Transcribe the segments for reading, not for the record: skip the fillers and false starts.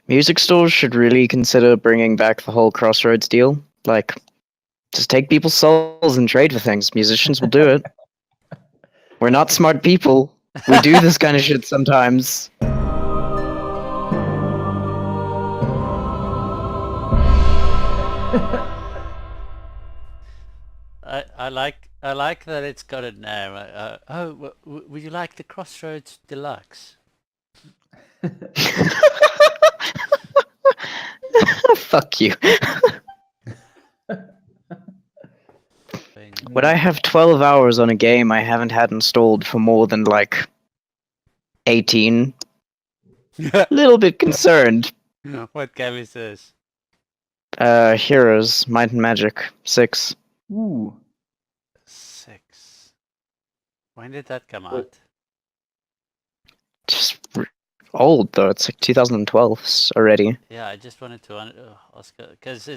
Music stores should really consider bringing back the whole Crossroads deal. Like, just take people's souls and trade for things. Musicians will do it. We're not smart people. We do this kind of shit sometimes. I like that it's got a name. Would you like the Crossroads Deluxe? Fuck you. When I have 12 hours on a game I haven't had installed for more than like 18, a little bit concerned. What game is this? Heroes, Might and Magic 6. Ooh. 6. When did that come out? Just old though. It's like 2012 already. Yeah, I just wanted to ask because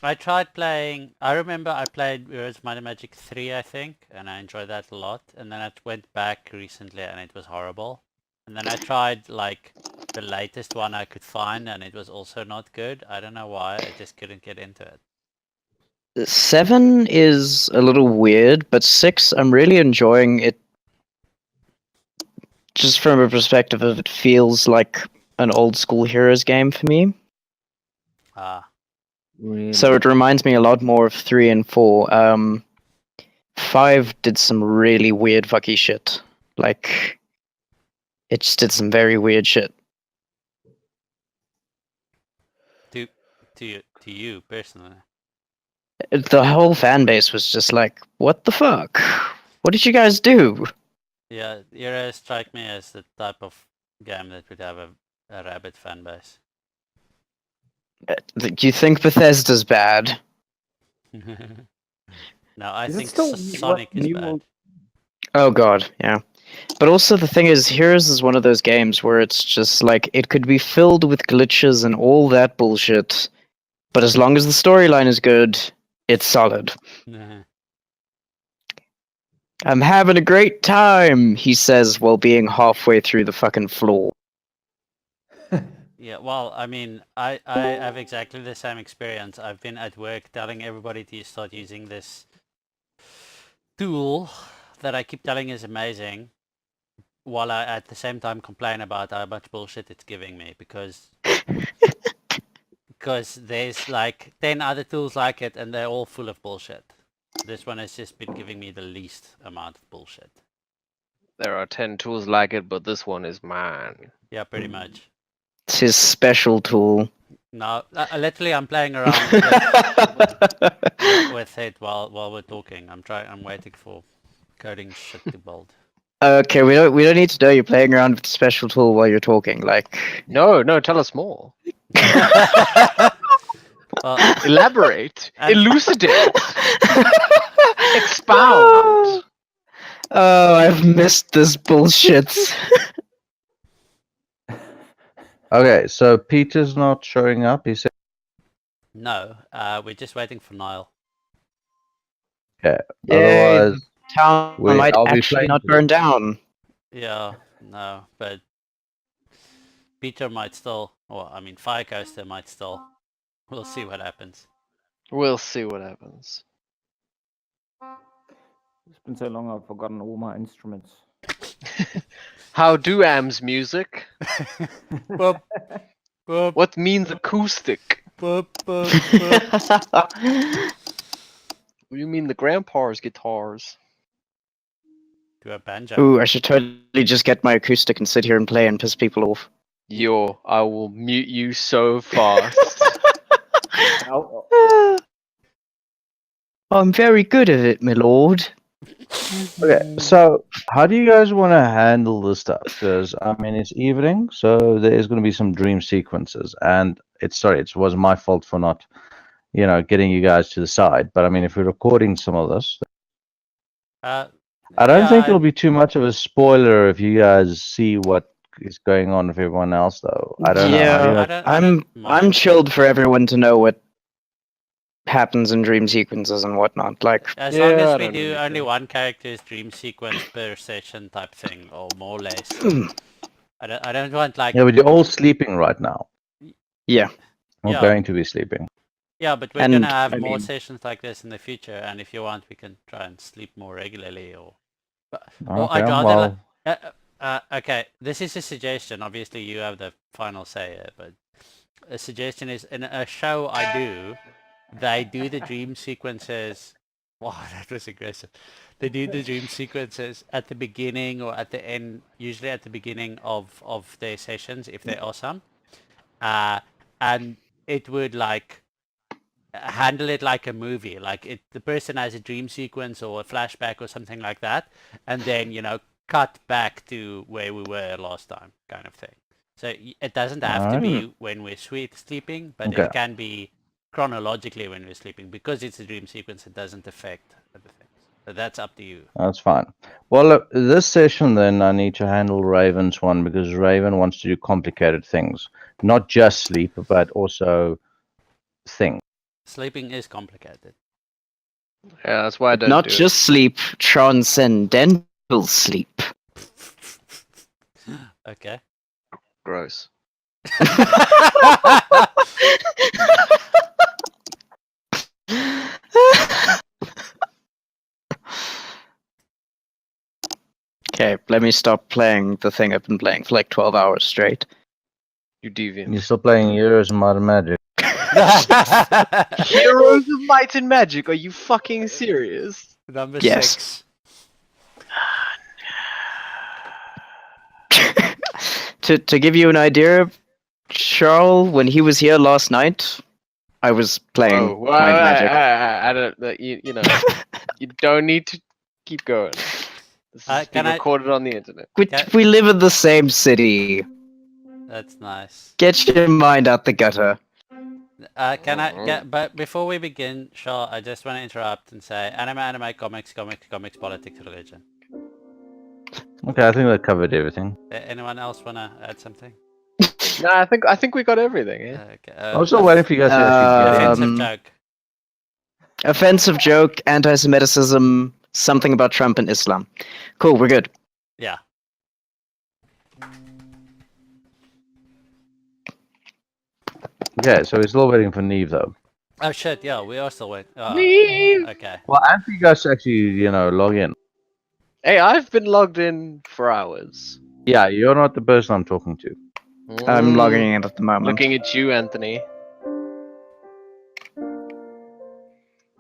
I tried playing. I remember I played Heroes Might and Magic 3, I think, and I enjoyed that a lot. And then I went back recently, and it was horrible. And then I tried like the latest one I could find, and it was also not good. I don't know why. I just couldn't get into it. 7 is a little weird, but 6, I'm really enjoying it. Just from a perspective of it feels like an old school Heroes game for me. Really? So it reminds me a lot more of 3 and 4. 5 did some really weird fucky shit. Like, it just did some very weird shit. To you personally. The whole fan base was just like, what the fuck? What did you guys do? Yeah, Heroes strike me as the type of game that would have a rabid fan base. Do you think Bethesda's bad? No, I Is it think still Sonic is bad. Oh god, yeah. But also the thing is, Heroes is one of those games where it's just like, it could be filled with glitches and all that bullshit, but as long as the storyline is good, it's solid. I'm having a great time, he says while being halfway through the fucking floor. Yeah, well, I mean, I have exactly the same experience. I've been at work telling everybody to start using this tool that I keep telling is amazing, while I at the same time complain about how much bullshit it's giving me, because there's like 10 other tools like it and they're all full of bullshit. This one has just been giving me the least amount of bullshit. There are 10 tools like it, but this one is mine. Yeah, pretty much. It's his special tool. No, literally I'm playing around with it while we're talking. I'm waiting for coding shit to build. Okay, we don't need to know you're playing around with the special tool while you're talking. Like, No, tell us more. Elaborate. Elucidate. Expound. Oh, I've missed this bullshit. Okay, so Peter's not showing up. He said, No, we're just waiting for Niall. okay. Yay, Otherwise, town might I'll be actually playing not today. burn down. Yeah, no, but Peter might still, or I mean Fire Coaster might still. We'll see what happens. We'll see what happens. It's been so long I've forgotten all my instruments. How do AM's music? Boop, boop, What means acoustic? boop, boop, boop. What do you mean the grandpa's guitars? To a banjo. Ooh, I should totally just get my acoustic and sit here and play and piss people off. Yo, I will mute you so fast. I'm very good at it, my lord. Okay, so how do you guys want to handle this stuff? Because I mean, it's evening, so there is going to be some dream sequences, and it was my fault for not, getting you guys to the side. But I mean, if we're recording some of this, I don't think it'll be too much of a spoiler if you guys see what is going on with everyone else, though. I don't know. Yeah, I'm chilled for everyone to know what happens in dream sequences and whatnot. Like, as long as we do only one character's dream sequence per session type thing, or more or less. I don't want like Yeah, but you're all sleeping right now. Yeah. Or Yeah. going to be sleeping. Yeah, but we're And, gonna have I more mean- sessions like this in the future, and if you want, we can try and sleep more regularly, or Okay, I'd rather. well, Okay, this is a suggestion. Obviously, you have the final say here, but a suggestion is in a show I do, they do the dream sequences. Wow, that was aggressive. They do the dream sequences at the beginning or at the end, usually at the beginning of their sessions, if there are some. And it would like handle it like a movie, like the person has a dream sequence or a flashback or something like that, and then cut back to where we were last time, kind of thing. So it doesn't have to be when we're sleeping, but Okay. it can be chronologically when we're sleeping. Because it's a dream sequence, it doesn't affect other things. So that's up to you. That's fine. Well, look, this session then I need to handle Raven's one because Raven wants to do complicated things. Not just sleep, but also things. Sleeping is complicated. Yeah, that's why I don't Not do just sleep, transcendental sleep. Okay. it. Gross. Okay, let me stop playing the thing I've been playing for like 12 hours straight. You deviant. You're still playing Heroes of Might and Magic. Heroes of Might and Magic, are you fucking serious? Number Yes. 6. To give you an idea, Charles, when he was here last night, I was playing Oh, well, Mind Magic. I don't. You know, you don't need to keep going. This is being Can I- recorded on the internet. We live in the same city. That's nice. Get your mind out the gutter. But before we begin, Shaw, I just want to interrupt and say anime, comics, politics, religion. Okay, I think that covered everything. Anyone else want to add something? No, I think we got everything. Yeah. Okay. I was still waiting for you guys to actually get in. Offensive Um, joke. Offensive joke, anti-Semitism, something about Trump and Islam. Cool, we're good. Yeah. Okay, so we're still waiting for Neve though. Oh shit, yeah, we are still waiting. Oh, Leave. okay. Well, and for you guys to actually, log in. Hey, I've been logged in for hours. Yeah, you're not the person I'm talking to. I'm Mm, logging in at the moment. Looking at you, Anthony.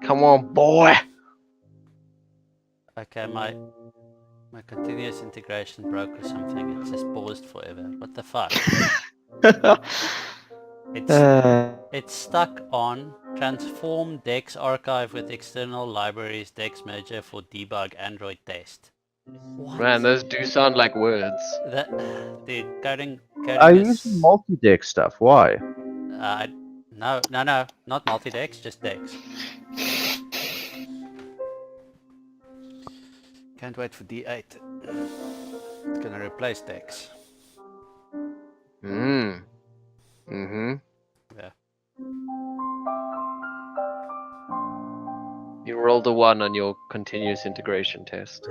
Come on, boy. Okay, my continuous integration broke or something. It just paused forever. What the fuck? It's stuck on transform Dex archive with external libraries Dex merger for debug Android test. What? Man, those do sound like words. That, dude, coding I is... use multi-deck stuff. Why? No, not multi-Dex, just Dex. Can't wait for D8. It's gonna replace Dex. Mm-hmm. Yeah. You rolled a 1 on your continuous integration test.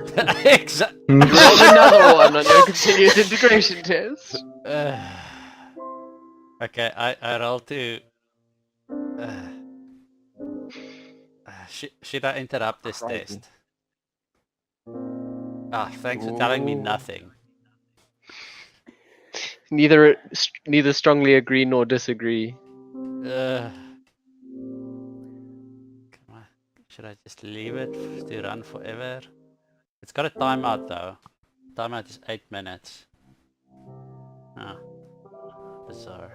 Exactly. You rolled another 1 on your continuous integration test. Okay, I rolled 2. Should I interrupt this test? Thanks for telling me nothing. Neither strongly agree nor disagree. Come on. Should I just leave it to run forever? It's got a timeout though. Timeout is 8 minutes. Ah, bizarre.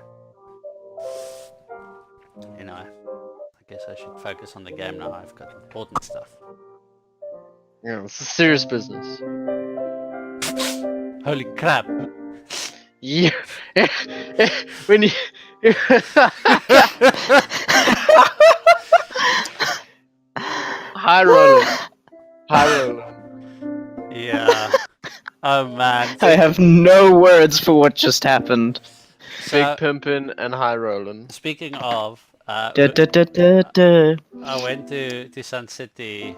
Anyway, I guess I should focus on the game now. I've got important stuff. Yeah, this is serious business. Holy crap! Yeah. When you High roller. High roller. Yeah. Oh man. I have no words for what just happened. Big So, pimpin' and high rollin'. speaking of, Da, da, da, da, da. I went to Sun City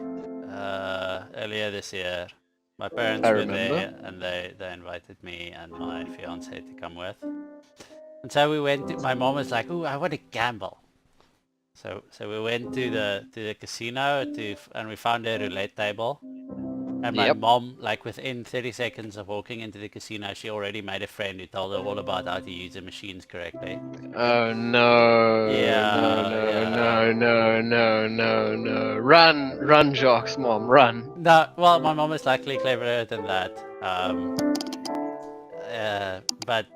earlier this year, My parents I were remember. there, and they invited me and my fiance to come with. And so we went. My mom was like, "Ooh, I want to gamble." So we went to the casino and we found a roulette table. And my Yep. mom, like within 30 seconds of walking into the casino, she already made a friend who told her all about how to use the machines correctly. Oh no. Yeah, No. Run, Jocks, mom, run. No, well, my mom is luckily cleverer than that. But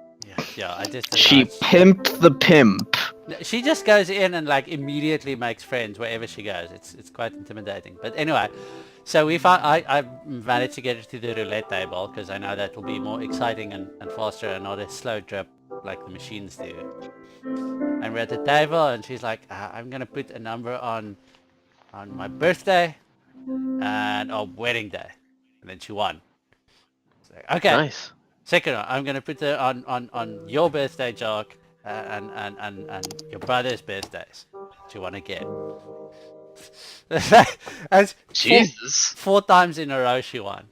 yeah, I just don't She know. pimped the pimp. She just goes in and like immediately makes friends wherever she goes. It's quite intimidating. But anyway, so we found I managed to get her to the roulette table because I know that will be more exciting and faster and not a slow drip like the machines do. And we're at the table and she's like, I'm gonna put a number on my birthday and our wedding day. And then she won. It's like, okay. Nice. Second one, I'm gonna put it on your birthday, Jock, and your brother's birthdays. Do you want to get? That's Jesus. four times in a row she won.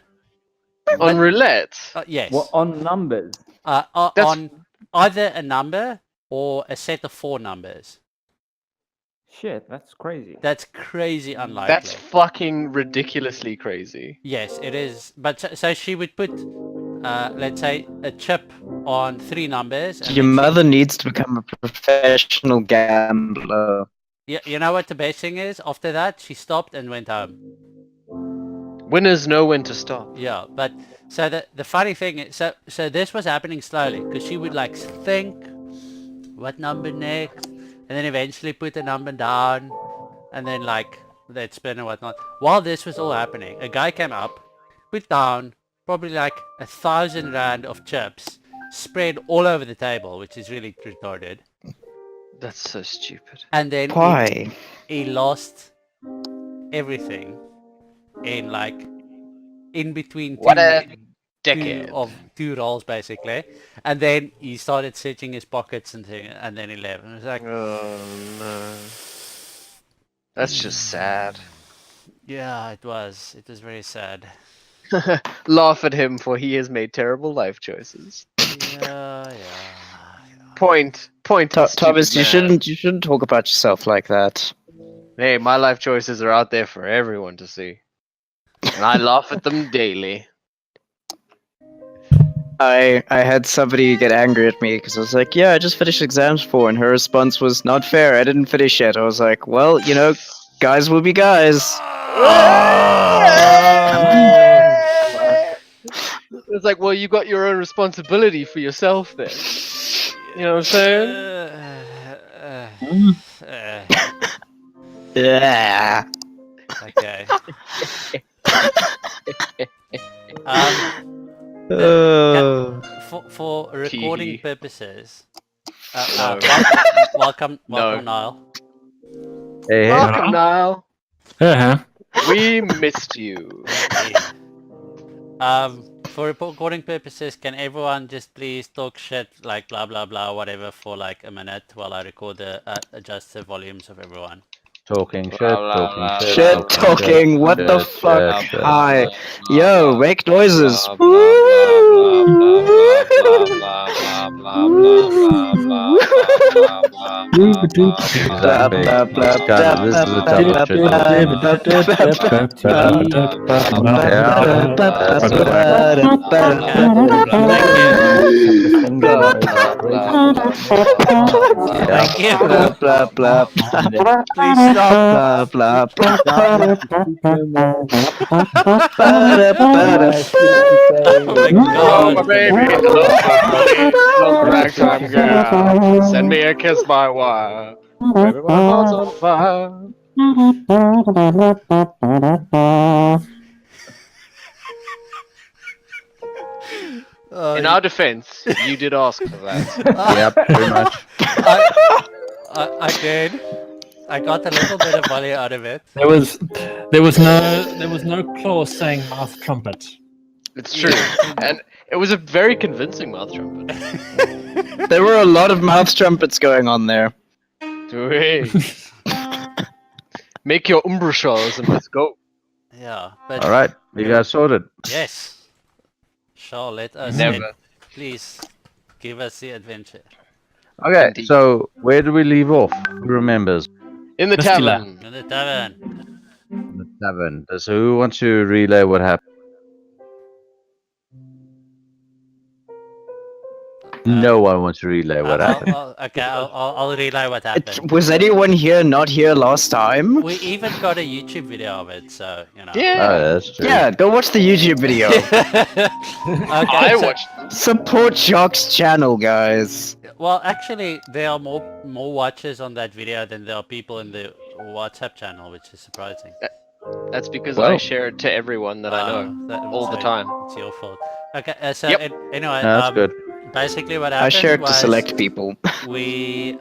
On roulette. Yes. What on numbers? That's- On either a number or a set of 4 numbers. Shit, that's crazy. That's crazy unlikely. That's fucking ridiculously crazy. Yes, it is. But so she would put, let's say, a chip on 3 numbers. And Your then she- mother needs to become a professional gambler. You know what the best thing is? After that, she stopped and went home. Winners know when to stop. Yeah, but so the funny thing is, so this was happening slowly because she would like think, what number next, and then eventually put a number down, and then like they'd spin and whatnot. While this was all happening, a guy came up, put down probably like 1,000 rand of chips, spread all over the table, which is really retarded. That's so stupid. And then Why? he lost everything in like in between What two- a two decade. of 2 rolls basically, and then he started searching his pockets and then he left. And it was like, Oh no. That's just sad. yeah, it was very sad. Laugh at him for he has made terrible life choices. Yeah. Point. Thomas, stupid man. you shouldn't talk about yourself like that. Hey, my life choices are out there for everyone to see. And I laugh at them daily. I had somebody get angry at me because I was like, yeah, I just finished exams 4, and her response was, not fair, I didn't finish yet. I was like, well, you know, guys will be guys. It's like, well, you got your own responsibility for yourself then. You know what I'm saying? Yeah. Okay. For recording Tee-hee. purposes, No. welcome, No. Niall. Hey, Welcome, Niall. Uh-huh. We missed you. For recording purposes, can everyone just please talk shit like blah blah blah whatever for like a minute while I record the adjust the volumes of everyone? talking shit, Blah, blah, talking blah, shit, Shit talking, what the shit, fuck? shit, shit. Hi. Yo, make noises. Exactly. This is the type of shit. Thank you. Blah, blah, blah, blah. Please stop. Blah, blah, blah. Oh my Oh, my god. baby, hello, ragtime girl. Send me a kiss by wire. Baby, my heart's on fire. In our defense, you did ask for that. Yep, pretty much. I did. I got a little bit of value out of it. There was no clause saying mouth trumpet. It's true. And it was a very convincing mouth trumpet. There were a lot of mouth trumpets going on there. Hey. Make your umbra shows and let's go. Yeah, but All right, you guys sorted. yes. Sure, let us Never. please give us the adventure. Okay, Indeed. so where do we leave off? Who remembers? In the Misty Lap. tavern. In the tavern. The tavern. So who wants to relay what happened? No one wants to relay what happened. I'll relay what happened. Was anyone here not here last time? We even got a YouTube video of it, so you know. Oh, Yeah. that's true. Yeah, go watch the YouTube video. Okay, I so- watched. Support Jock's channel, guys. Well, actually, there are more watches on that video than there are people in the WhatsApp channel, which is surprising. That's because Well. I share it to everyone that I know all the time. It's your fault. Okay, so Yep. anyway, That's good. basically what I happened shared to was select people. we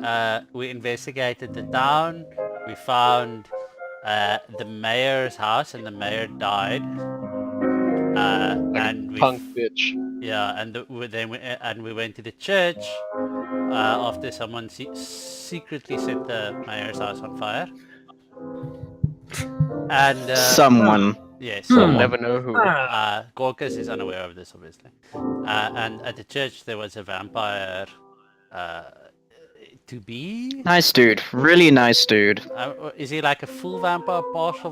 investigated the town. We found the mayor's house, and the mayor died. And we Punk bitch. yeah, and then we went to the church after someone secretly set the mayor's house on fire. And Someone. yes, We'll Hmm. never know who. Gorkas is unaware of this, obviously. And at the church there was a vampire to be. Nice dude. Really nice dude. Is he like a full vampire, partial?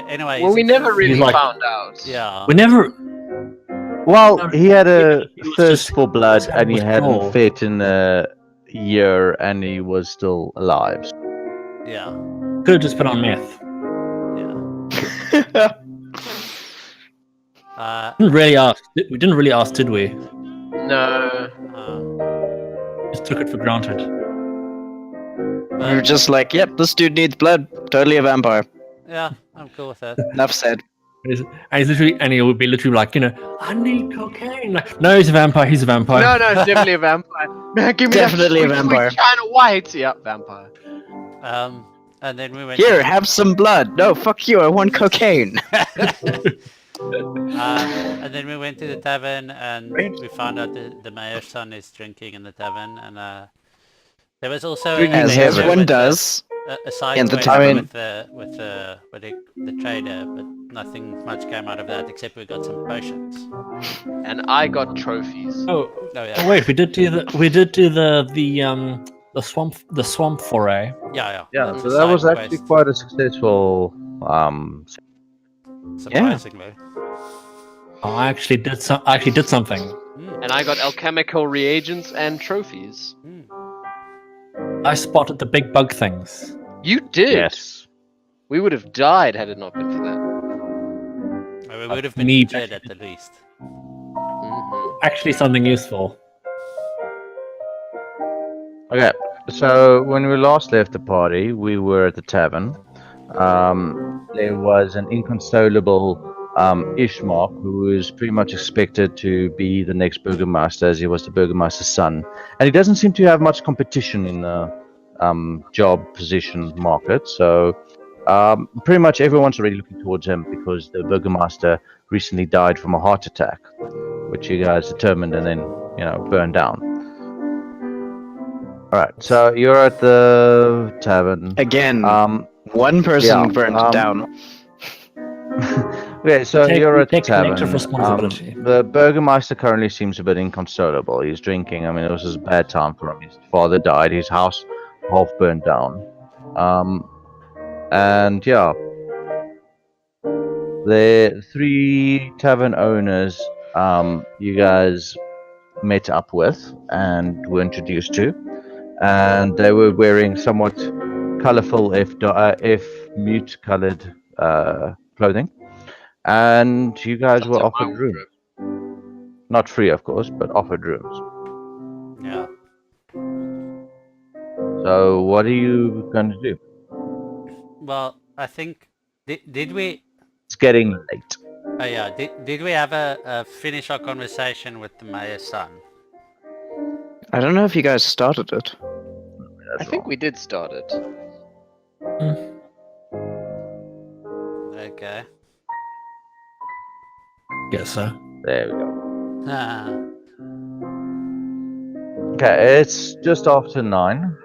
Anyway. Well, we never really like- found out. Yeah. We never. Well, he had a He was thirst just- for blood, his and he was hadn't raw. fed in a year, and he was still alive. Yeah. Could have just put on meth. Yeah. Didn't really ask. We didn't really ask, did we? No. Just took it for granted. We were just like, yep, this dude needs blood. Totally a vampire. Yeah, I'm cool with that. Enough said. And he would be literally like, I need cocaine. Like, no, he's a vampire. He's a vampire. No, it's definitely a vampire. Man, give me Definitely a that sweet, vampire. sweet China White. Yep, vampire. And then we went. Here, have some blood. No, fuck you. I want cocaine. And then we went to the tavern, and we found out the mayor's son is drinking in the tavern, and there was also an As adventure everyone with does. a side in the quest tavern. with the trader, but nothing much came out of that except we got some potions. And I got trophies. Oh, Oh oh, yeah, wait, we did do the swamp foray. yeah. Yeah, That's so a that side was actually quest, quite a successful. surprisingly. Oh, I actually did something. Mm, And I got alchemical reagents and trophies. mm. I spotted the big bug things. You did. Yes. We would have died had it not been for that. Well, we would have been Me injured at the least. Mhm. Actually, something useful. Okay, so when we last left the party, we were at the tavern. There was an inconsolable Ishmark who was pretty much expected to be the next Burgomaster, as he was the Burgomaster's son. And he doesn't seem to have much competition in the job position market, so pretty much everyone's already looking towards him because the Burgomaster recently died from a heart attack, which you guys determined and then, burned down. Alright, so you're at the tavern. Again, Um, one person yeah, burned it down. Okay, so you're at the Take tavern. collective responsibility. The Burgomaster currently seems a bit inconsolable. He's drinking. I mean, it was a bad time for him. His father died. His house half burned down. And yeah, the three tavern owners you guys met up with and were introduced to, and they were wearing somewhat colorful, if mute colored clothing. And you guys That's were in my offered room. wardrobe. Not free, of course, but offered rooms. Yeah. So, what are you going to do? Well, I think did we? It's getting late. Oh yeah. Did we have a finish our conversation with the mayor's son? I don't know if you guys started it. I think we did start it. Okay. Guess so. There we go. Ah, Okay, it's just after 9.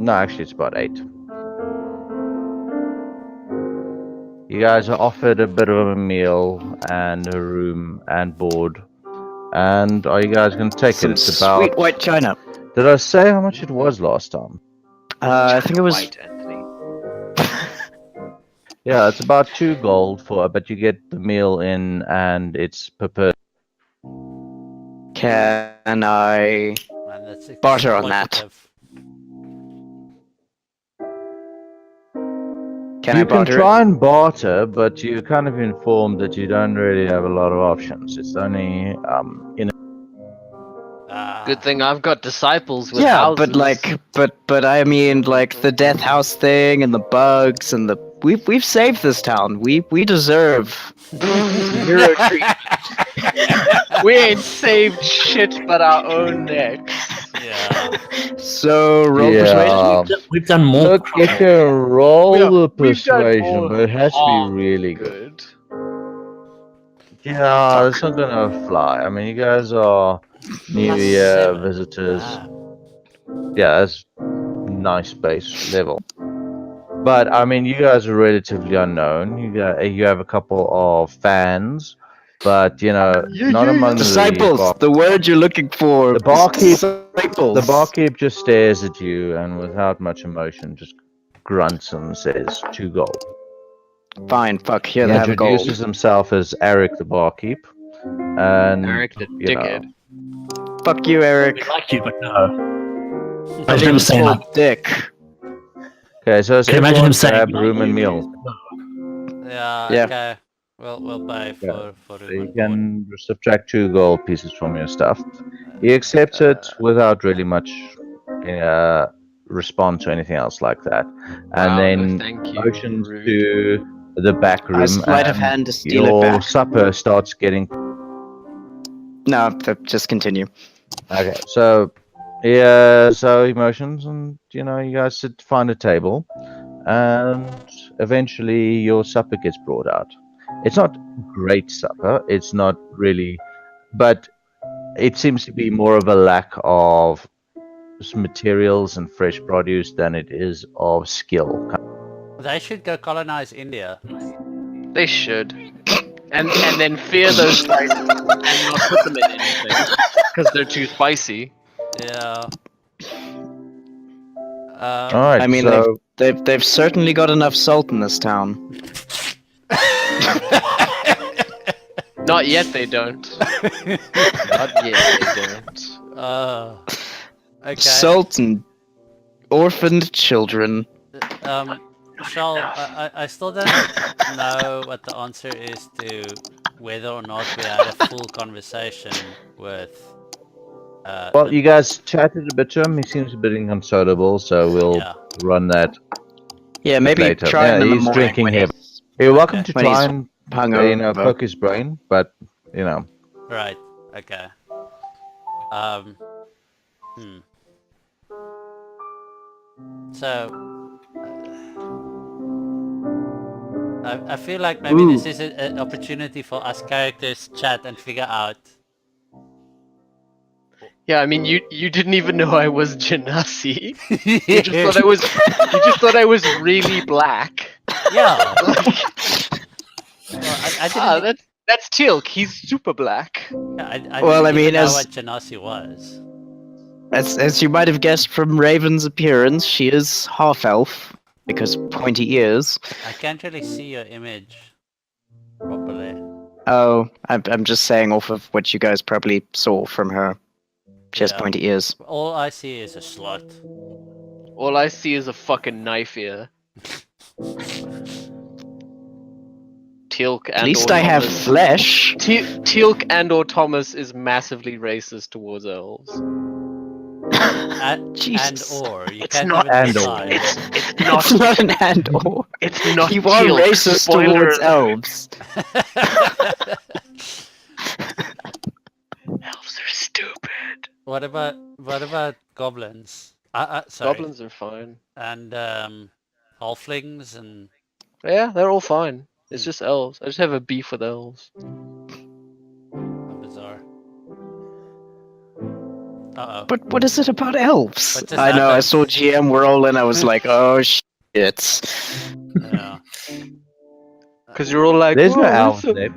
No, actually, it's about 8. You guys are offered a bit of a meal and a room and board. And are you guys going to take Some it? It's sweet about. white china. Did I say how much it was last time? I think it was. White, Anthony. Yeah, it's about 2 gold but you get the meal in and it's per person. Can I? Man, that's Barter on that. exploitative. Can You I can barter try and barter, but you're kind of informed that you don't really have a lot of options. It's only Good thing I've got disciples it? with Yeah, houses. but I mean, like the death house thing and the bugs and the we've saved this town. We deserve zero treatment. We ain't saved shit but our own necks. Yeah. So roll persuasion. We've done more. Look, you can roll the We've done persuasion, all but it has to be half really good. Yeah, it's not gonna fly. I mean, you guys are New Plus Year 7. visitors. Damn. Yeah, that's nice base level. But I mean, you guys are relatively unknown. You have a couple of fans, but not among Disciples, the the word you're looking for. The barkeep- Disciples. The barkeep just stares at you and without much emotion just grunts and says 2 gold. Fine, fuck. Here He they have gold. introduces himself as Eric the barkeep. And Eric the you know, dickhead. Fuck you, Eric. We like you, but no. I My was name never is saying called that. Dick. okay, so Can you imagine him saying grab like room and you? meal. Yeah, Yeah. okay. We'll pay Yeah. for So room you and board. can subtract 2 gold pieces from your stuff. He accepts it without really much response or anything else like that. And Wow, then no, thank you. motions Rude. to the back I room sleight of and hand to steal it your back. supper starts getting. No, just continue. Okay, so yeah, so emotions, and you guys find a table, and eventually your supper gets brought out. It's not great supper. It's not really, but it seems to be more of a lack of materials and fresh produce than it is of skill. They should go colonize India. They should. And then fear those spices and not put them in anything because they're too spicy. Yeah. All right, I mean, so they've certainly got enough salt in this town. Not yet they don't. Not yet they don't. Okay. Salt and orphaned children. Shal, I still don't know what the answer is to whether or not we had a full conversation with. well, you guys chatted a bit to him. He seems a bit inconsolable, so we'll Yeah. run that. Yeah, maybe later. try Yeah, him in the he's morning drinking when heavy. he's You're welcome to when try he's and hungover. poke his brain, but Right. Okay. So. I feel like maybe this is an opportunity for us characters to chat and figure out. Yeah, I mean you didn't even know I was Genasi. You just thought I was really black. Yeah. Well, I didn't. That's Teal'c. He's super black. I Well, didn't I even mean, know as- what Genasi was. As you might have guessed from Raven's appearance, she is half elf because pointy ears. I can't really see your image properly. Oh, I'm just saying off of what you guys probably saw from her. She has Yeah. pointy ears. All I see is a slut. All I see is a fucking knife ear. Teal'c and At least I have flesh. Teal'c and or Thomas is massively racist towards elves. And Jesus. or you It's can't not even and or. decide. It's not. It's not an and or. It's not. You are Teal'c. racist Spoiler towards alert. elves. Elves are stupid. What about goblins? Sorry. Goblins are fine. And halflings and Yeah, they're all fine. It's just elves. I just have a beef with elves. bizarre. Uh-oh. But what is it about elves? What just I know, I happened? saw GM roll and I was like, oh shit. Yeah. Because you're all like, There's no "Whoa, elves there.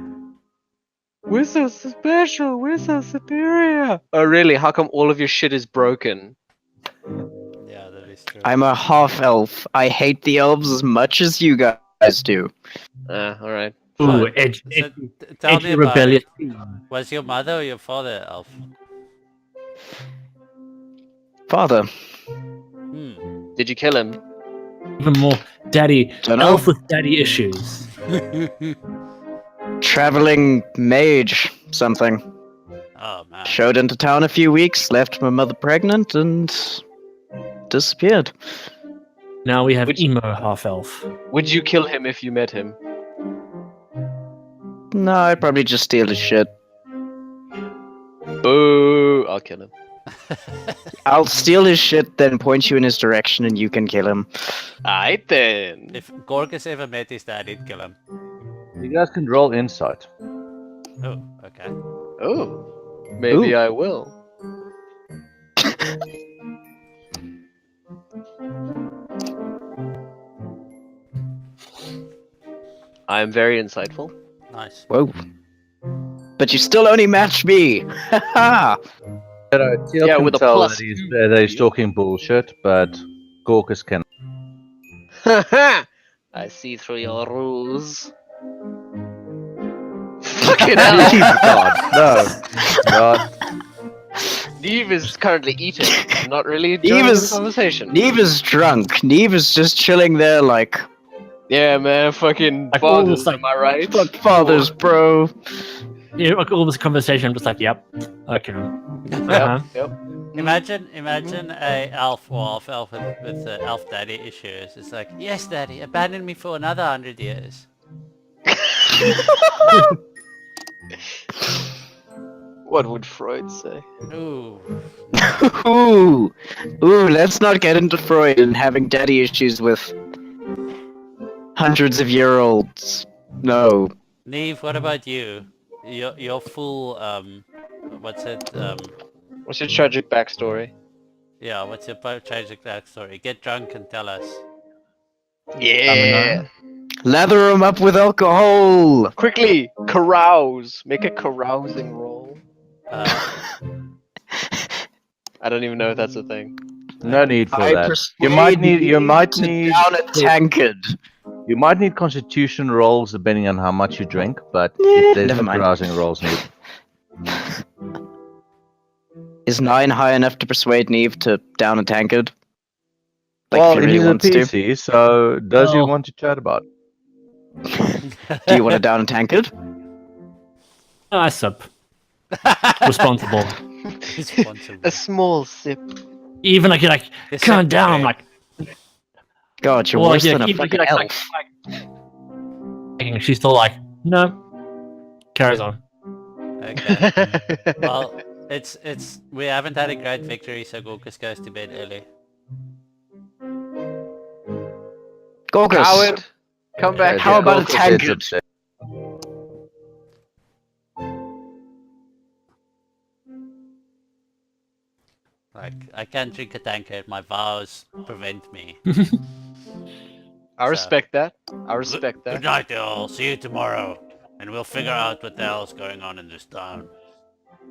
we're so special, we're so superior. Oh really? How come all of your shit is broken? Yeah, that is true. I'm a half elf. I hate the elves as much as you guys do. Alright. Ooh, Fine. edge, So, edge, tell edgy me about rebellious. it. Was your mother or your father elf? Father, Hmm. Did you kill him? Even more, daddy, Dunno. elf with daddy issues. traveling mage, something. Oh man. Showed into town a few weeks, left my mother pregnant, and disappeared. Now we have Which- emo half elf. Would you kill him if you met him? No, I'd probably just steal his shit. Boo! I'll kill him. I'll steal his shit, then point you in his direction, and you can kill him. Alright then. If Gorgas ever met his dad, he'd kill him. You guys can roll insight. Oh, okay. Oh, maybe Ooh. I will. I am very insightful. Nice. Whoa. But you still only match me! Haha! Teal Yeah, can with a tell plus that two. that he's talking bullshit, but Gorkus can. I see through your ruse. Fucking hell! God, no. God. Neve is currently eating, not really enjoying is- the conversation. Neve is drunk. Neve is just chilling there like, Yeah, man, fucking Like, all fathers, this, like, am I right? fuck fathers, bro. Yeah, like all this conversation, I'm just like, yep, okay. Uh-huh. Yep. Imagine a elf or half elf with elf daddy issues. It's like, yes, daddy, abandon me for another 100 years. What would Freud say? Ooh. Ooh. Ooh, let's not get into Freud and having daddy issues with hundreds of year olds. No. Neve, what about you? Your full what's it? What's your tragic backstory? Yeah, what's your tragic backstory? Get drunk and tell us. Yeah! Lather him up with alcohol! Quickly! Carouse! Make a carousing roll. I don't even know if that's a thing. No need for I that. persuade You might need. You might to need. down a tankard. You might need constitution rolls depending on how much you drink, but Eh, there's never no mind. carousing rolls needed. Is 9 high enough to persuade Neve to down a tankard? Like, Well, if he he's really a wants to. PC, so does he Well- want to chat about? Do you want to down a tankard? I sup. Responsible. Responsible. A small sip. Even like you're like, The calm down, I'm secretary. like, God, you're well, worse yeah, than a even fucking like, elf. like, she's still like, no. Carries on. Okay. Well, it's we haven't had a great victory, so Gorkas goes to bed early. Gorgas, Coward! Come back. How here. about a Gorkus gets tankard? upset. Like, I can't drink a tankard, my vows prevent me. I respect that. I respect Good that. night, all. See you tomorrow. And we'll figure out what the hell's going on in this town.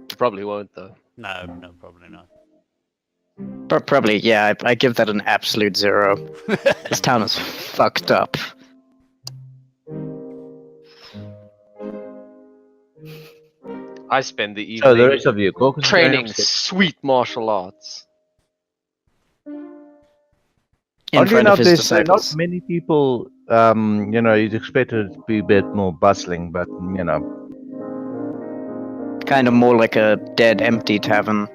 You probably won't though. No, probably not. Probably, yeah, I give that an absolute 0. This town is fucked up. I spend the So the evening rest of you, Gorkus is training going upset. sweet martial arts. In Oddly front enough, of his there's not disciples. many people. You'd expect it to be a bit more bustling, but Kind of more like a dead, empty tavern.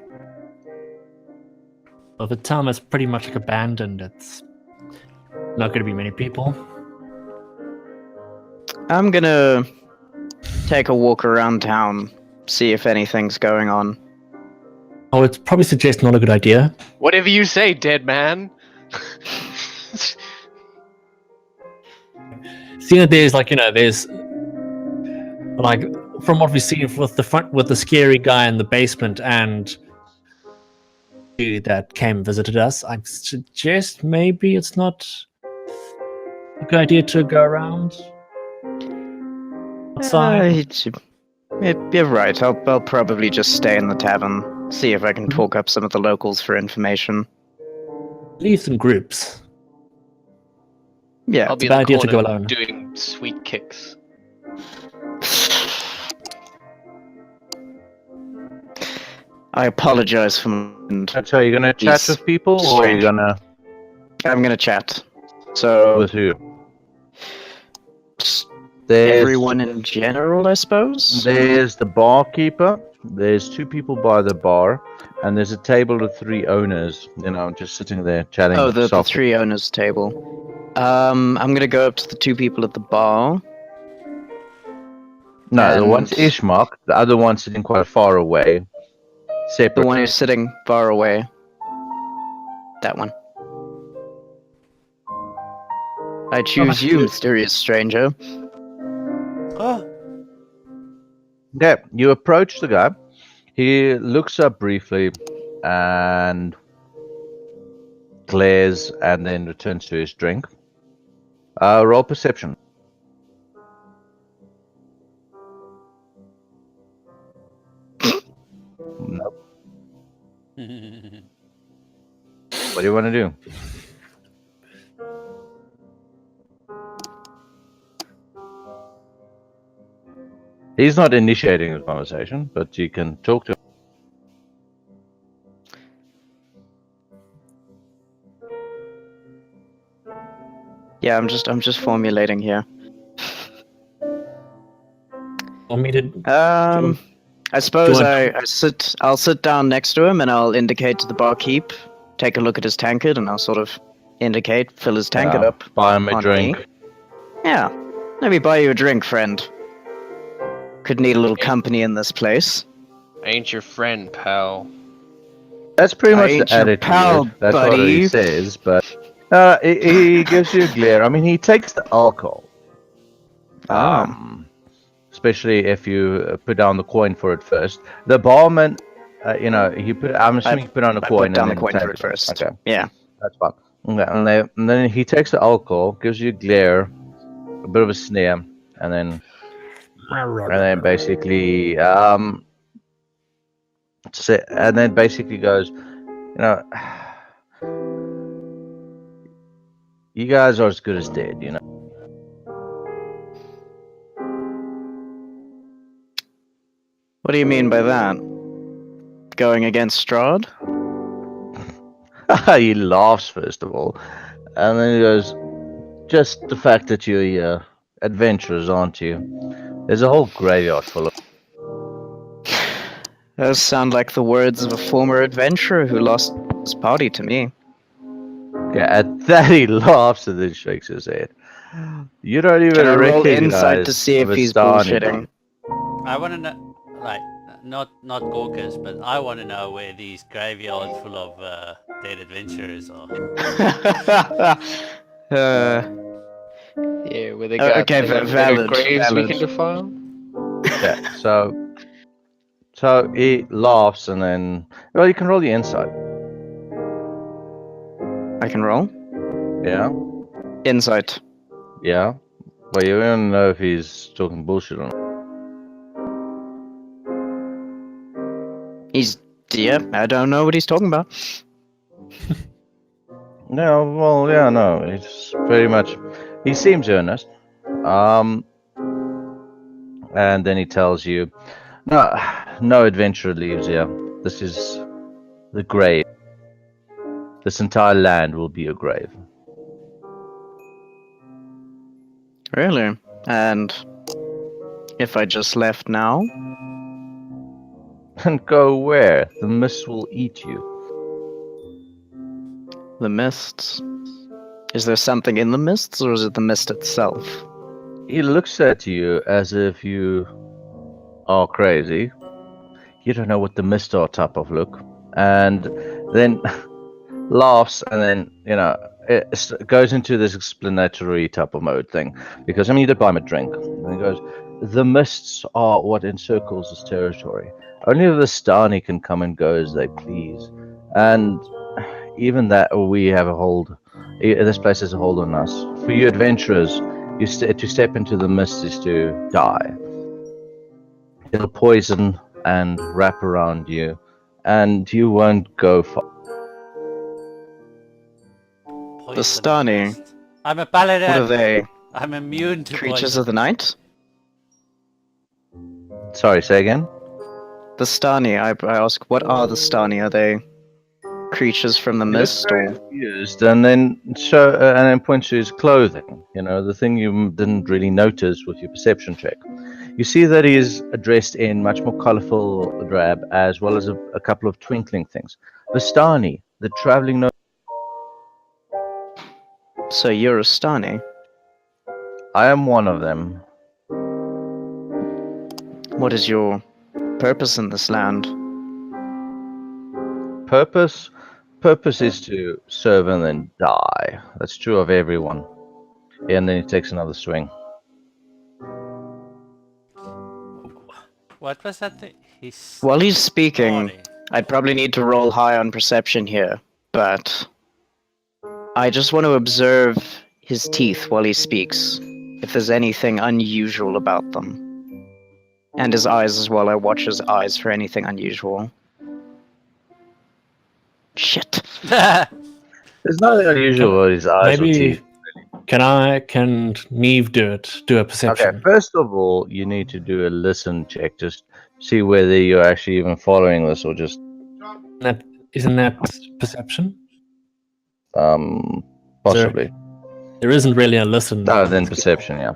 Well, the town is pretty much like abandoned. It's not going to be many people. I'm gonna take a walk around town, see if anything's going on. I would probably suggest not a good idea. Whatever you say, dead man. Seeing that there's there's like from what we've seen with the scary guy in the basement and that came and visited us, I suggest maybe it's not a good idea to go around. Outside. You're right. I'll probably just stay in the tavern, see if I can talk up some of the locals for information. Leave some groups. Yeah. I'll be It's a in bad the idea to go corner alone. doing sweet kicks. I apologize for So you're gonna chat He's with people, or are you strange. gonna I'm gonna chat. So with who? just There's everyone in general, I suppose. there's the barkeeper. There's 2 people by the bar, and there's a table of 3 owners. You know, just sitting there chatting. Oh, the softly. 3 owners table. I'm gonna go up to the 2 people at the bar. No, the one's and Ishmak. The other one's sitting quite far away, The separate. one who's sitting far away. That one. I choose you, mysterious stranger. Oh, Yeah, you approach the guy. He looks up briefly and glares, and then returns to his drink. Roll perception. Nope. What do you want to do? He's not initiating the conversation, but you can talk to him. Yeah, I'm just formulating here. Want me to? I suppose want- I'll sit down next to him and I'll indicate to the barkeep, take a look at his tankard, and I'll sort of indicate, fill his tankard up. Buy him a on drink. me. Yeah, let me buy you a drink, friend. Could need a little company in this place. Ain't your friend, pal. That's pretty I much ain't the your attitude. pal, That's what he buddy. says, but he gives you a glare. I mean, he takes the alcohol. Ah. Especially if you put down the coin for it first. The barman, you know, he put. I'm assuming he put down the I coin put down the and coin then for takes it first. Okay, Yeah. that's fine. Okay, and then he takes the alcohol, gives you a glare, a bit of a sneer, and then basically and then basically goes, you know, you guys are as good as dead, you know. What do you mean by that? Going against Strahd? He laughs first of all, and then he goes, just the fact that you're adventurers, aren't you? There's a whole graveyard full of. Those sound like the words of a former adventurer who lost his party to me. Yeah, at that he laughs and then shakes his head. You don't even Can I roll recognize insight to see if he's Vistani. bullshitting? I want to know, like, not Gorkas, but I want to know where these graveyards full of dead adventurers are. Yeah, where they got okay, they got valid, graves we can valid. defile. Yeah, so he laughs and then, well, you can roll the insight. I can roll? Yeah, Insight. yeah. Well, you don't know if he's talking bullshit or not. Yeah, I don't know what he's talking about. No, well, yeah, no. It's pretty much. He seems earnest. And then he tells you, no adventurer leaves here. This is the grave. This entire land will be a grave. Really? And if I just left now? And go where? The mist will eat you. The mists? Is there something in the mists, or is it the mist itself? He looks at you as if you are crazy. You don't know what the mist are type of look. And then laughs and then, you know, it goes into this explanatory type of mode thing. Because, I mean, you did buy him a drink. And he goes, the mists are what encircles this territory. Only the Vistani can come and go as they please. And even that, we have a hold. This place has a hold on us. For you adventurers, to step into the mist is to die. He'll poison and wrap around you, and you won't go far. Poison Stani. mist. I'm a paladin. What are they? I'm immune to Creatures poison. of the night? Sorry, say again? The Stani, I ask, what are the Stani? Are they creatures from the He looks mist very or... confused, and then points to his clothing. You know, the thing you didn't really notice with your perception check. You see that he is dressed in much more colorful drab, as well as a couple of twinkling things. Vistani, the traveling no. So you're a Stani? I am one of them. What is your purpose in this land? Purpose is to serve and then die. That's true of everyone. And then he takes another swing. What was that thing? While he's speaking, Stani. I'd probably need to roll high on perception here, but I just want to observe his teeth while he speaks, if there's anything unusual about them. And his eyes as well, I watch his eyes for anything unusual. Shit. There's nothing unusual about his eyes or Maybe teeth. can Neve do it? Do a perception. Okay, first of all, you need to do a listen check. Just see whether you're actually even following this or just Isn't that perception? possibly. There isn't really a listen. No, then perception, yeah.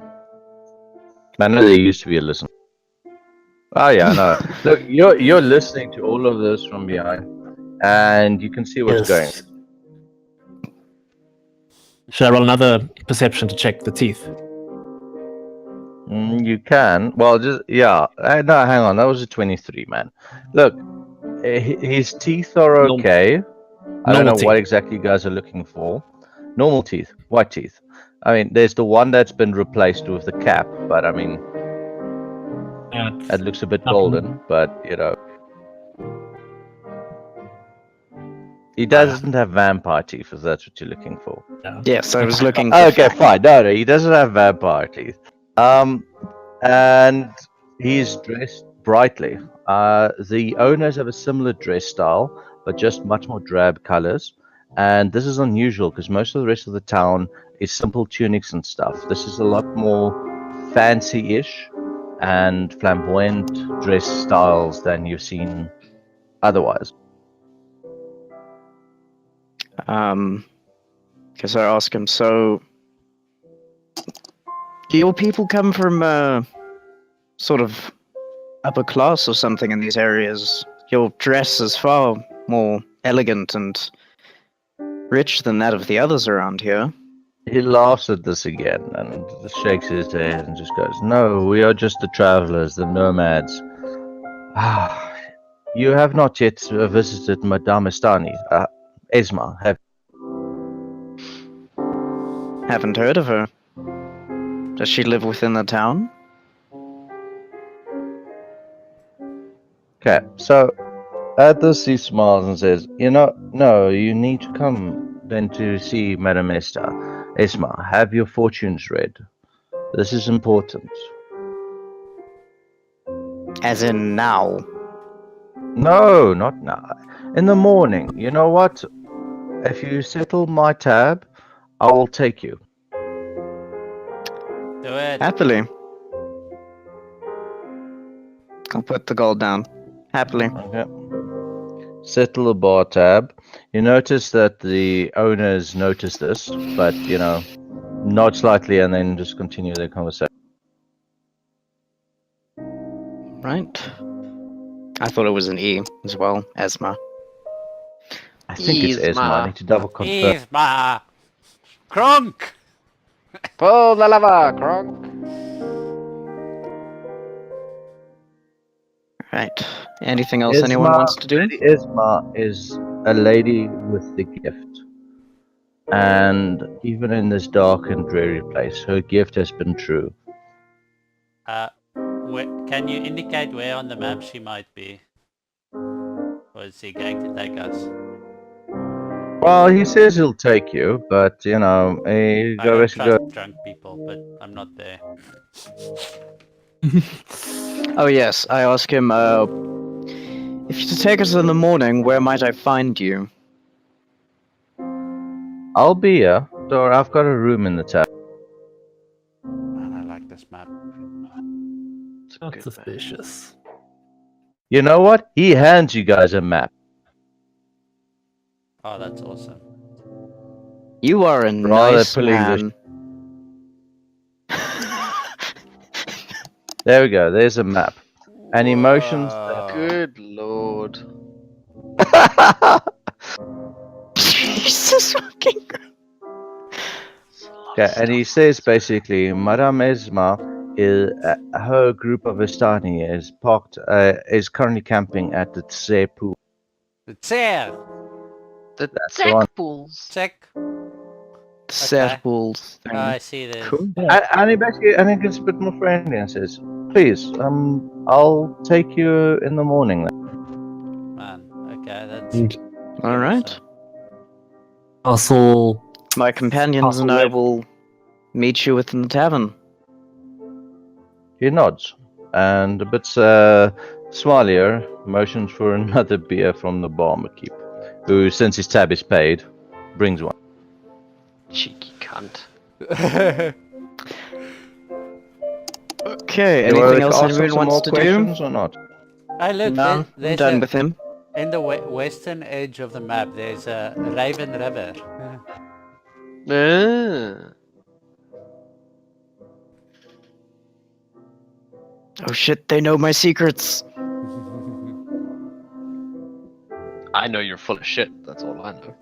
I know there used to be a listen. Oh yeah, no. Look, you're listening to all of this from behind, and you can see what's going. Yes. Should I roll another perception to check the teeth? You can. Well, just yeah. No, hang on. That was a 23, man. Look, his teeth are Normal- okay. I don't know normal what teeth. exactly you guys are looking for. Normal teeth, white teeth. I mean, there's the one that's been replaced with the cap, but I mean, that looks a bit Nothing. golden. But you know, he doesn't have vampire teeth, if that's what you're looking for. Yes, I was looking for Okay, fine. No, he doesn't have vampire teeth. And he's dressed brightly. The owners have a similar dress style, but just much more drab colors. And this is unusual because most of the rest of the town is simple tunics and stuff. This is a lot more fancy-ish and flamboyant dress styles than you've seen otherwise. Guess I ask him, so... Do your people come from, sort of upper class or something in these areas? Your dress is far more elegant and rich than that of the others around here. He laughs at this again and shakes his head and just goes, "No, we are just the travelers, the nomads. Ah, you have not yet visited Madame Estani, Esma, have Haven't heard of her. Does she live within the town? Okay, so at this he smiles and says, no, you need to come then to see Madame Esma. Have your fortunes read. This is important." As in now. No, not now. In the morning. You know what? If you settle my tab, I will take you. Do it. Happily. I'll put the gold down. Happily. Okay. Settle the bar tab. You notice that the owners notice this, but nod slightly and then just continue their conversation. Right. I thought it was an E as well. Esma. I think it's Esma. I need to double confirm. Isma. Kronk. Pull the lever, Kronk. Right. Anything else anyone wants to do? Lady Esma is a lady with the gift. And even in this dark and dreary place, her gift has been true. Can you indicate where on the map she might be? Or is he going to take us? Well, he says he'll take you, but he I go. don't trust drunk people, but I'm not there. Oh yes, I ask him, if you to take us in the morning, where might I find you? I'll be here, or I've got a room in the town. Man, I like this map. Not suspicious. You know what? He hands you guys a map. Oh, that's awesome. You are a Rather nice pulling the man. There we go. There's a map. And emotions. Whoa. Good lord. Jesus fucking Okay, and he says basically, Madame Esma is her group of Estani is parked is currently camping at the Tse pool. The chair. The That's the one. tech pools. Check. Circles thing. I see this. Cool. And he basically and he gets a bit more friendly and says, "Please, I'll take you in the morning." Then. Man, okay, that's All right. awesome. Castle. My companions and I will meet you within the tavern. He nods, and a bit smilier motions for another beer from the barkeep, who, since his tab is paid, brings one. Cheeky cunt. Okay, You wanna anything else ask him anyone some wants more to do? questions or not? I look, No, I'm there's done a, with him. in the western edge of the map, there's a Raven River. Oh shit, they know my secrets. I know you're full of shit. That's all I know.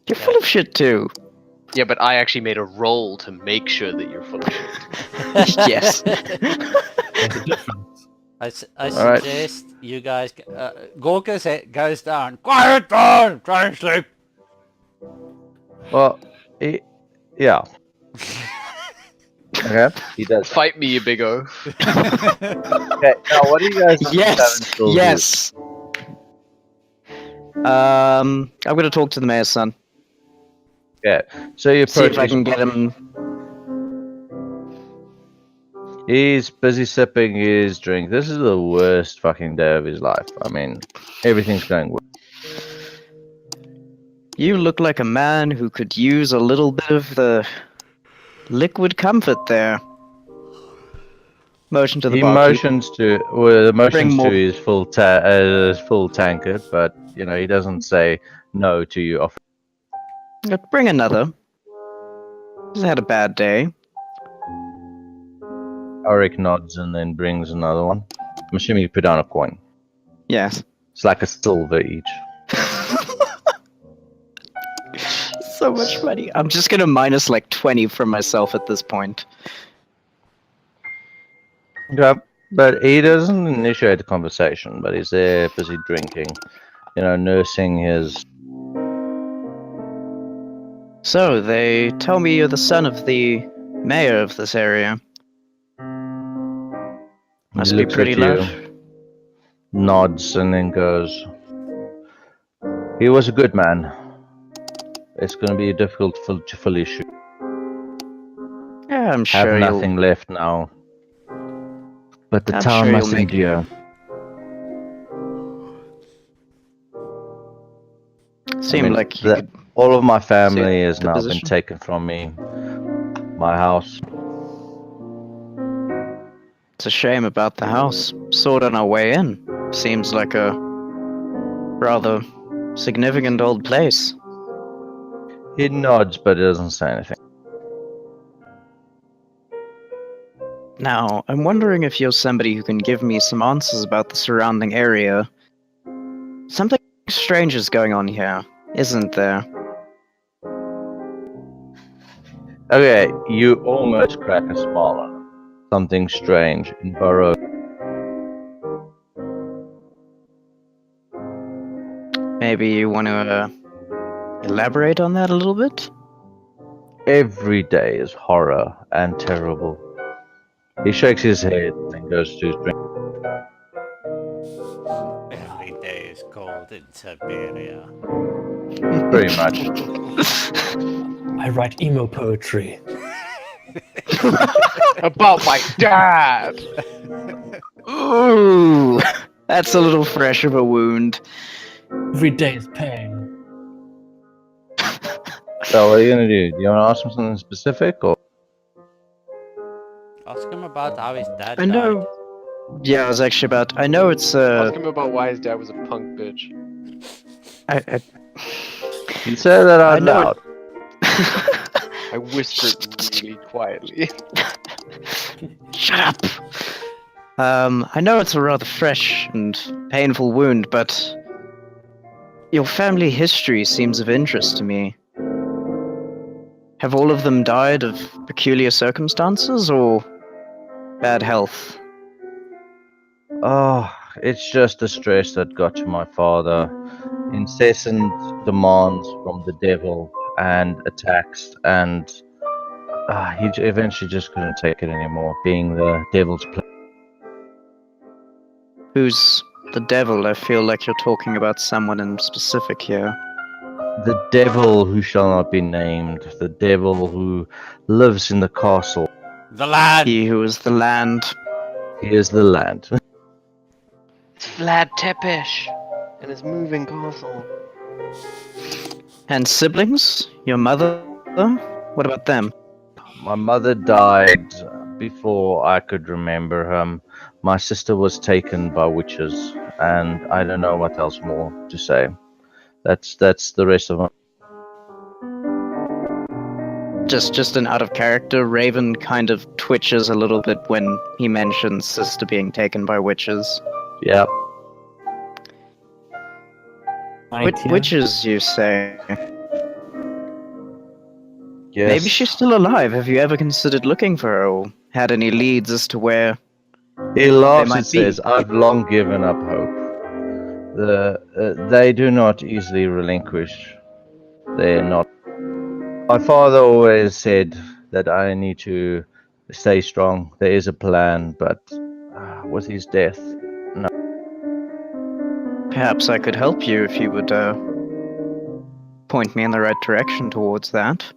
You're full of shit too. Yeah, but I actually made a roll to make sure that you're full of shit. Yes. There's a difference. I Alright. suggest you guys. Gorka's head goes down. Quiet down. Try and sleep. Well, yeah. Okay, he does. Fight me, you big O. Okay, now what do you guys? Yes. Yes. I'm gonna talk to the mayor's son. Okay, so you See approach. if I can get him. He's busy sipping his drink. This is the worst fucking day of his life. I mean, everything's going well. You look like a man who could use a little bit of the liquid comfort there. Motion to the He barkeep. motions to, well, the motions more. to his full tankard, but you know he doesn't say no to you. Bring another. He's had a bad day. Auric nods and then brings another one. I'm assuming you put down a coin. Yes. It's like a silver each. So much money. I'm just gonna minus like 20 from myself at this point. Yeah, but he doesn't initiate the conversation, but he's there busy drinking, you know, nursing his. So, they tell me you're the son of the mayor of this area. Must He be looks pretty at you, large. nods, and then goes, "He was a good man. It's going to be difficult to fully shoot. Yeah, I'm Have sure nothing left now. But the I'm town sure must you'll make it. endure." Seemed I mean, like you the- could. all of my family has the now position. been taken from me. My house. It's a shame about the house. Saw it on our way in. Seems like a rather significant old place. He nods, but he doesn't say anything. Now, I'm wondering if you're somebody who can give me some answers about the surrounding area. Something strange is going on here, isn't there? Okay, you almost crack a smile on him. Something strange in Burrow. Maybe you want to elaborate on that a little bit? Every day is horror and terrible. He shakes his head and goes to his drink. Every day is cold in Siberia. Pretty much. I write emo poetry. About my dad. Ooh, that's a little fresh of a wound. Every day is pain. So what are you gonna do? Do you want to ask him something specific, or Ask him about how his dad I died. know. Yeah, I was actually about. I know it's Ask him about why his dad was a punk bitch. I you say that I out know loud? I whispered really quietly. Shut up. I know it's a rather fresh and painful wound, but your family history seems of interest to me. Have all of them died of peculiar circumstances or bad health? Oh, it's just the stress that got to my father. Incessant demands from the devil and attacks, and eventually just couldn't take it anymore, being the devil's play. Who's the devil? I feel like you're talking about someone in specific here. The devil who shall not be named, the devil who lives in the castle. The lad! He who is the land. He is the land. It's Vlad Tepesh and his moving castle. And siblings? Your mother? What about them? My mother died before I could remember her. My sister was taken by witches, and I don't know what else more to say. That's the rest of my. Just an out of character, Raven kind of twitches a little bit when he mentions sister being taken by witches. Yeah. Witches, you say? Yes. Maybe she's still alive. Have you ever considered looking for her or had any leads as to where He laughs might and says, "I've long given up hope. They do not easily relinquish. They're not. My father always said that I need to stay strong. There is a plan, but with his death, Perhaps I could help you if you would point me in the right direction towards that.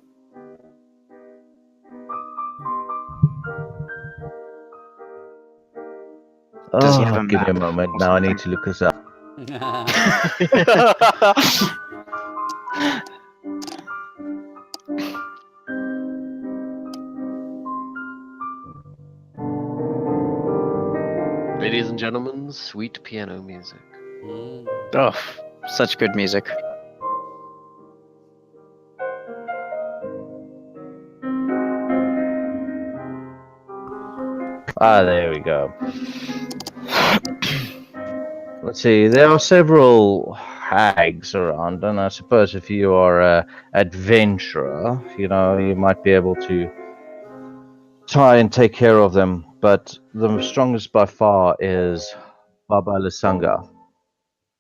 Does he have a give me a map moment. or Now I something? need to look this up. Ladies and gentlemen, sweet piano music. Mm. Oh, such good music. There we go. Let's see. There are several hags around, and I suppose if you are an adventurer, you might be able to try and take care of them. But the strongest by far is Baba Lusanga.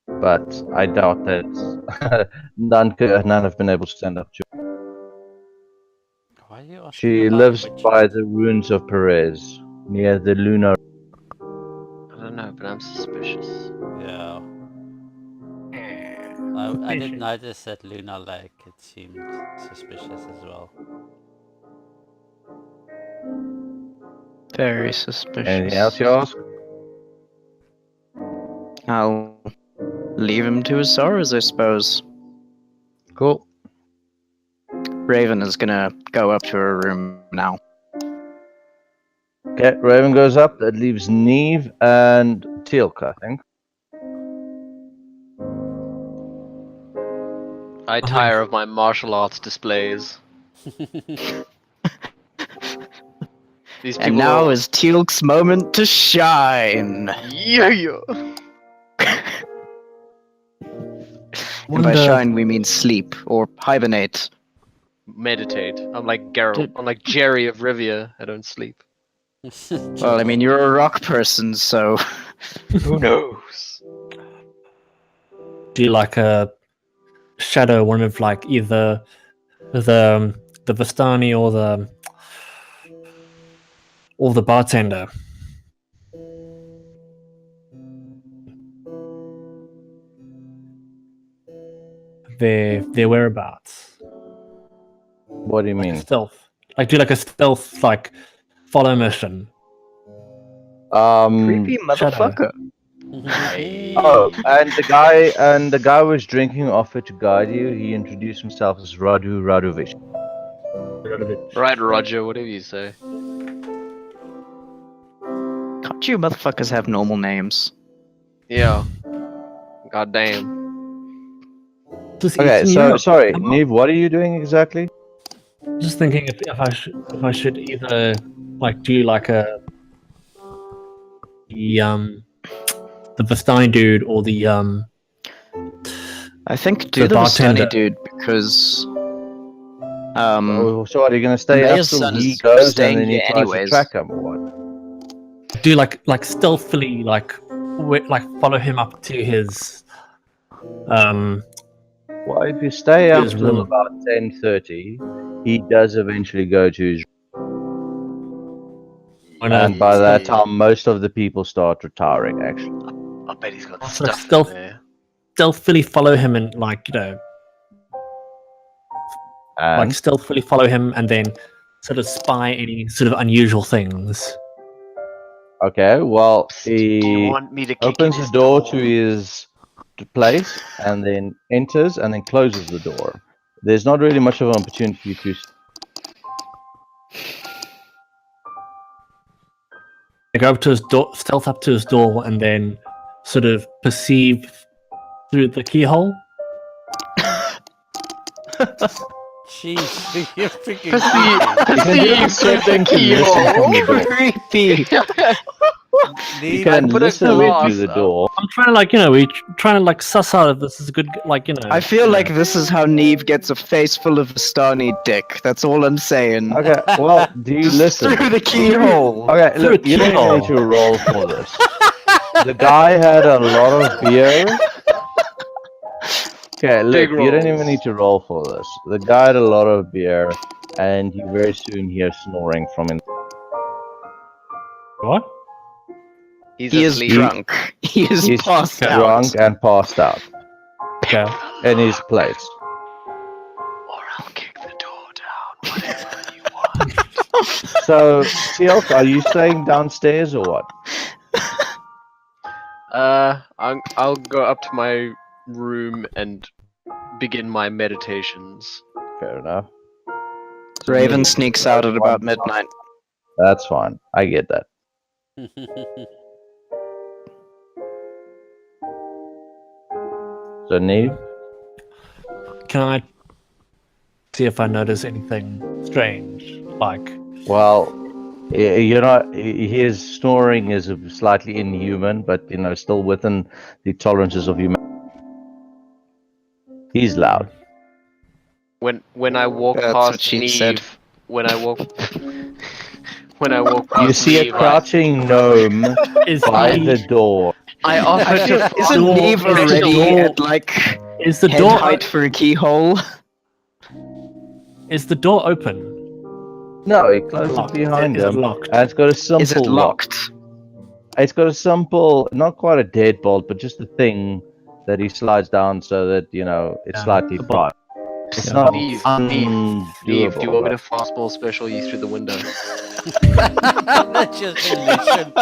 But I doubt that none have been able to stand up to. Why are you asking She about lives witches? by the ruins of Perez, near the lunar. I don't know, but I'm suspicious. Yeah. I did notice that Luna Lake, it seemed suspicious as well. Very suspicious. Anything else you ask? I'll leave him to his sorrows, I suppose. Cool. Raven is gonna go up to her room now. Okay, Raven goes up. That leaves Neve and Teal'c, I think. I tire of my martial arts displays. These people And now are... is Teal'c's moment to shine. Yeah! And by shine we mean sleep or hibernate. Meditate. I'm like Geralt. I'm like Jerry of Rivia. I don't sleep. Well, I mean, you're a rock person, so... Who knows? Do you like a shadow one of like either the Vistani or the bartender? Their whereabouts. What do you Like mean? a stealth. Like do like a stealth like follow mission. Creepy Shadow. motherfucker. Oh, and the guy was drinking offered to guide you. He introduced himself as Radu Radovic. Right, Roger, whatever you say. Can't you motherfuckers have normal names? Yeah. God damn. Just Okay, eating so you up. sorry, Come on. Neve, what are you doing exactly? Just thinking if I should either like do like the Vistani dude or the I think do The the Vistani bartender. dude because So are you gonna stay up Mayor's till son he is goes staying and then he here tries to anyways. track him or what? do like stealthily like follow him up to his Well, if you stay up His till room. about 10:30, he does eventually go to his and by that time most of the people start retiring actually. I bet he's got So stuff stealth- in there. stealthily follow him and like And stealthily follow him and then sort of spy any sort of unusual things. okay, well Do you he want me to kick opens in the his door to his place and then enters and then closes the door. There's not really much of an opportunity for you to I go up to his door, stealth up to his door, and then sort of perceive through the keyhole. Jeez, you're freaking Perceive through the keyhole. Creepy. you creepy. can put a listen glass through the up. door. I'm trying to we're trying to suss out if this is a good I feel like this is how Neve gets a face full of Vistani dick. That's all I'm saying. Okay, well, do you listen? Through the keyhole. Okay, Through look, a you don't even need keyhole. to roll for this. The guy had a lot of beer. Okay, look, Big you don't even rolls. need to roll for this. The guy had a lot of beer, and you very soon hear snoring from him. What? He's He is asleep. drunk. He is He's passed drunk out. and passed out Okay. in his place. Or I'll kick the door down. Whatever you want. So, Silk, are you staying downstairs or what? I'll go up to my room and begin my meditations. Fair enough. Raven sneaks out at about midnight. That's fine. I get that. So, Neve? Can I see if I notice anything strange? Like, Well, you're not. His snoring is slightly inhuman, but still within the tolerances of human. He's loud. When I walk That's what past she Neve, said. when I walk past You see a Neve, crouching gnome is by the, the door. I offer to Isn't door- Neve is the already door- at like is the head door height for a keyhole? is the door open? No, he closed it Locked. behind Is it him, locked? and it's got a simple Is it lock. locked? It's got a simple, not quite a deadbolt, but just a thing that he slides down so that it's Yeah, slightly the bolt. private. It's Yeah. not Neve, undoable. Neve, do you want me but- to fastball special you through the window? That's just a mission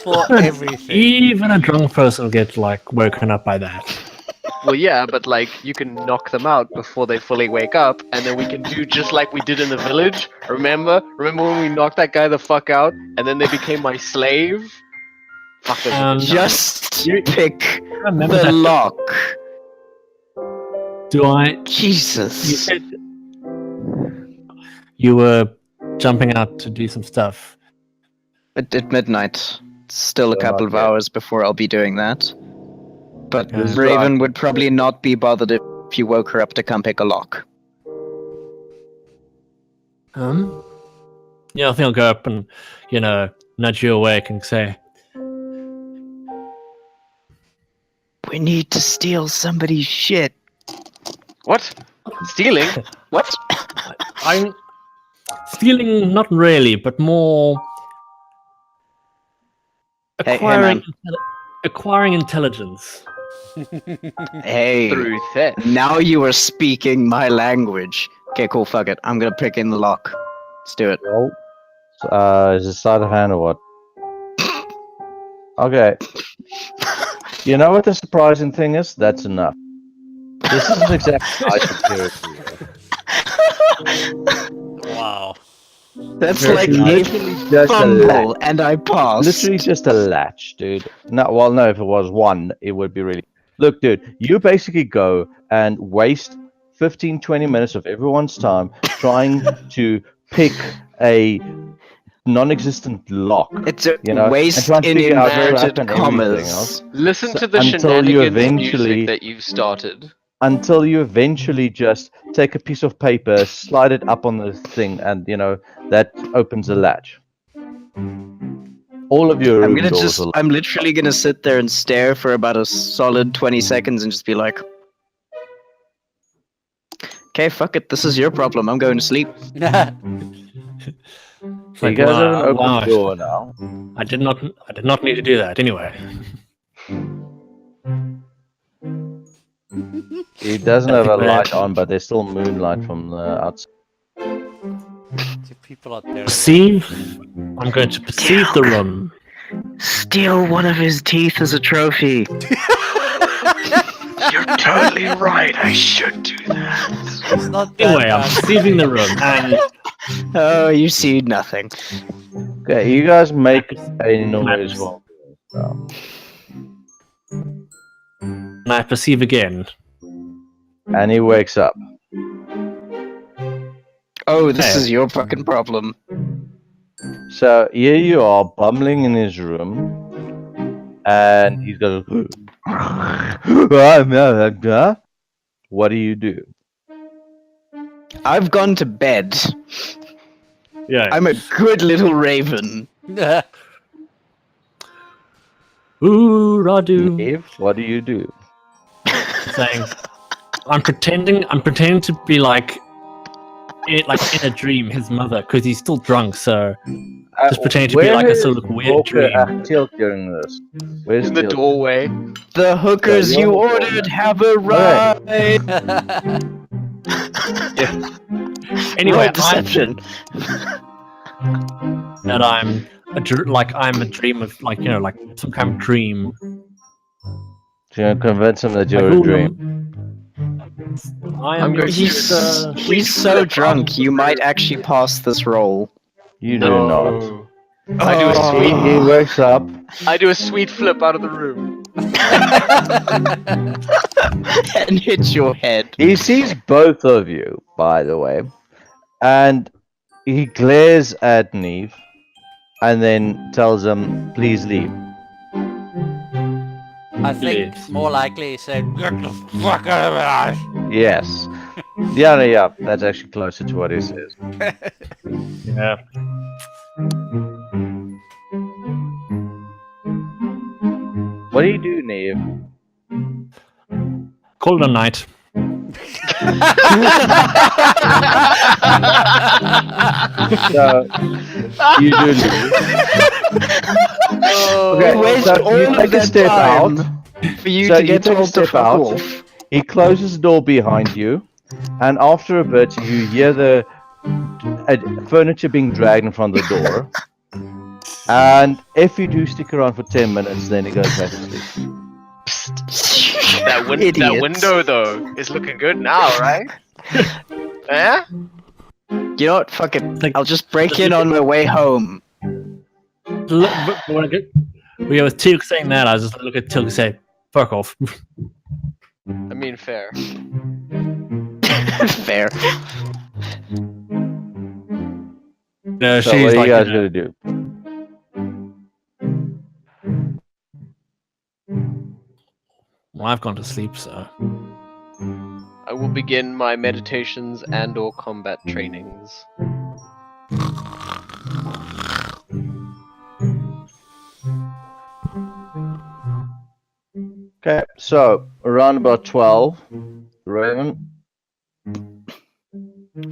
for everything. Even a drunk person will get woken up by that. Well, yeah, but you can knock them out before they fully wake up, and then we can do just like we did in the village. Remember when we knocked that guy the fuck out, and then they became my slave? Fuck, that's a good time. Just You- pick I remember the that. lock. Do I? You Jesus. said you were jumping out to do some stuff. At midnight. Still a Still couple not of yet. hours before I'll be doing that. But Yeah. Raven would probably not be bothered if you woke her up to come pick a lock. Yeah, I think I'll go up and nudge you awake and say, We need to steal somebody's shit. What? Stealing? What? I'm stealing, not really, but more Hey, acquiring, man. acquiring intelligence. Hey, Through theft. now you are speaking my language. Okay, cool, fuck it. I'm gonna pick in the lock. Let's do it. Roll. Is it sleight of hand or what? Okay. You know what the surprising thing is? That's enough. This isn't exactly high security. Wow. That's Very like It's a literally just a fumble, latch. and I passed. Literally just a latch, dude. No, well, no, if it was one, it would be really. Look, dude, you basically go and waste 15, 20 minutes of everyone's time trying to pick a non-existent lock, It's a you know, and waste try and in figure out crap inverted and everything else. commas. Listen So- to the until you shenanigans eventually- music that you've started. Until you eventually just take a piece of paper, slide it up on the thing, and that opens the latch. All of your room doors are I'm literally gonna sit there and stare for about a solid 20 seconds and just be like, okay, fuck it, this is your problem, I'm going to sleep. You guys have an open wow, door now. I did not need to do that anyway. He doesn't have a light on, but there's still moonlight from the outside. People out there. Perceive. I'm going to perceive the room. Steal one of his teeth as a trophy. You're totally right. I should do that. It's not that Anyway, I'm bad. perceiving the room, and Oh, you see nothing. Okay, you guys make a noise while and I perceive again. and he wakes up. Oh, this Hey. is your fucking problem. So here you are, bumbling in his room, and he's going. What do you do? I've gone to bed. Yeah. I'm a good little raven. Ooh, Radu. Eve, what do you do? Saying, I'm pretending to be like in a dream, his mother, because he's still drunk. So just pretending to be where like a is sort of weird Walker dream. Tilt during this? Where's In the Tilt? doorway. The hookers Yeah, you you're- ordered have arrived. Anyway, Roll I'm, deception. that I'm I'm a dream of like some kind of dream. So you're gonna convince him that Like, you're a ooh, dream. I I'm am your going to- sister. He's so drunk, you might actually pass this roll. You do not. I do a sweet. He wakes up. I do a sweet flip out of the room. And hit your head. He sees both of you, by the way, and he glares at Neve, and then tells him, "Please leave." I think Yes. more likely he said, "Get the fuck out of my house." Yes. Yeah. That's actually closer to what he says. Yeah. What do you do, Neve? Call it a night. So you do leave. Okay, Waste so all you of take a that step time out. for you So to you get take a told to step fuck out. off. He closes the door behind you, and after a bit, you hear the furniture being dragged in front of the door. And if you do stick around for 10 minutes, then he goes back to sleep. That Idiots. window though is looking good now, right? Eh? You know what? Fuck it. Like- I'll just break in on my way home. Look, but when I get, with Tilk saying that, I was just look at Tilk and say, "Fuck off." I mean, fair. Fair. No, So she's what are like, you guys you know, gonna do? well, I've gone to sleep, so I will begin my meditations and/or combat trainings. Okay, so around about 12, Raven.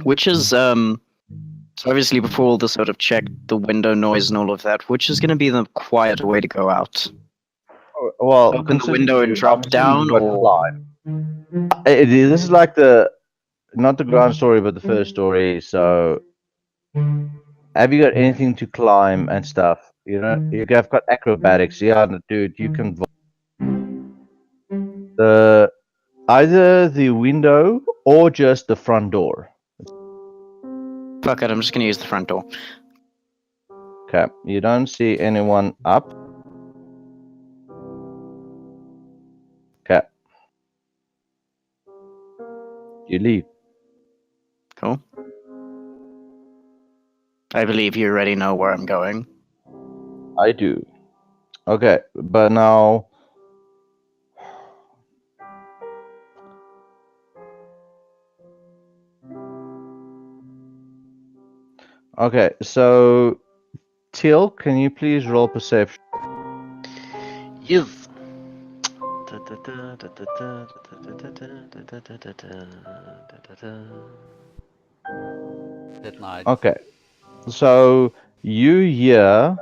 Which is so obviously before all the sort of check the window noise and all of that, which is gonna be the quieter way to go out? Well, Open the considering window and you- drop I'm assuming down, you got or climb. This is like not the ground story, but the first story. So Have you got anything to climb and stuff? You know, you have got acrobatics. Yeah, dude, you can. The either the window or just the front door. Fuck it, I'm just gonna use the front door. Okay, you don't see anyone up. Okay, you leave. Cool. I believe you already know where I'm going. I do. Okay, but now. Okay, so Teal, can you please roll perception? Yes. That night. Okay, so you hear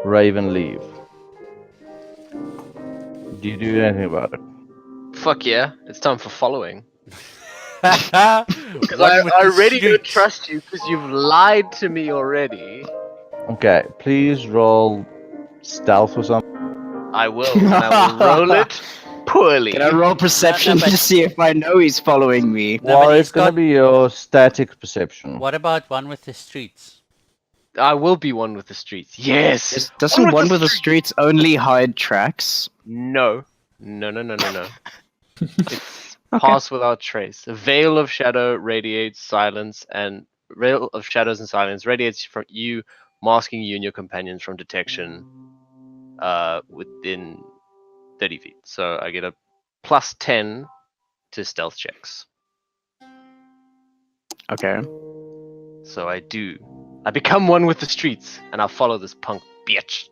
Raven leave. Do you do anything about it? Fuck yeah, it's time for following. Because Because I already don't trust you because you've lied to me already. Okay, please roll stealth or something. I will, and I will roll it poorly. Can I roll perception but- to see if I know he's following me? No, Well, but it's he's gonna got- be your static perception. What about one with the streets? I will be one with the streets. Yes. Doesn't one with the streets? streets only hide tracks? No. No. It's Okay. pass without trace. A veil of shadow radiates silence, and veil of shadows and silence radiates from you, masking you and your companions from detection within 30 feet. So I get a plus 10 to stealth checks. Okay. So I do. I become one with the streets, and I'll follow this punk bitch.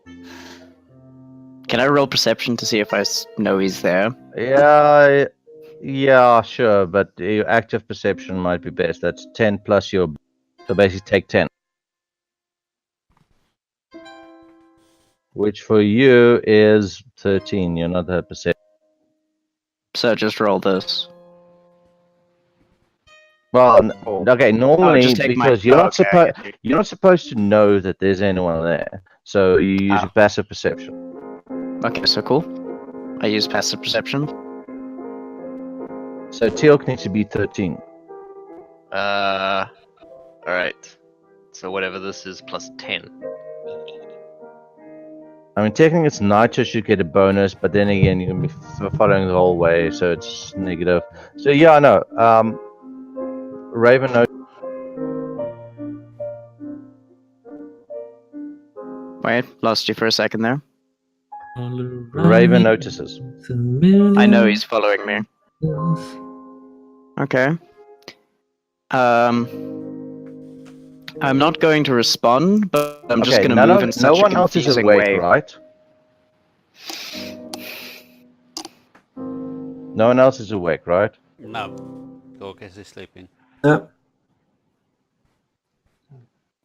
Can I roll perception to see if I know he's there? Yeah, sure, but your active perception might be best. That's 10 plus your. So basically, take 10. Which for you is 13. You're not that perception. So just roll this. Well, okay. Normally, just take my- because you're not okay, I supposed get you. you're not supposed to know that there's anyone there, so you use Oh. passive perception. Okay, so cool. I use passive perception. So Teal'c needs to be 13. Alright. So whatever this is, plus 10. I mean, technically it's night, so you should get a bonus, but then again, you're gonna be following the whole way, so it's negative. So yeah, no. Raven knows. Wait, lost you for a second there. Raven notices. I know he's following me. Okay. I'm not going to respond, but I'm just Okay, going to move in such no a one else is confusing awake, way. right? No one else is awake, right? No. Dorcas is sleeping. Yeah.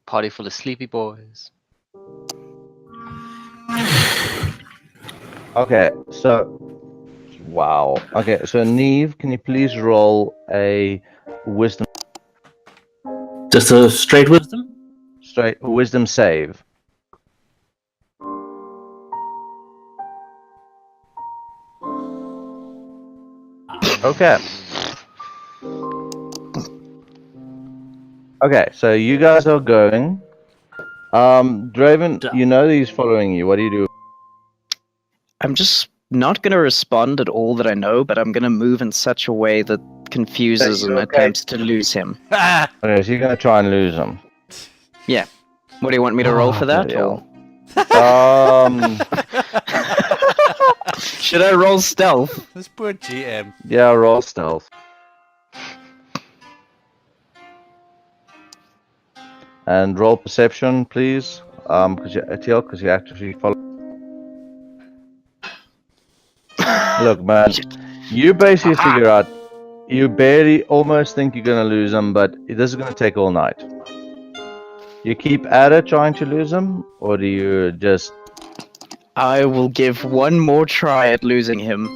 Party full of sleepy boys. Okay, so wow. Okay, so Neve, can you please roll a wisdom Just a straight wisdom? wisdom save? Okay. Okay, so you guys are going. Draven, you know that he's following you. What do you do? I'm just not going to respond at all that I know, but I'm going to move in such a way that confuses and Okay. attempts to lose him. Okay, so you're gonna try and lose him. What do you want me to roll for that? bloody Or should I roll stealth? This poor GM. Yeah, roll stealth. And roll perception, please. Because you actually follow. Look, man, you basically figure out. You barely almost think you're gonna lose him, but this is gonna take all night. You keep at it trying to lose him, or do you just? I will give one more try at losing him.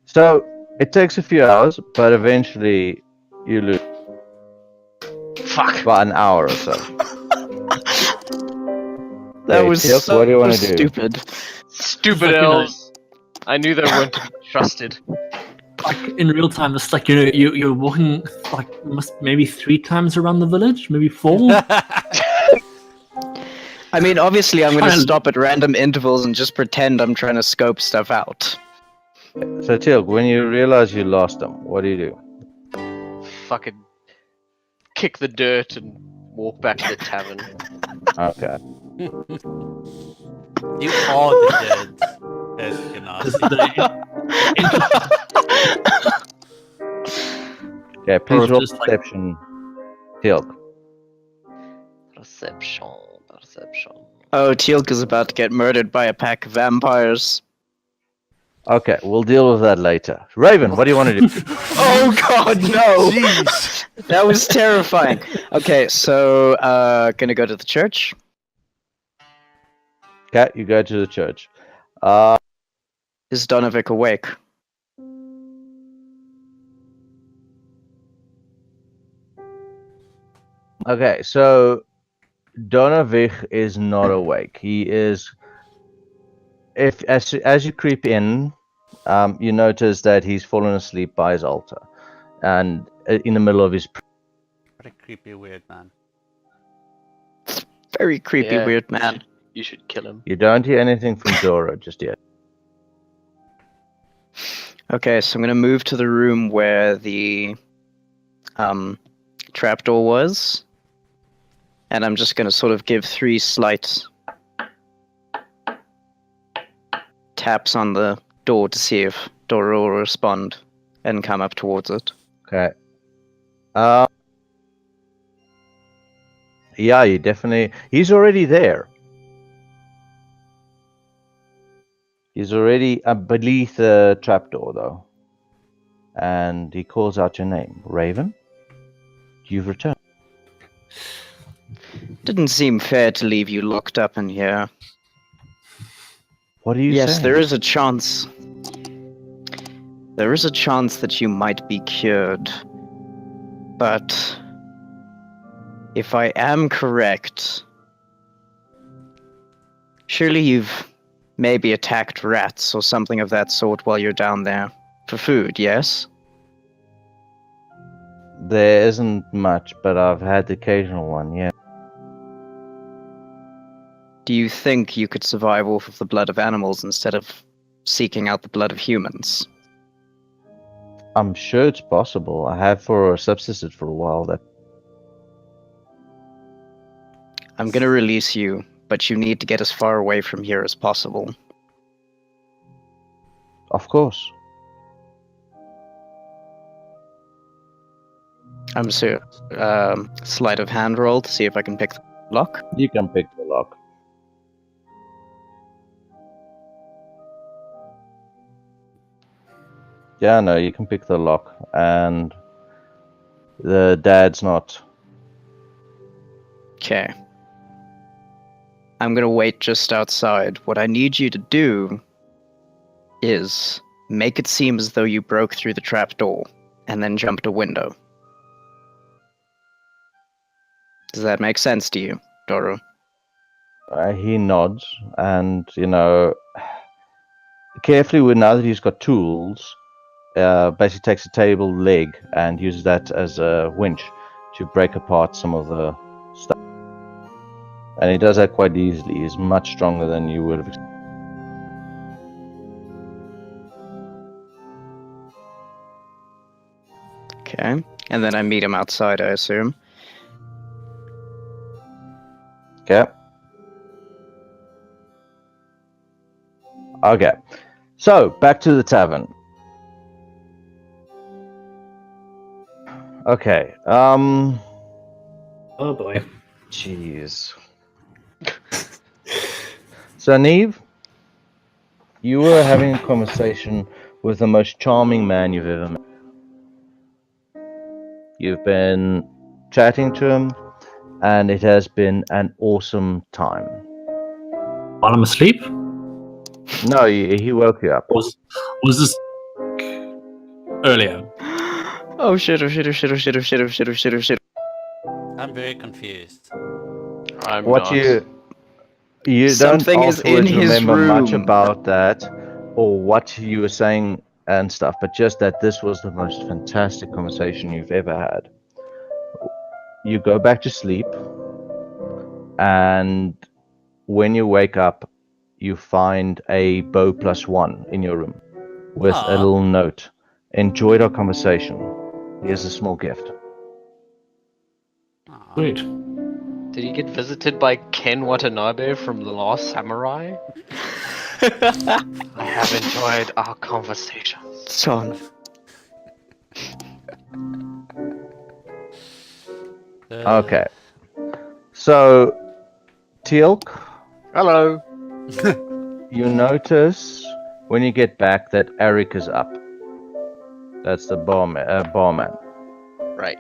So it takes a few hours, but eventually you lose Fuck. about an hour or so. That Okay, was Teal'c, so what do you wanna do? stupid. Stupid Like, you know- elves. I knew they weren't to be trusted. Like in real time, it's like you're walking like maybe 3 times around the village, maybe 4. I mean, obviously, I'm going to Trying to- stop at random intervals and just pretend I'm trying to scope stuff out. So Teal'c, when you realize you lost them, what do you do? Fucking kick the dirt and walk back to the tavern. Okay. You are the dead. Yes, Okay, please Or roll just like- perception. Teal'c. Perception. Oh, Teal'c is about to get murdered by a pack of vampires. Okay, we'll deal with that later. Raven, what do you want to do? Oh god, no! Jeez. That was terrifying. Okay, so, gonna go to the church. Okay, you go to the church. Is Donovic awake? Okay, so Donovic is not awake. He is. If as you creep in, you notice that he's fallen asleep by his altar, and in the middle of his. What a creepy, weird man. Very creepy, Yeah, weird man. You should kill him. You don't hear anything from Dora just yet. Okay, so I'm gonna move to the room where the trapdoor was, and I'm just gonna sort of give 3 slight taps on the door to see if Dora will respond and come up towards it. Okay. Yeah, you definitely. He's already there. He's already beneath the trapdoor, though. And he calls out your name. Raven? You've returned. Didn't seem fair to leave you locked up in here. What are you Yes, saying? there is a chance. There is a chance that you might be cured. But if I am correct, surely you've maybe attacked rats or something of that sort while you're down there for food, yes? There isn't much, but I've had the occasional one, yeah. Do you think you could survive off of the blood of animals instead of seeking out the blood of humans? I'm sure it's possible. I have for a subsisted for a while. That I'm gonna release you, but you need to get as far away from here as possible. Of course. I'm sure. Sleight of hand roll to see if I can pick the lock. You can pick the lock. Yeah, no, you can pick the lock, and the dad's not. Okay. I'm gonna wait just outside. What I need you to do is make it seem as though you broke through the trapdoor and then jumped a window. Does that make sense to you, Doro? He nods, and carefully, now that he's got tools, basically takes a table leg and uses that as a winch to break apart some of the stuff. And he does that quite easily. He's much stronger than you would have expected. Okay. And then I meet him outside, I assume. Okay. Okay. So, back to the tavern. Okay. Oh boy. Jeez. So, Neve, you were having a conversation with the most charming man you've ever met. You've been chatting to him, and it has been an awesome time. While I'm asleep? No, he woke you up. Was this earlier. Oh shit, oh shit, oh shit, oh shit, oh shit, oh shit, oh shit, oh shit. I'm very confused. I'm What not. you Something don't is in afterwards his remember much room. about that or what you were saying and stuff, but just that this was the most fantastic conversation you've ever had. You go back to sleep, and when you wake up, you find a bow +1 in your room with a Aw. little note. Enjoyed our conversation. Here's a small gift. Aw. Sweet. Did he get visited by Ken Watanabe from The Last Samurai? I have enjoyed our conversations. Son. Okay. So, Teal'c, Hello. you notice when you get back that Eric is up. That's the barman. Right.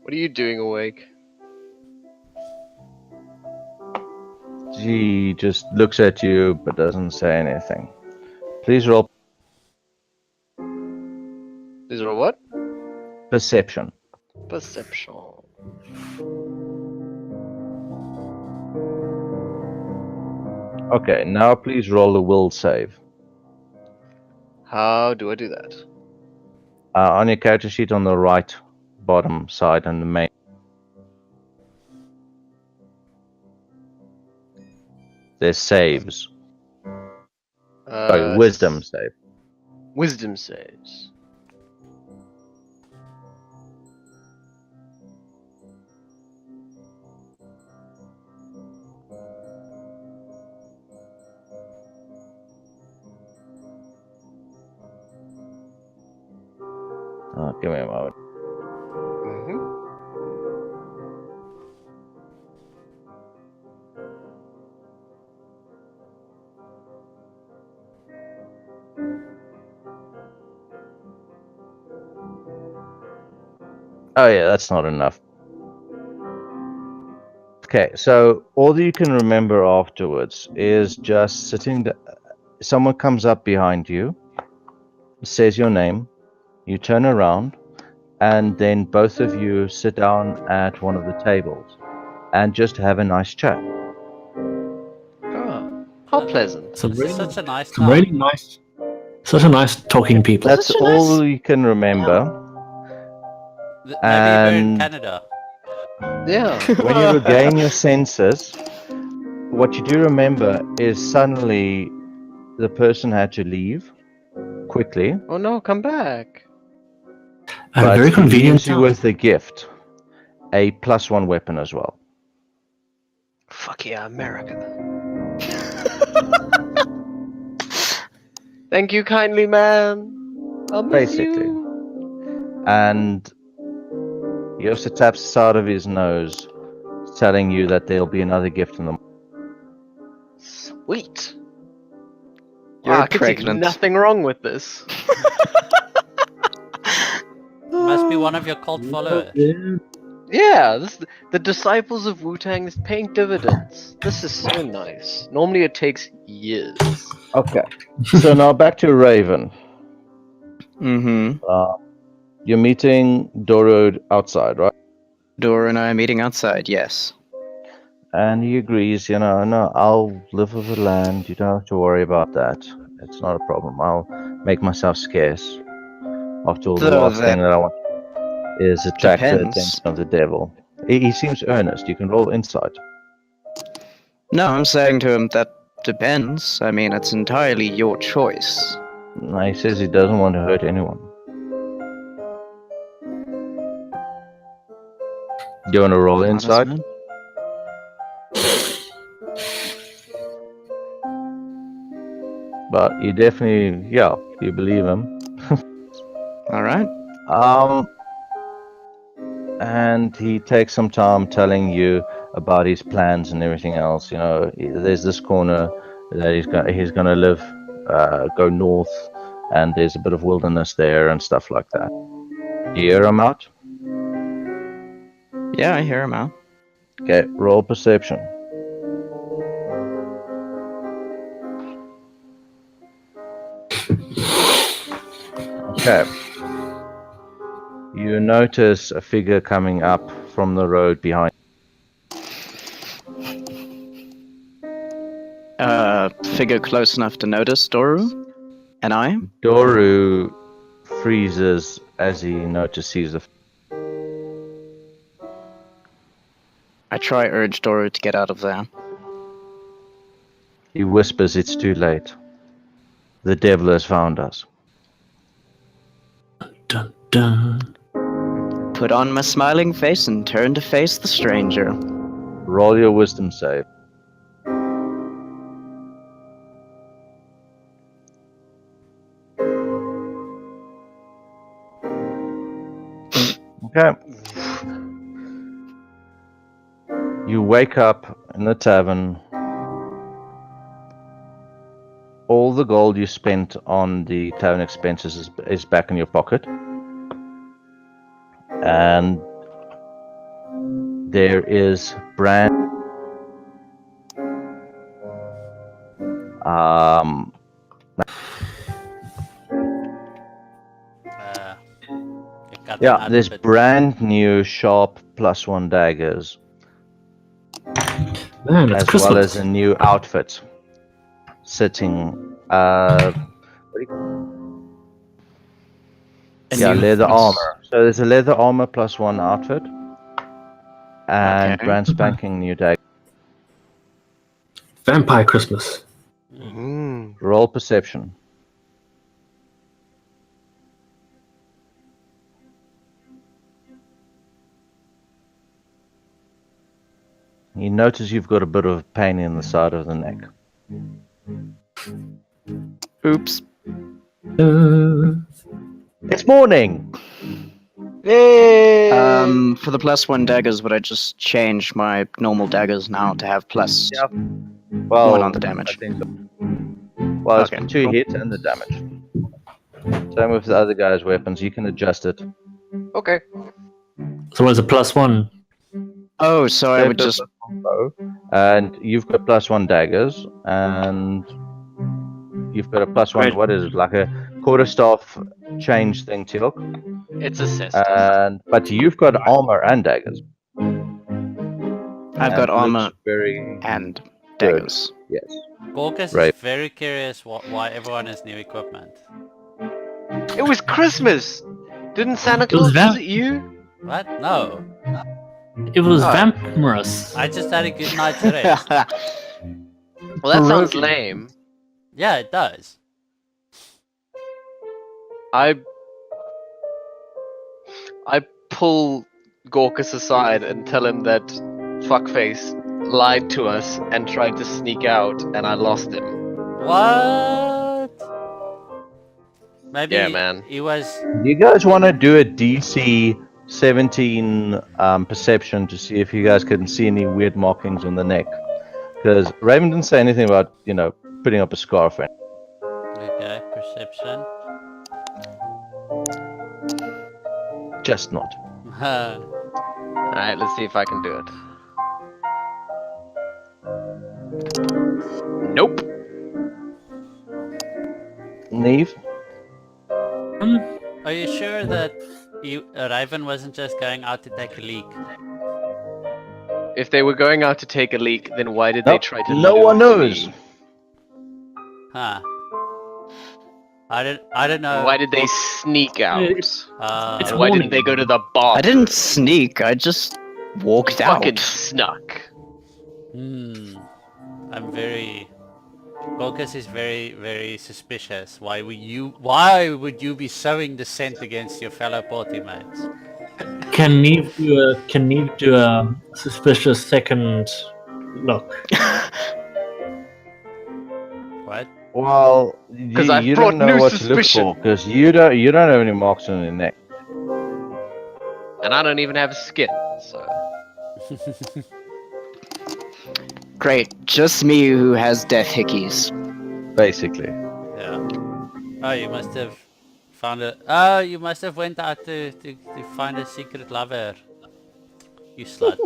What are you doing awake? He just looks at you but doesn't say anything. Please roll Is there a what? perception. Perception. Okay, now please roll the will save. How do I do that? On your character sheet on the right bottom side and the main. There's saves. Sorry, wisdom save. Wisdom saves. Give me a moment. Mm-hmm. Oh yeah, that's not enough. Okay, so all you can remember afterwards is just sitting there. Someone comes up behind you, says your name, you turn around, and then both of you sit down at one of the tables and just have a nice chat. Ah, how pleasant. Some This really, is such a nice some town. really nice, such a nice talking people. That's Such a all nice- you can remember. Maybe we're in And Canada. Yeah. when you regain your senses, what you do remember is suddenly the person had to leave quickly, Oh no, come back. A but very he convenient leaves you town. with a gift, a +1 weapon as well. Fuck yeah, America. Thank you kindly, man. I'll miss Basically. you. And he also taps the side of his nose, telling you that there'll be another gift in the. Sweet. You're Wow, I could see pregnant. nothing wrong with this. Must be one of your cult followers. Yeah, the disciples of Wu-Tang is paying dividends. This is so nice. Normally it takes years. Okay. So now back to Raven. Mm-hmm. You're meeting Doro outside, right? Dora and I are meeting outside, yes. And he agrees, no, I'll live with the land. You don't have to worry about that. It's not a problem. I'll make myself scarce. After all, the Though last thing that that I want is attract the depends. attention of the devil. He seems earnest. You can roll insight. No, I'm saying to him that depends. I mean, it's entirely your choice. No, he says he doesn't want to hurt anyone. You want to roll Honest insight? man. But you definitely, you believe him. All right. And he takes some time telling you about his plans and everything else. There's this corner that he's gonna live, go north, and there's a bit of wilderness there and stuff like that. You hear him out? Yeah, I hear him out. Okay, roll perception. Okay. You notice a figure coming up from the road behind. Figure close enough to notice Doru and I. Doru freezes as he notices the. I try urge Doru to get out of there. He whispers, "It's too late. The devil has found us." Dun, dun. Put on my smiling face and turn to face the stranger. Roll your wisdom save. Okay. You wake up in the tavern. All the gold you spent on the tavern expenses is back in your pocket. And there is brand It got yeah, out there's a bit. brand new sharp +1 daggers, Man, it's as Christmas. well as a new outfit sitting A yeah, new- leather armor. So there's a leather armor +1 outfit and Okay. brand spanking new dagger. Vampire Christmas. Roll perception. You notice you've got a bit of pain in the side of the neck. Oops. It's morning. Yay! For the +1 daggers, would I just change my normal daggers now to have plus Yeah. Well, one on the damage? I think so. Well, it's Okay, 2 cool. hits and the damage. Same with the other guy's weapons. You can adjust it. Okay. So what is a +1? Oh, so I would just bow, and you've got +1 daggers, and you've got a +1. Great. What is it? Like a quarterstaff change thing, Tilok. It's a cestus. And but you've got armor and daggers. I've And got it looks armor very and good. daggers. Yes. Gorgas Right. is very curious why everyone has new equipment. It was Christmas! Didn't Santa It was Claus that- visit you? What? No. It was Oh. vampirous. I just had a good night's rest. Well, that sounds Pierogi. lame. Yeah, it does. I pull Gorkas aside and tell him that fuckface lied to us and tried to sneak out, and I lost him. What? Maybe Yeah, man. he was. Do you guys want to do a DC 17 perception to see if you guys can see any weird markings on the neck? Because Raven didn't say anything about, putting up a scarf. Okay, perception. Just not. Alright, let's see if I can do it. Nope. Neve? Are you sure that Raven wasn't just going out to take a leak? If they were going out to take a leak, then why did they Nope, try to no lure one knows. me? Huh. I don't know. Why did they sneak out? It's And why didn't morning. they go to the bar? I didn't sneak, I just walked Fucking out. snuck. I'm very. Gorgas is very, very suspicious. Why would you be sowing dissent against your fellow party mates? Can Neve do a suspicious second look? What? Well, 'Cause you, I've you brought don't know new what to look suspicion. for, because you don't have any marks on your neck. And I don't even have skin, so... Great, just me who has death hickeys. Basically. Yeah. Oh, you must have found a. Oh, you must have went out to find a secret lover. You slut.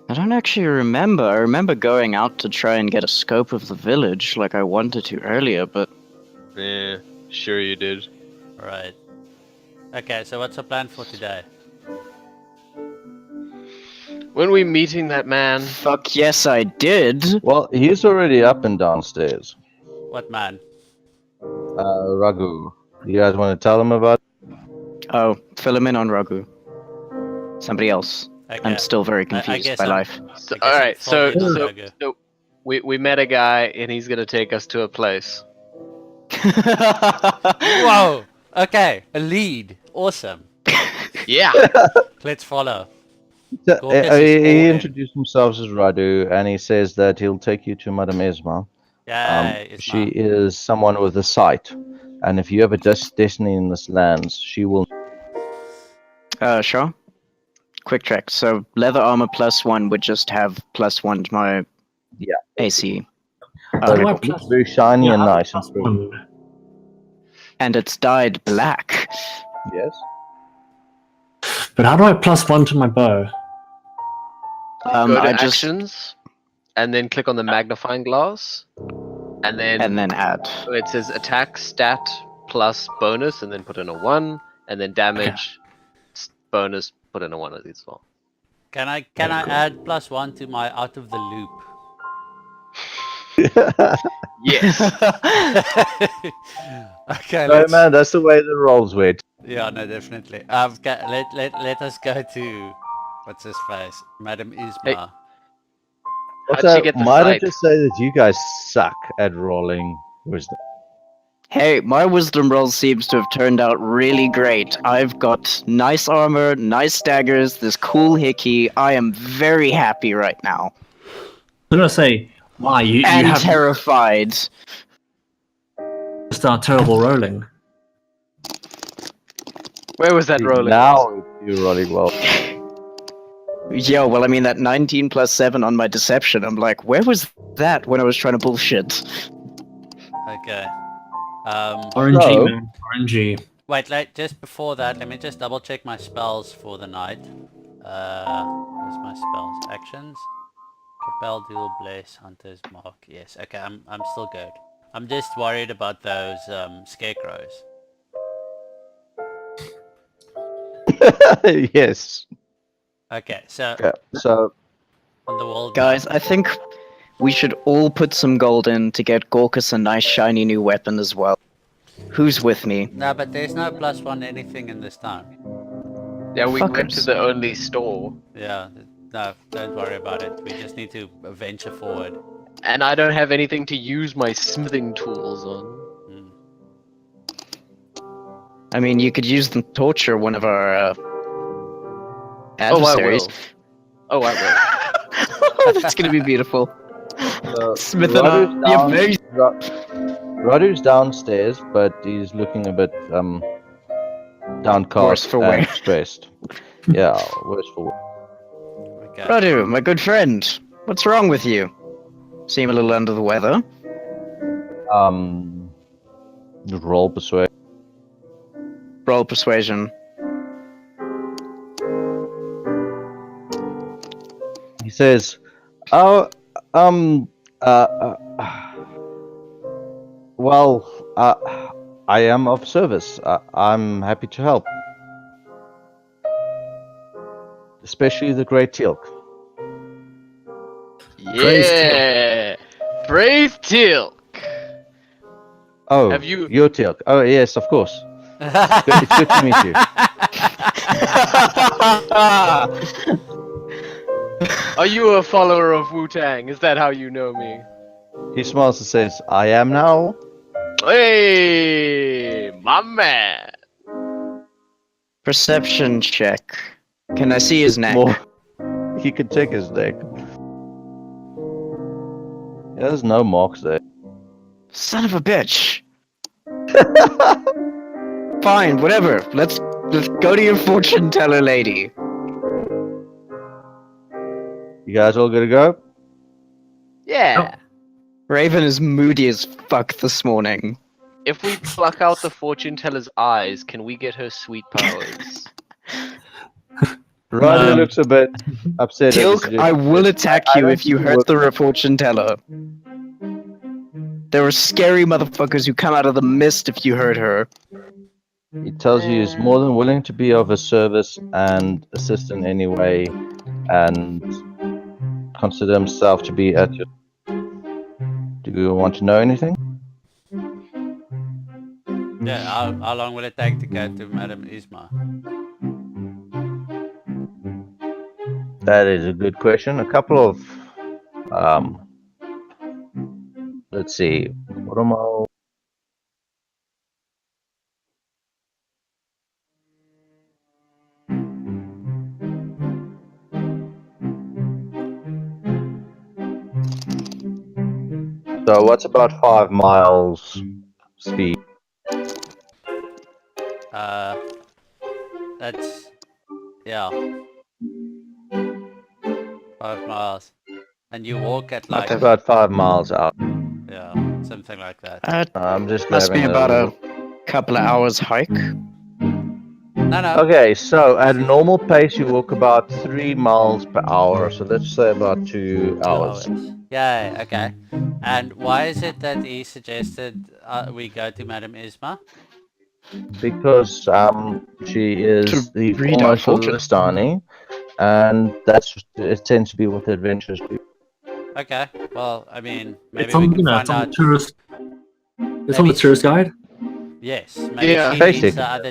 I don't actually remember. I remember going out to try and get a scope of the village like I wanted to earlier, but Yeah, sure you did. Right. Okay, so what's our plan for today? When we meeting that man? Fuck yes, I did. Well, he's already up and downstairs. What man? Raghu. You guys want to tell him about Oh, fill him in on Ragu. Somebody else. Okay. I'm still very I confused guess by I'm- life. So, I guess all right, it's all good on so Ragu. we met a guy and he's gonna take us to a place. Whoa! Okay, a lead. Awesome. Yeah. Let's follow. it? Gorkas is all He in. introduced himself as Radu, and he says that he'll take you to Madame Esma. Yay, it's She is someone with a sight, and if you have a destiny in this lands, she will. Sure. Quick check. So leather armor +1 would just have +1 to my AC. But do I it plus- looks very shiny and how do I nice and plus pretty. one? And it's dyed black. Yes. But how do I +1 to my bow? Go to I just actions, and then click on the magnifying glass, and then add. it says attack stat plus bonus, and then put in a 1, and then damage bonus, put in a 1 as well. Can I add +1 to my out of the loop? Yes. Okay, No, let's... man, that's the way the rolls went. Yeah, no, definitely. Let us go to... What's his face? Madam Isma. Hey. Also, How'd she get the might I sight? just say that you guys suck at rolling wisdom? Hey, my wisdom roll seems to have turned out really great. I've got nice armor, nice daggers, this cool hickey. I am very happy right now. I'm gonna say, why you And have terrified. to start terrible rolling. Where was that rolling? Now you're rolling well. Yo, well, I mean, that 19 + 7 on my deception, I'm like, where was that when I was trying to bullshit? Okay. RNG, So- man. RNG. Wait, just before that, let me just double check my spells for the night. Where's my spells? Actions? Compel, dual, bless, hunter's mark. Yes, okay, I'm still good. I'm just worried about those scarecrows. Yes. Okay, so Okay. So on the wall, Guys, I think we should all put some gold in to get Gorkas a nice shiny new weapon as well. Who's with me? No, but there's no +1 anything in this town. Yeah, we went to Fuckers. the only store, Yeah, no, don't worry about it. We just need to venture forward. and I don't have anything to use my smithing tools on. Hmm. I mean, you could use them to torture one of our Oh, I adversaries. will. Oh, I will. That's gonna be beautiful. Smith and Radu's I, yeah, very Radu's downstairs, but he's looking a bit downcast Worse for and wear. stressed. Yeah, worse for wear. Okay. Radu, my good friend. What's wrong with you? Seem a little under the weather. Roll persuade. Roll persuasion. He says, "Oh, well, I am of service. I'm happy to help, especially the Great Teal'c." Yeah! Brave Teal! Oh, Have you- you're Teal'c. Oh, yes, of course. It's good to meet you. Are you a follower of Wu-Tang? Is that how you know me? He smiles and says, "I am now." Hey, my man! Perception check. Can I see his neck? More. He can check his neck. There's no marks there. Son of a bitch. Fine, whatever. Let's go to your fortune teller lady. You guys all gonna go? Yeah! Raven is moody as fuck this morning. If we pluck out the fortune teller's eyes, can we get her sweet powers? Ryder looks a bit upset. at the Tilk, I suggestion. will attack I you don't if you think it hurt works. the fortune teller. There were scary motherfuckers who come out of the mist if you hurt her. He tells you he's more than willing to be of a service and assist in any way, and consider himself to be at your. Do you want to know anything? Yeah, how long will it take to go to Madame Isma? That is a good question. A couple of, let's see, Oromo. So what's about 5 miles speed? That's, yeah, 5 miles. And you walk at like, About 5 miles out. yeah, something like that. I'm just Must be grabbing about a. a couple of hours hike. No, no. Okay, so at a normal pace you walk about 3 miles per hour, so let's say about 2 hours. Yeah, okay. And why is it that he suggested we go to Madame Isma? Because she is the read our foremost fortune. Listani, and it tends to be what the adventurers do. Okay, well, I mean, maybe It's on, we can you know, find it's on out. the tourist. It's on the Maybe- tourist guide. Yes, maybe Yeah. she Basically. leads the other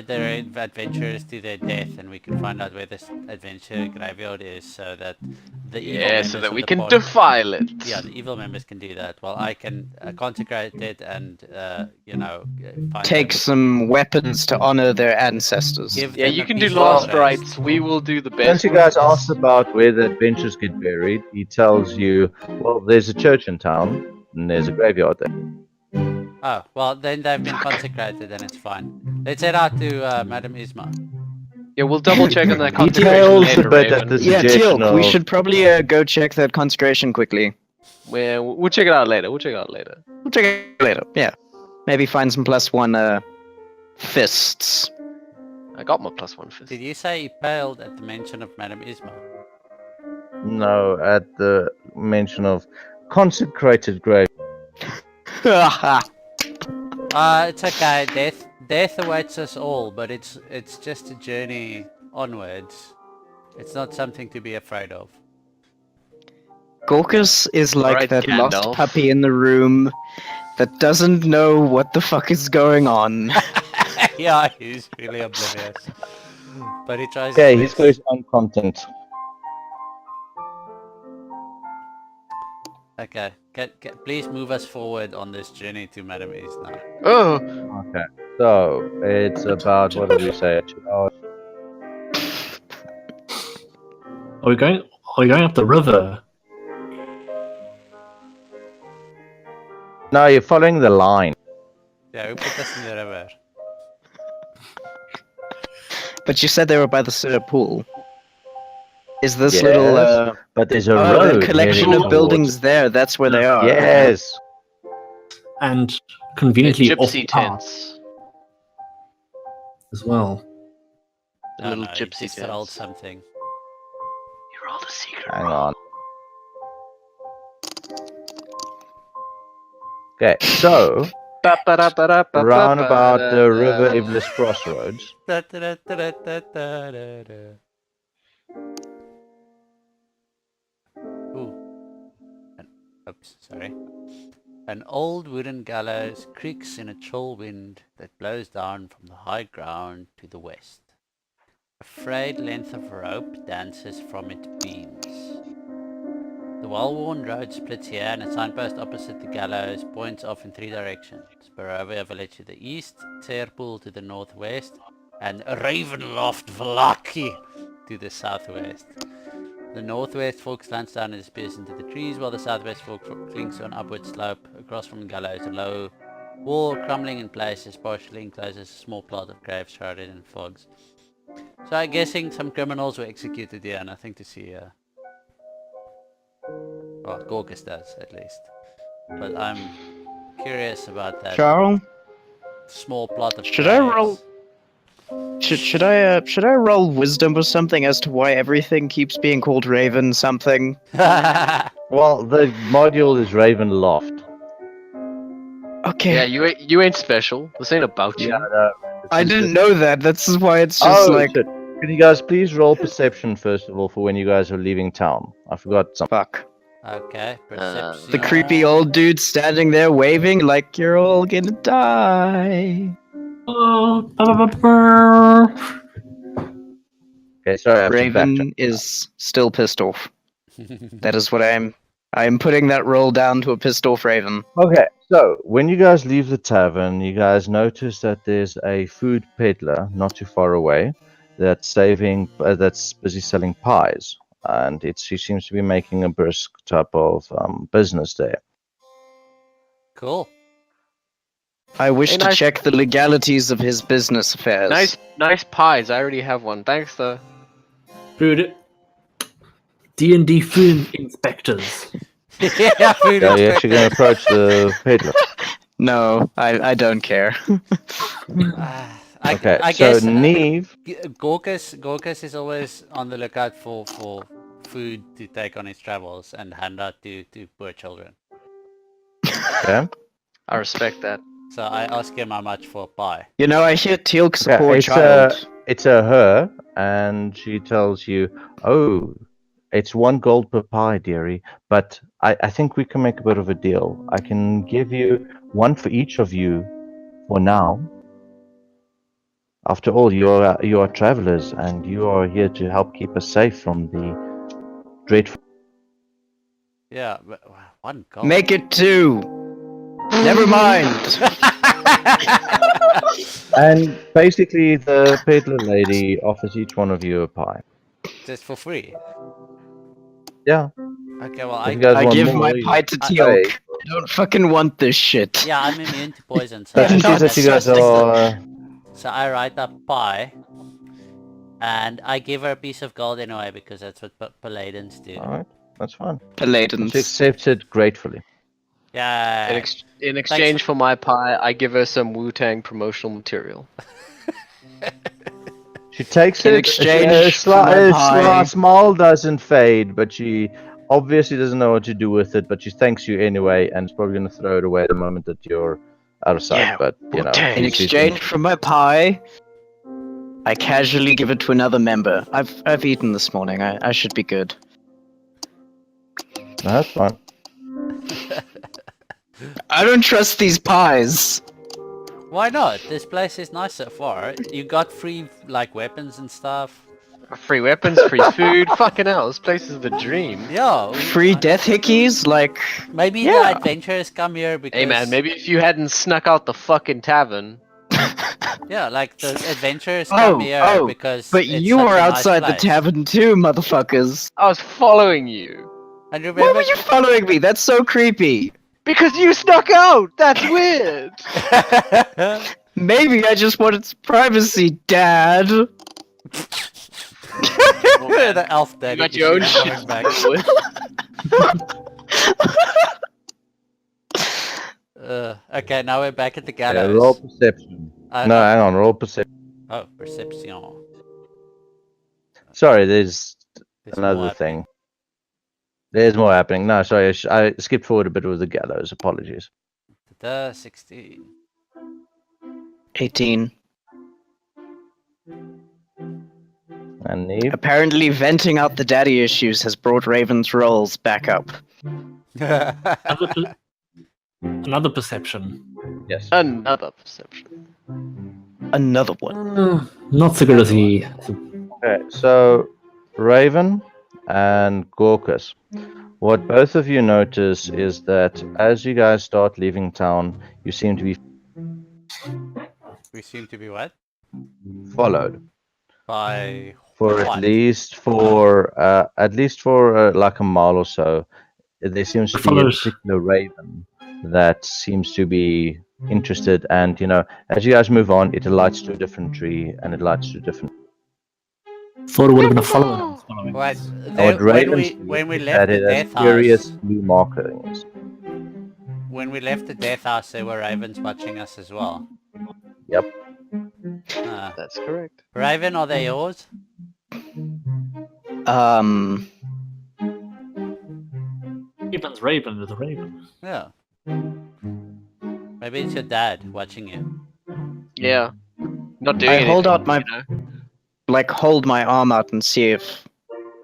adventurers to their death, and we can find out where this adventure graveyard is, so that the evil Yeah, members so that of we the can party- defile it. Yeah, the evil members can do that, while I can consecrate it and, you know, find Take them- some weapons to honor their ancestors. give Yeah, them you a can do peaceful last rest. rites. We will do the best. Once you guys ones. asked about where the adventurers get buried, he tells you, well, there's a church in town, and there's a graveyard there. Oh, well, then they've been consecrated, and it's fine. Let's head out to Madame Isma. Yeah, we'll double check on that consecration Details later, a bit Raven. at the Yeah, suggestion Teal, we of- should probably go check that consecration quickly. We'll check it out later. We'll check it out later. We'll check it later. Yeah, maybe find some +1 fists. I got my +1 fist. Did you say he paled at the mention of Madame Isma? No, at the mention of consecrated grave. It's okay. Death awaits us all, but it's just a journey onwards. It's not something to be afraid of. Gorkus is like Alright, that Gandalf. lost puppy in the room that doesn't know what the fuck is going on. Yeah, he's really oblivious. But he tries Okay, his he's best. got his own content. Okay, please move us forward on this journey to Madame Isma. Oh, Okay, so it's about, what did we say, 2 hours? Are we going up the river? No, you're following the line. Yeah, who put us in the river? But you said they were by the Sir Pool. Is this Yes. little But there's a oh, road the collection heading of buildings there? That's where they are. towards- Yes. And the conveniently off gypsy the path tents. as well. The No, little no, he gypsy just rolled tents. something. You rolled a secret. Hang on. Okay, so round about the River Iblis Crossroads, Da-da-da-da-da-da-da-da. Ooh. Oops, sorry. An old wooden gallows creaks in a chill wind that blows down from the high ground to the west. A frayed length of rope dances from its beams. The well-worn road splits here, and a signpost opposite the gallows points off in 3 directions. Barovia village to the east, Tserpool to the northwest, and Ravenloft Vlaki to the southwest. The northwest fork slants down and disappears into the trees, while the southwest fork clings to an upward slope. Across from the gallows, a low wall crumbling in places partially encloses a small plot of graves shrouded in fogs. So I'm guessing some criminals were executed here, nothing to see here. Well, Gorkus does, at least. But I'm curious about that Charles, small plot of Should I graves. roll- should I roll wisdom or something as to why everything keeps being called Raven something? well, the module is Ravenloft. Okay. Yeah, you ain't special. This ain't about you. Yeah, no. I didn't know that. That's why it's just Oh, like shit. Can you guys please roll perception first of all for when you guys are leaving town? I forgot something. fuck. Okay, perception. The creepy old dude standing there waving like you're all gonna die. Oh, Okay, sorry, I have to backtrack. Raven is still pissed off. That is what I am putting that roll down to a pissed off Raven. Okay, so when you guys leave the tavern, you guys notice that there's a food peddler not too far away that's busy selling pies, and she seems to be making a brisk type of business there. Cool. I wish Hey, to nice- check the legalities of his business affairs. Nice pies. I already have one. Thanks, though. food. D&D food inspectors. Yeah, food Are you actually going to inspector. approach the peddler? No, I don't care. Okay, I so guess Neve, Gorkas is always on the lookout for food to take on his travels and hand out to poor children. okay, I respect that. So I ask him how much for a pie. You know, I hear Teal'c's a Yeah, poor it's child. it's a her, and she tells you, "Oh, it's 1 gold per pie, dearie. But I think we can make a bit of a deal. I can give you 1 for each of you for now. After all, you are travelers, and you are here to help keep us safe from the dreadful." Yeah, but 1 gold. Make it 2. Never mind. And basically, the peddler lady offers each one of you a pie. Just for free. Yeah, Okay, well if you guys I want give more, my you pie to pay. Teal'c. I don't fucking want this shit. yeah, I'm immune to poison, so But she I'm sees not that you guys disgusting. are. so I write up pie, and I give her a piece of gold anyway because that's what Paladins do. Alright, that's fine. She Paladins. accepts it gratefully. Yeah. In exchange for my pie, I give her some Wu-Tang promotional material. She takes In it. exchange for my pie. Smile doesn't fade, but she obviously doesn't know what to do with it. But she thanks you anyway, and is probably going to throw it away the moment that you're out of sight. Yeah, but you know, Wu-Tang. In she's exchange for my pie, I casually give it to another member. I've eaten this morning. I should be good. No, that's fine. I don't trust these pies. Why not? This place is nice so far. You got free like weapons and stuff. Free weapons, free food. Fucking hell, this place is the dream. Yeah. Free death hickeys? Like, Maybe Yeah. the adventurers come here because Hey man, maybe if you hadn't snuck out the fucking tavern. yeah, like the adventurers come here because but it's you such were a nice outside the place. tavern too, motherfuckers. I was following you. And Why remember, were you following me? That's so creepy. Because you snuck out! That's weird! Maybe I just wanted some privacy, Dad. Oh, man. the elf daddy. You got your own is shit coming to back. deal with. Okay, now we're back at the Yeah, gallows. roll perception. Uh, No, hang on, roll perception. Oh, perception. Sorry, there's There's another more thing. There's more happening. No, sorry, I skipped forward a bit with the gallows. Apologies. The 16. 18. And Neve? Apparently, venting out the daddy issues has brought Raven's rolls back up. Another perception. Yes. Another perception. Another one. Not so good as he. Okay, so Raven and Gorkas. What both of you notice is that as you guys start leaving town, you seem to be We seem to be what? followed By for what? at least for like a mile or so. There seems to be a Follows. particular Raven that seems to be interested, and you know, as you guys move on, it alights to a different tree and it lights to a different. Thought it would have been a follower that was following. What? And what Ravens do when we is left that the it has death curious house, blue markings. when we left the death house, there were ravens watching us as well. Yep. That's correct. Raven, are they yours? Raven's Raven is a Raven. Yeah. Maybe it's your dad watching you. Yeah. Not doing I anything. hold out my you know? hold my arm out and see if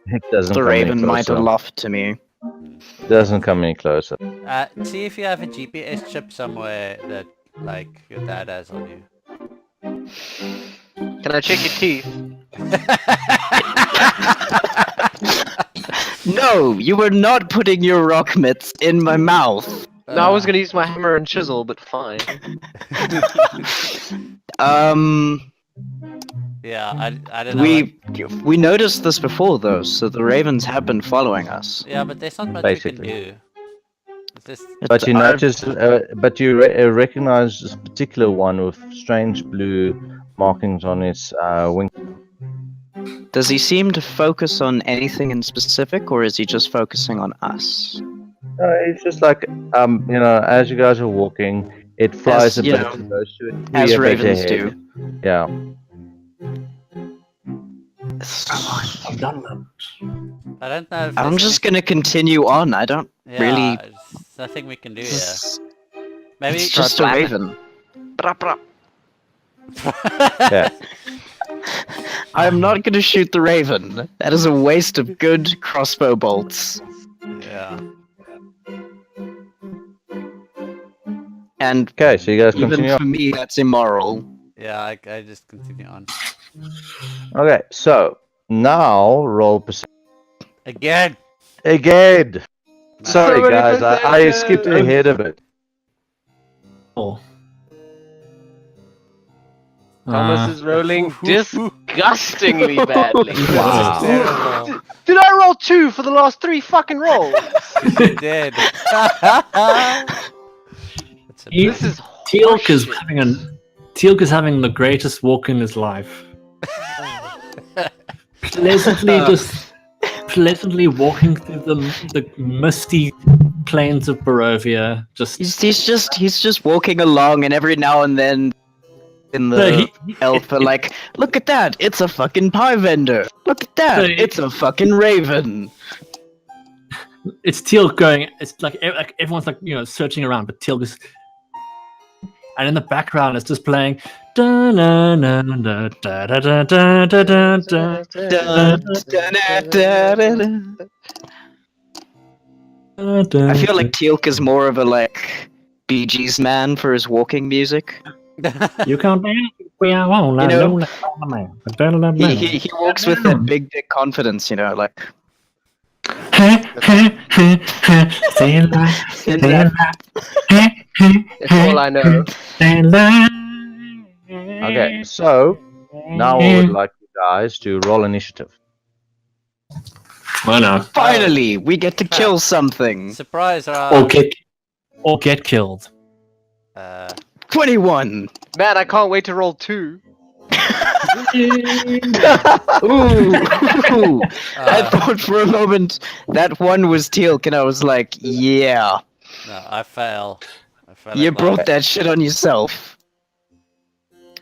It doesn't the come any raven might closer. aloft to me. Doesn't come any closer. See if you have a GPS chip somewhere that, like, your dad has on you. Can I check your teeth? No, you were not putting your rock mitts in my mouth. No, I was gonna use my hammer and chisel, but fine. Yeah, I don't know. We noticed this before though, so the ravens have been following us. Yeah, but there's not much Basically. we can do. It's just, But you I've- notice, but you recognize this particular one with strange blue markings on its wing. Does he seem to focus on anything in specific, or is he just focusing on us? It's just like, as you guys are walking, it flies a you bit, know, and goes to a tree As a bit ravens ahead. do. Yeah. I've done that. I don't know if I'm there's just gonna continue on. I don't yeah, really. there's nothing we can do here. It's, Maybe it's just a raven. Brah, brah. Yeah. I'm not gonna shoot the raven. That is a waste of good crossbow bolts. Yeah. And Okay, so you guys even continue. for me, that's immoral. Yeah, I just continue on. Okay, so now roll perception Again! again. Sorry, So many guys, I skipped perceptions. ahead of it. Oh. Thomas is rolling disgustingly badly. Wow. Terrible. Did I roll 2 for the last 3 fucking rolls? You did. It's a You- This is Teal'c is horseshit. Teal'c is having the greatest walk in his life. Pleasantly walking through the misty plains of Barovia. He's just walking along, and every now and then, in the No, elf are like, "Look at that! It's a fucking pie vendor. Look at that! No, It's a fucking raven." it's Teal'c going. It's like everyone's like searching around, but Teal'c is. And in the background, it's just playing. I feel like Teal'c is more of a Bee Gees man for his walking music. you can't. We are all You know, man. He walks with that big dick confidence, like. That's all I know. Okay, so now I would like you guys to roll initiative. I know. Finally, we get to kill something. Surprise! Or get killed. 21. Man, I can't wait to roll 2. Ooh. I thought for a moment that one was Teal'c, and I was like, yeah, No, I fail. you at brought life. that shit on yourself.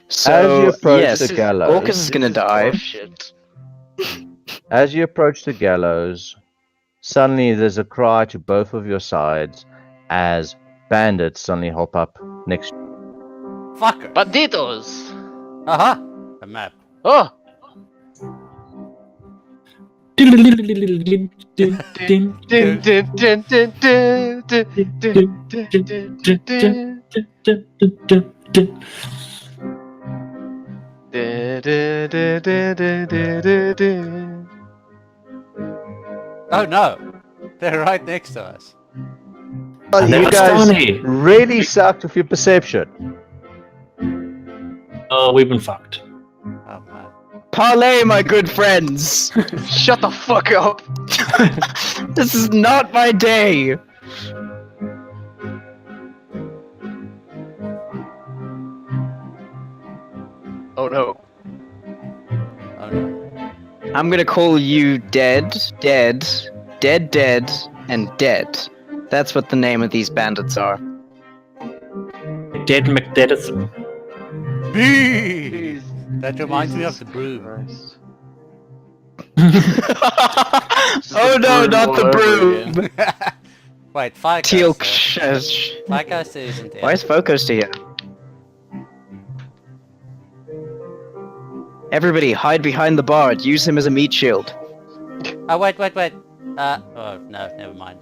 As So, you approach yes, the gallows, Orcus is gonna die. Shit. As you approach the gallows, suddenly there's a cry to both of your sides as bandits suddenly hop up next. Fucker! Banditos! Aha! A map. Oh! Dun, dun, dun, dun, dun, dun, dun, dun, dun, dun, dun. Oh no! They're right next to us. Oh, And you that's guys funny. really sucked with your perception. Oh, we've been fucked. Oh man. Parlay, my good friends. Shut the fuck up! This is not my day. Oh no. Oh no. I'm gonna call you dead, dead, dead, dead, and dead. That's what the name of these bandits are. Dead McDedison. Bees! That reminds me of the broom. Christ. Oh no, not the broom. Wait, Fire Teal. Coaster. Fire Coaster isn't here. Why is Focus here? Everybody, hide behind the bard. Use him as a meat shield. Oh, wait. Oh, no, never mind.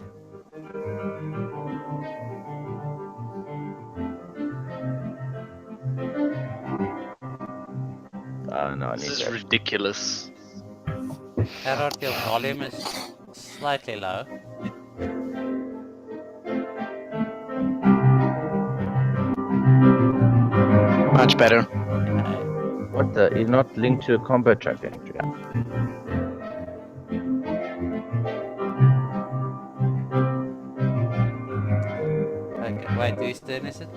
No, I need This is that. ridiculous. Harold, your volume is slightly low. Much better. Okay. What the? You're not linked to a combat track entry. Okay, wait, whose turn is it?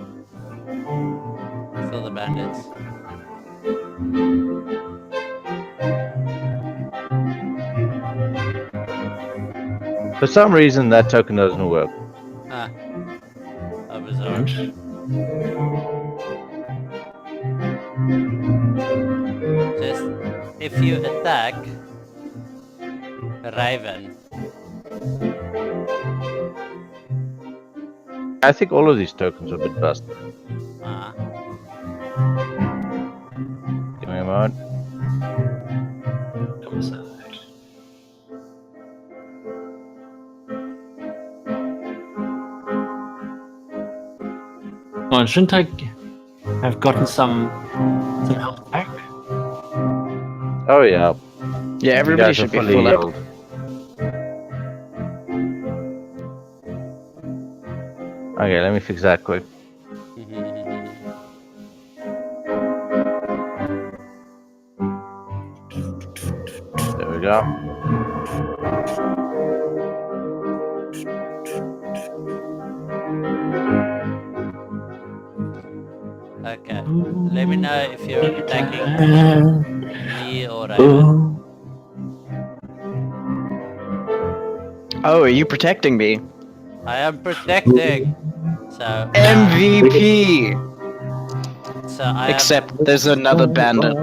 Kill the bandits. For some reason, that token doesn't work. Ah. How bizarre. Just, if you attack a Raven, I think all of these tokens are a bit busted. Give me a moment. Come inside. Well, shouldn't I have gotten some health back? Oh yeah. Yeah, You everybody guys are should be fully full up. healed. Okay, let me fix that quick. There we go. Okay, let me know if you're attacking me or Raven. Oh, are you protecting me? I am protecting. So MVP! I Except there's another bandit.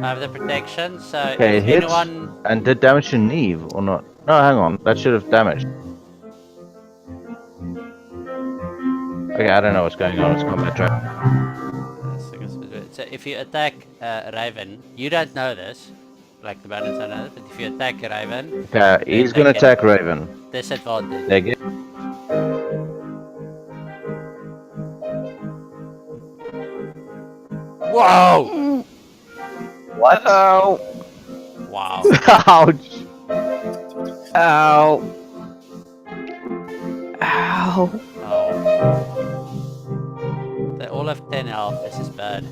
have the protection. So Okay, if hits anyone, and did damage to Neve or not? No, hang on. That should have damaged. Okay, I don't know what's going on. It's combat track. so if you attack Raven, you don't know this, like the bandits don't know this, but if you attack Raven, Okay, he's gonna Okay. attack Raven. disadvantage. There you go. Whoa! What? Ow! Wow. Ouch! Ow! Ow! Oh. They all have 10 health. This is bad.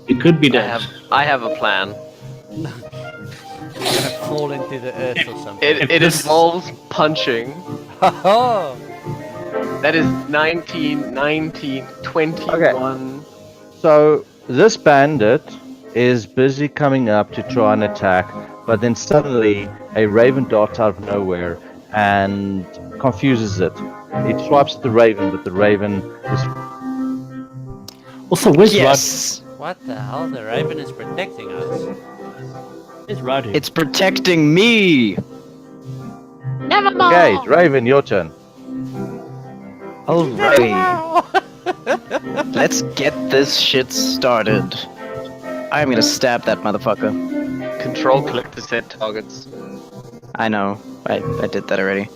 It could be I dead. have a plan. You're gonna fall into the earth or something. It this- involves punching. Oh! That is 19, 21. So this bandit is busy coming up to try and attack, but then suddenly a raven darts out of nowhere and confuses it. It swipes at the raven, but the raven is Also, where's Yes! What the hell? The Raven is protecting us. Radu? It's protecting me! okay. Raven, your turn. Alrighty. Let's get this shit started. I'm gonna stab that motherfucker. Control click to set targets. I know. I did that already.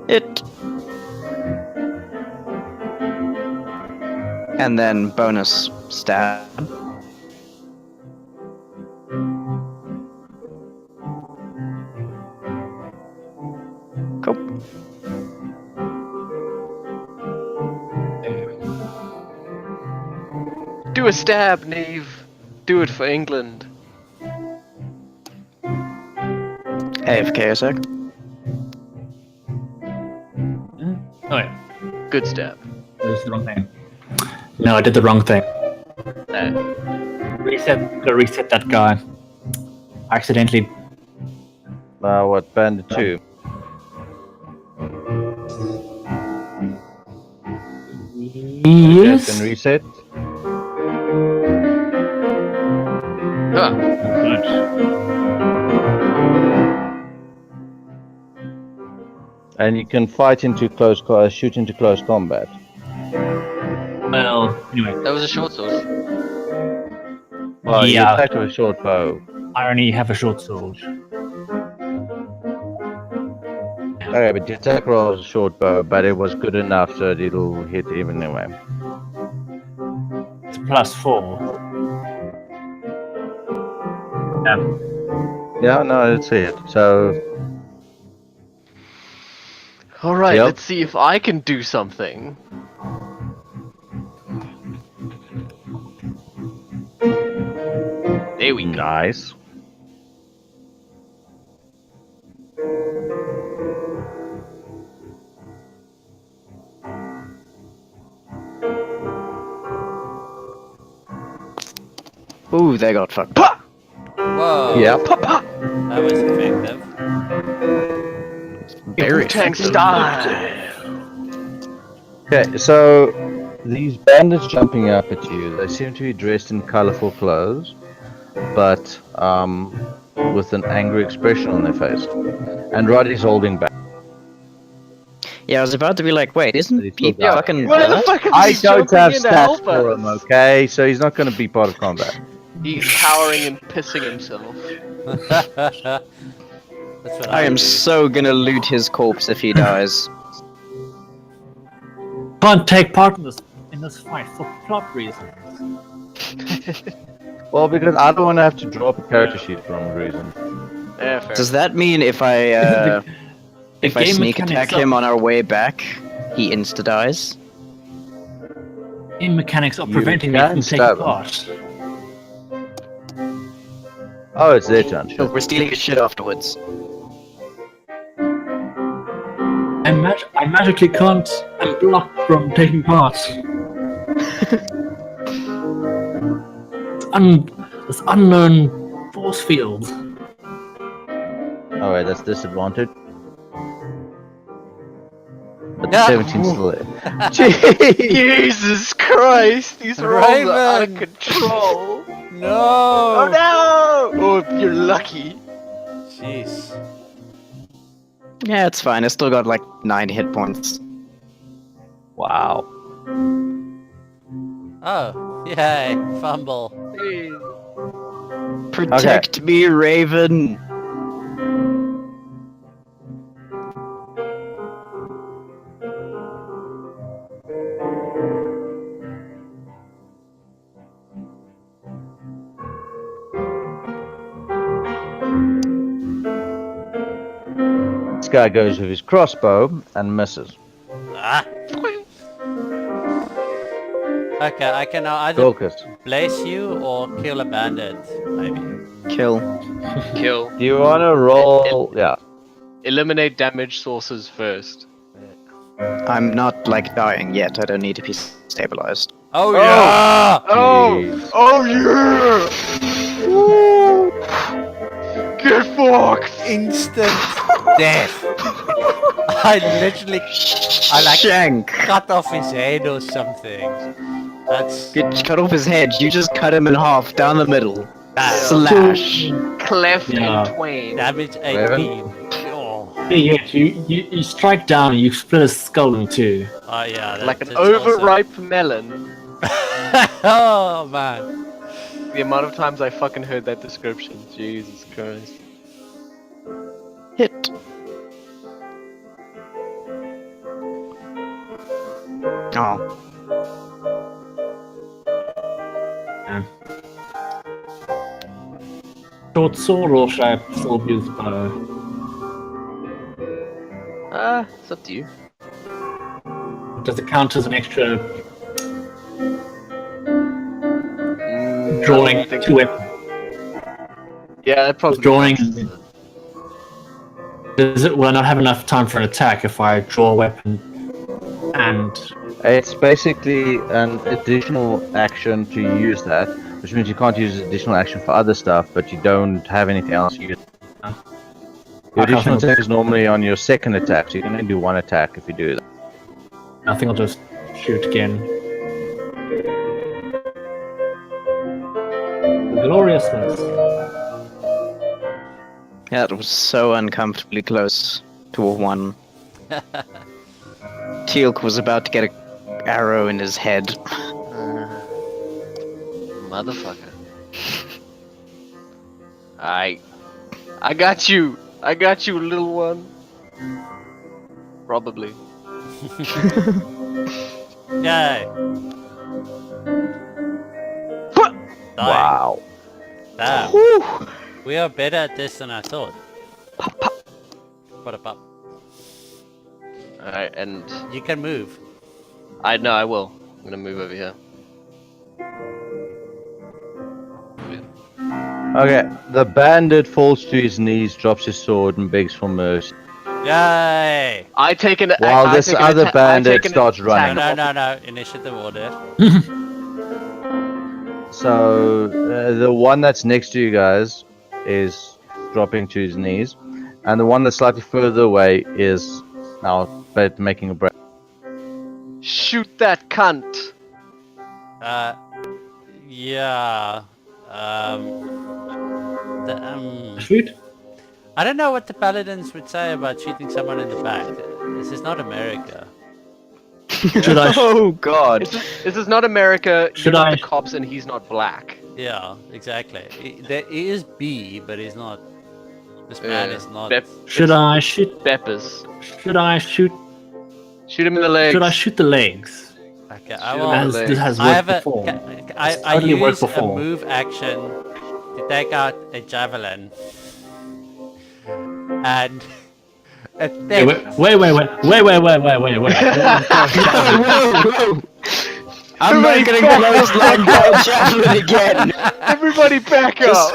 It. And then bonus stab. Cool. Do a stab, Neve. Do it for England. AFK a sec. Oh, wait. Good stab. This is the wrong thing. No, I did the wrong thing. Gotta reset that guy. I accidentally. What, bandit 2? Yes. Can reset. Yeah. Good. And you can fight into shoot into close combat. Well, anyway. That was a short sword. Well, you Yeah. attack with a short bow. I only have a short sword. Okay, but your attack roll was a short bow, but it was good enough so that it'll hit even anyway. It's +4. Yeah, no, let's see it. So, Alright, Yep. let's see if I can do something. There we go. nice. Ooh, they got fucked. Whoa. Yeah. That was effective. Very Tank effective. style. Okay, so these bandits jumping up at you, they seem to be dressed in colorful clothes, but with an angry expression on their face. And Roddy's holding back. Yeah, I was about to be like, wait, isn't He's he still dying. fucking Why the dead? fuck is I he don't jumping have in to stats help for us? him, okay? So he's not going to be part of combat. He's cowering and pissing himself. That's what I am do. so gonna loot his corpse if he dies. Can't take part in this fight for plot reasons. Well, because I don't want to have to draw up a character sheet for some reason. Yeah, fair. Does that mean if I The if I game sneak mechanics attack him on our way back, he insta dies? Game mechanics are You preventing me can from taking stab him. part. Oh, it's their turn. We're stealing his shit afterwards. I magically can't. I'm blocked from taking part. This unknown force field. Oh, wait, that's disadvantage. But Yeah. 17's still there. Jesus Christ! These rolls are out of Raven! control! No! Oh no! Oh, you're lucky. Jeez. Yeah, it's fine. I still got like 9 hit points. Wow. Oh, yay, fumble. Hey. Protect me, Raven. This guy goes with his crossbow and misses. Ah. Okay, I can now either Dorcas, place you or kill a bandit, maybe. Kill. Kill. do you want to roll? Yeah. Eliminate damage sources first. I'm not like dying yet. I don't need to be stabilized. Oh, Oh! yeah! Oh! Jeez. Oh yeah! Woo! Get fucked! Instant death. I literally like Shank. cut off his head or something. That's Get cut off his head. You just cut him in half down the middle. bad. Slash. Cleft Yeah. in twain. Damage 18. Oh, Yeah, you strike down and you split his skull in two. oh yeah. Like an that's awesome. overripe melon. Oh man. The amount of times I fucking heard that description. Jesus Christ. Hit. Oh. Short sword or should I still use bow? It's up to you. Does it count as an extra drawing I think- two weapons? Yeah, that probably. Drawing. Will I not have enough time for an attack if I draw a weapon and It's basically an additional action to use that, which means you can't use additional action for other stuff, but you don't have anything else to use. Your Okay, additional I'll- attack is normally on your second attack, so you can only do one attack if you do that. I think I'll just shoot again. Gloriousness. That was so uncomfortably close to a 1. Teal'c was about to get an arrow in his head. Motherfucker. I got you. I got you, little one. Probably. Yay! Dying. Wow. Damn. Whew. We are better at this than I thought. What a pop. Alright, and You can move. I know I will. I'm gonna move over here. Okay, the bandit falls to his knees, drops his sword, and begs for mercy. Yay! I take an. While I this take an other atta- I bandit take an starts attack running. No, of no, no. Initiative order. So the one that's next to you guys is dropping to his knees, and the one that's slightly further away is now making a break. Shoot that cunt! Yeah. Shoot. I don't know what the paladins would say about shooting someone in the back. This is not America. Should I? Oh god. This is not America. Should You're not I- the cops, and he's not black. Yeah, exactly. There is B, but he's not. This man is not. Should I shoot? Beppers. Should I shoot? Shoot him in the legs. Should I shoot the legs? Okay, I Shoot will. him As legs. this has I worked have a. before. I only worked use a before. move action to take out a javelin. And. Wait. I'm not getting close like that javelin again. Everybody back up!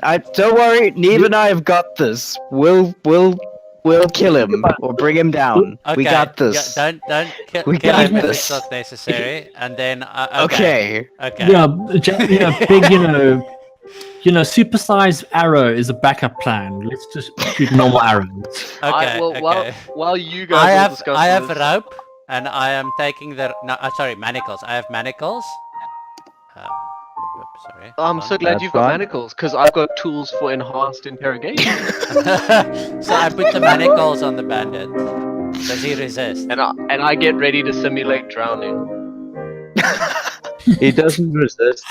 I don't worry. Neve and I have got this. We'll kill him or bring him down. Okay, We got this. Don't kill We him got if this. it's not necessary. And then. Okay. Okay. Yeah, big, supersized arrow is a backup plan. Let's just shoot normal arrows. Okay. Well, Okay. while you guys all discuss I have this, rope, and I am taking the sorry, manacles. I have manacles. Sorry. I'm so glad That's you've got fine. manacles, because I've got tools for enhanced interrogation. So I put the manacles on the bandit. Does he resist? and I get ready to simulate drowning. He doesn't resist.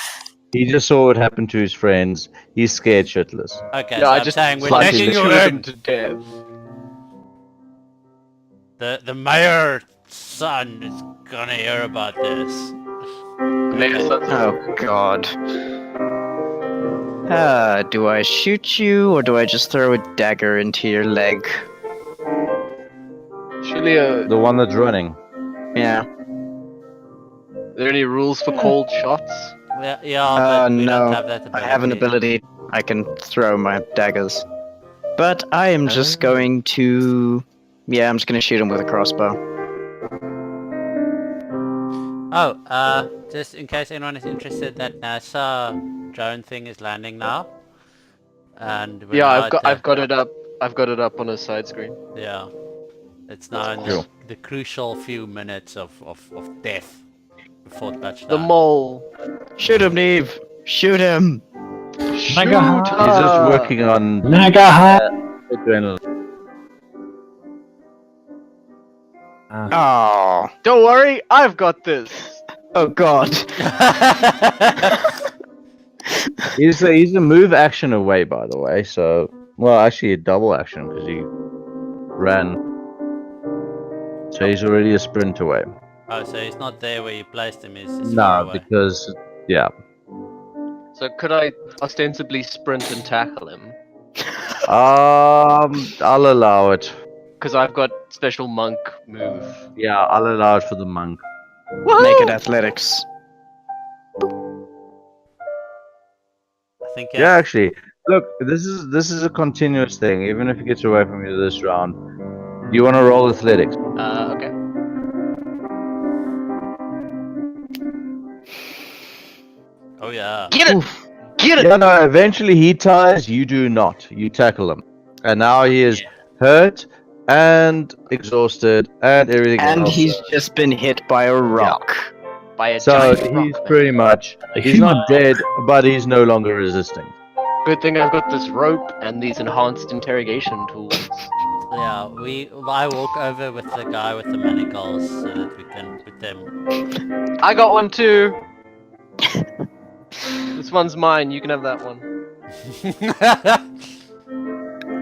He just saw what happened to his friends. He's scared shitless. Okay, Yeah, so I I'm just saying we're slightly taking you shoot him in. to death. The mayor's son is gonna hear about this. Oh god. Do I shoot you or do I just throw a dagger into your leg? Surely, The one that's running. Yeah. are there any rules for cold shots? Yeah, but we no. don't have that I ability. have an ability. I can throw my daggers. But I am just going to... Yeah, I'm just going to shoot him with a crossbow. Oh, just in case anyone is interested, that NASA drone thing is landing now. And we're Yeah, now I've got it up. I've got it up on a side screen. Yeah. It's now in Cool. the crucial few minutes of death before touchdown. The mole. Shoot him, Neve! Shoot him! Shoot He's just working on Nagaha. adrenaline. Oh, Don't worry, I've got this. oh god. He's a move action away, by the way. So, well, actually a double action because he ran. So he's already a sprint away. Oh, so he's not there where you placed him, he's far No, away. because yeah. So could I ostensibly sprint and tackle him? I'll allow it. Because I've got special monk move. Yeah, I'll allow it for the monk. Make it athletics. I think Yeah, actually, look, this is a continuous thing. Even if he gets away from you this round, you want to roll athletics. Okay. Oh yeah. Get it! Get it! Yeah, no. Eventually, he tires. You do not. You tackle him, and now he is hurt and exhausted and everything And else. he's just been hit by a rock. by a So giant he's rock, pretty man. much A he's not dead, but he's no longer resisting. Good thing I've got this rope and these enhanced interrogation tools. Yeah, I walk over with the guy with the manacles so that we can put them. I got one too. This one's mine. You can have that one.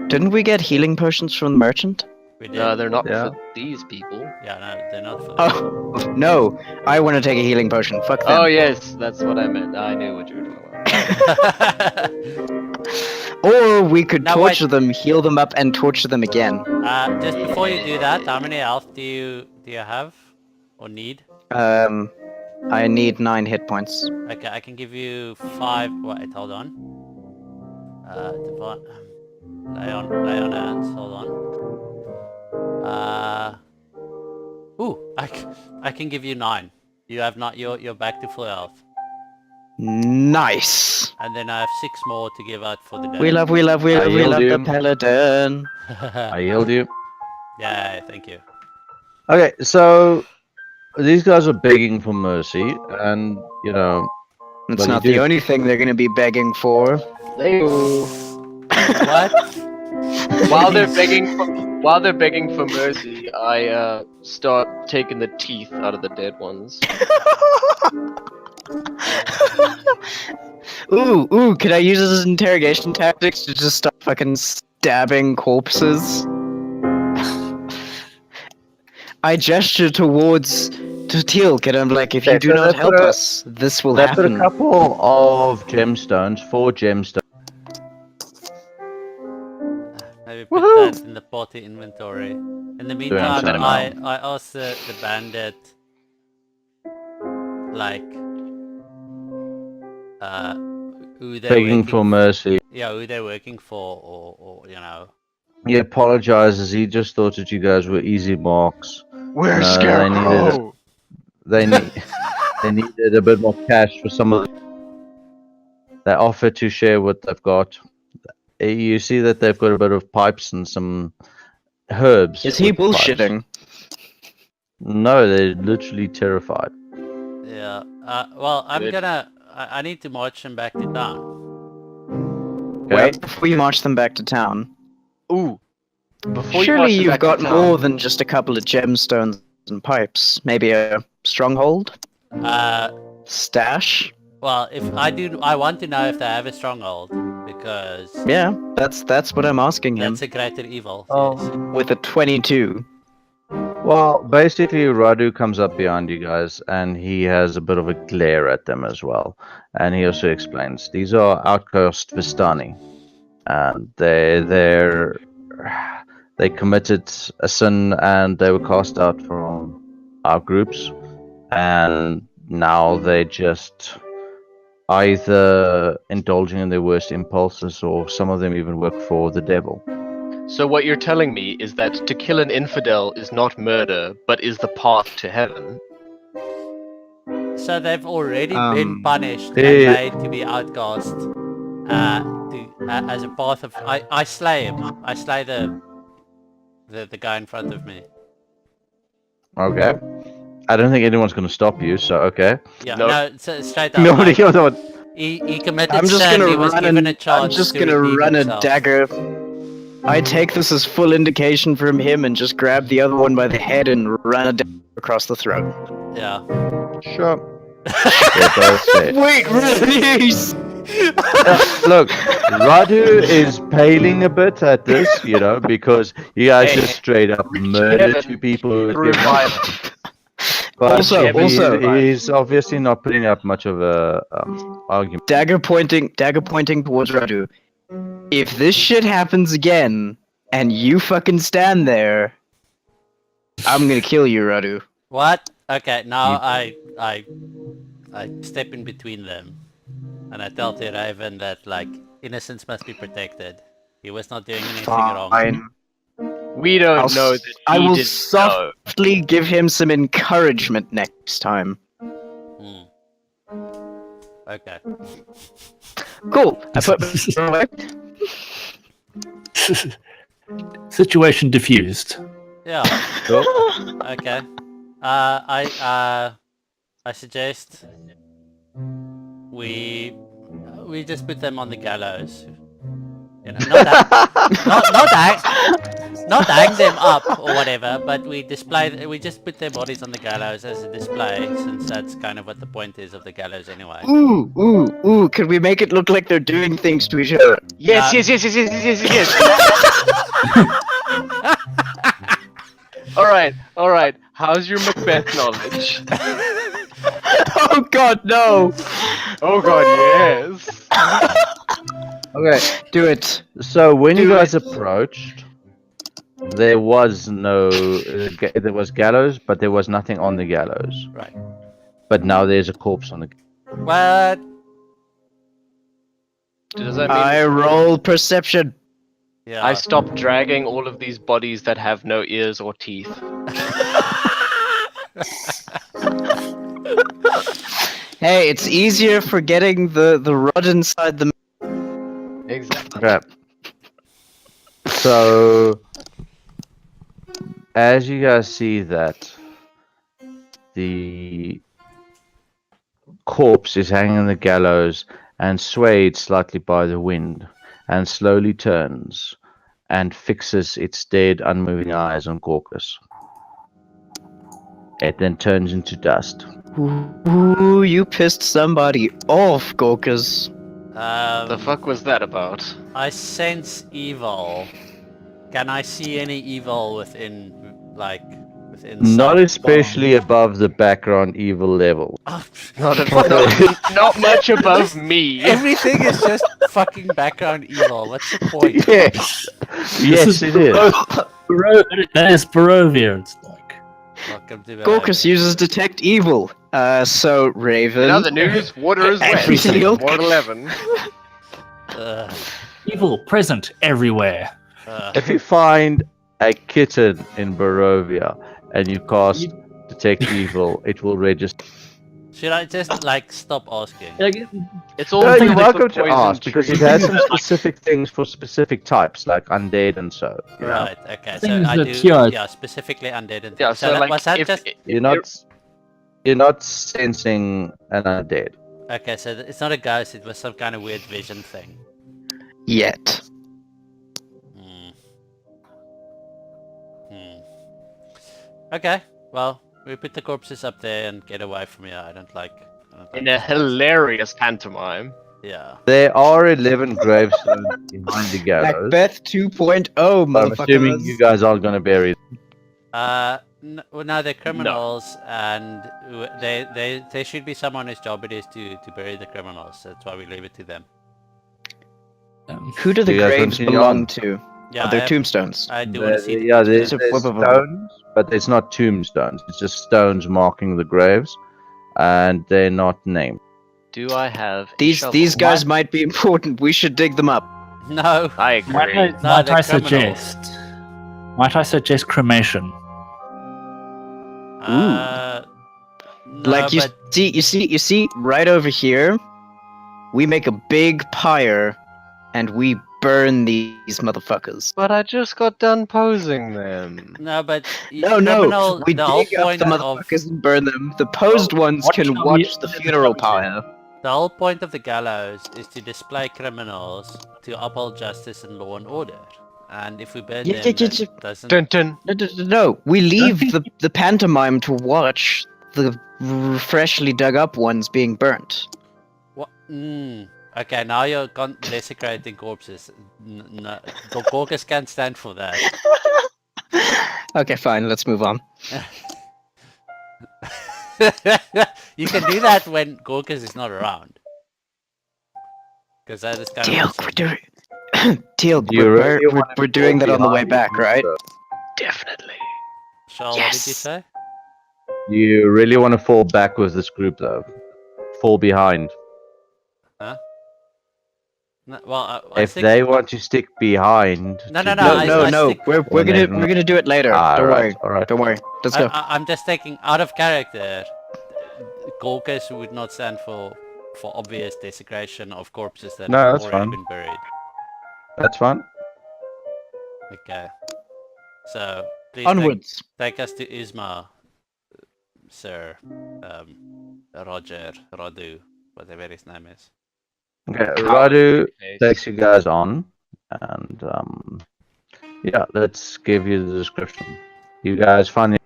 Didn't we get healing potions from the merchant? We did. No, they're not Yeah. for these people. Yeah, no, they're not for Oh no! I want to take a healing potion. Fuck them. Oh yes, that's what I meant. I knew what you were talking about. Or we could No, torture them, heal them up, and torture them again. Just before you do that, how many health do you have or need? I need 9 hit points. Okay, I can give you 5. Wait, hold on. Lay on hands. Hold on. I can give you 9. You have not. You're back to full health. Nice. And then I have 6 more to give out for the day. We love I yield the you. paladin. I yield you. Yeah, thank you. Okay, so these guys are begging for mercy, and you know, It's Well, not you the do- only thing they're going to be begging for. What? While they're begging for mercy, I start taking the teeth out of the dead ones. Ooh, could I use this as interrogation tactics to just start fucking stabbing corpses? I gesture towards Teal'c and I'm like, if you Okay, do so not that's help what I- us, this will they've got a happen. couple of gemstones, 4 gemstones. Maybe put that in the party inventory. In the meantime, something I asked the bandit, like, who they're Begging working for mercy. Yeah, who they're working for, or you know. He apologizes. He just thought that you guys were easy marks. Where's No, Scarecrow? They needed a bit more cash for some of. They offered to share what they've got. You see that they've got a bit of pipes and some herbs. Is he with pipes. bullshitting? No, they're literally terrified. Yeah. Well, I'm Good. gonna. I need to march them back to town. Okay? Wait, before you march them back to town, Ooh. Before surely you you've march them back got to more town- than just a couple of gemstones and pipes. Maybe a stronghold? Stash? Well, if I want to know if they have a stronghold because Yeah, that's what I'm asking him. that's a greater evil. Oh. Yes. With a 22. Well, basically, Radu comes up behind you guys, and he has a bit of a glare at them as well. And he also explains these are outcast Vistani, and they committed a sin, and they were cast out from our groups, and now they just either indulging in their worst impulses, or some of them even work for the devil. So what you're telling me is that to kill an infidel is not murder, but is the path to heaven. So they've already been punished and Eh. made to be outcast. As a path of I slay him. I slay the guy in front of me. Okay. I don't think anyone's going to stop you, so okay. Yeah, No. no, straight up. Nobody like, comes on. he committed I'm just sin. gonna He was run given a I'm chance just to gonna redeem run himself. a dagger. I take this as full indication from him and just grab the other one by the head and run a dagger across the throat. Yeah. Sure. They're both dead. Wait, release! Look, Radu is paling a bit at this, you know, because you guys just straight up murdered 2 people who were given up. But Also- he's obviously not putting up much of a argument. Dagger pointing towards Radu. If this shit happens again, and you fucking stand there, I'm gonna kill you, Radu. What? Okay, now I step in between them, and I tell the Raven that like innocence must be protected. He was not doing anything wrong. Fine. We don't I'll know s- that he I will didn't know. softly give him some encouragement next time. Hmm. Okay. Cool. I put away. Situation diffused. Yeah. So, Okay. I I suggest we just put them on the gallows. You know, not hang them up or whatever, but we just put their bodies on the gallows as a display, since that's kind of what the point is of the gallows anyway. Ooh, could we make it look like they're doing things to each other? Yes, No. yes. All right. How's your Macbeth knowledge? Oh god, no! Oh god, yes. Okay, Do it. so when you Do guys it. approached, there was no there was gallows, but there was nothing on the gallows. Right. But now there's a corpse on the. What? Does that mean I roll perception. Yeah. I stopped dragging all of these bodies that have no ears or teeth? Hey, it's easier for getting the rod inside the. Exactly. Okay. So, as you guys see that the corpse is hanging on the gallows and swayed slightly by the wind, and slowly turns and fixes its dead, unmoving eyes on Gorkus. It then turns into dust. Ooh, you pissed somebody off, Gorkas. The fuck was that about? I sense evil. Can I see any evil within, like, within Not sight? especially above the background evil level. Oh, Not much above me. everything is just fucking background evil. What's the point? Yes, yes, it is. That is Barovia. It's like. Welcome to Gorkas uses detect evil. So Raven. In other news, water is wet. Everything else. Ward 11. Evil present everywhere. If you find a kitten in Barovia and you cast detect evil, it will register. Should I just, like, stop asking? Like, It's all No, because you're of welcome to poison ask because it trees. has some specific things for specific types, like undead and so. You know? Right, okay, so Things I that do, you're- yeah, specifically undead and Yeah, so, so that, like, was that if, just, You're not sensing an undead. okay, so it's not a ghost, it was some kind of weird vision thing. Yet. Okay, well, we put the corpses up there and get away from here, I don't like in a hilarious pantomime. yeah. There are 11 gravestones behind the gallows. Macbeth 2.0, I'm assuming motherfuckers. you guys aren't going to bury Well, no, they're criminals, and there should be someone whose job it is to bury the criminals. That's why we leave it to them. Who do the You guys graves continue belong on? to? Yeah, Are they I- tombstones? I do want to see. Yeah, the there's tombstones. stones, but it's not tombstones. It's just stones marking the graves, and they're not named. Do I have a These shovel? guys might be important. We should dig them up. No. I agree. No, Might they're I criminals. suggest cremation? No, Like you but see, right over here, we make a big pyre, and we burn these motherfuckers. But I just got done posing them. no, but No, criminal, we the whole dig up point the of motherfuckers and burn them. The posed ones what can shall we- watch the funeral pyre. the whole point of the gallows is to display criminals to uphold justice and law and order. And if we burn Yeah, them, yeah, that yeah. doesn't. Dun dun. No, we leave the pantomime to watch the freshly dug up ones being burnt. What? Okay, now you're desecrating corpses. No, Gorkas can't stand for that. Okay, fine, let's move on. You can do that when Gorkas is not around. Because that is kind Teal, of awesome. we're doing. Teal, You really wanna we're doing that on the way behind back, you, right? so Definitely. Charles, what did you Yes. say? You really want to fall back with this group, though. Fall behind. No, well, I If think... they want to stick behind. No, to no, No, I- no, I no. stick- We're Well, gonna then- we're gonna do it later. Ah, Don't right, worry. alright. Don't worry. Let's go. I'm just taking out of character. Gorkas would not stand for obvious desecration of corpses that No, have that's already fine. been buried. That's fine. Okay. So please Onwards. take us to Isma, sir. Radu, whatever his name is. Okay, Cow Radu face. takes you guys on, and yeah, let's give you the description. You guys find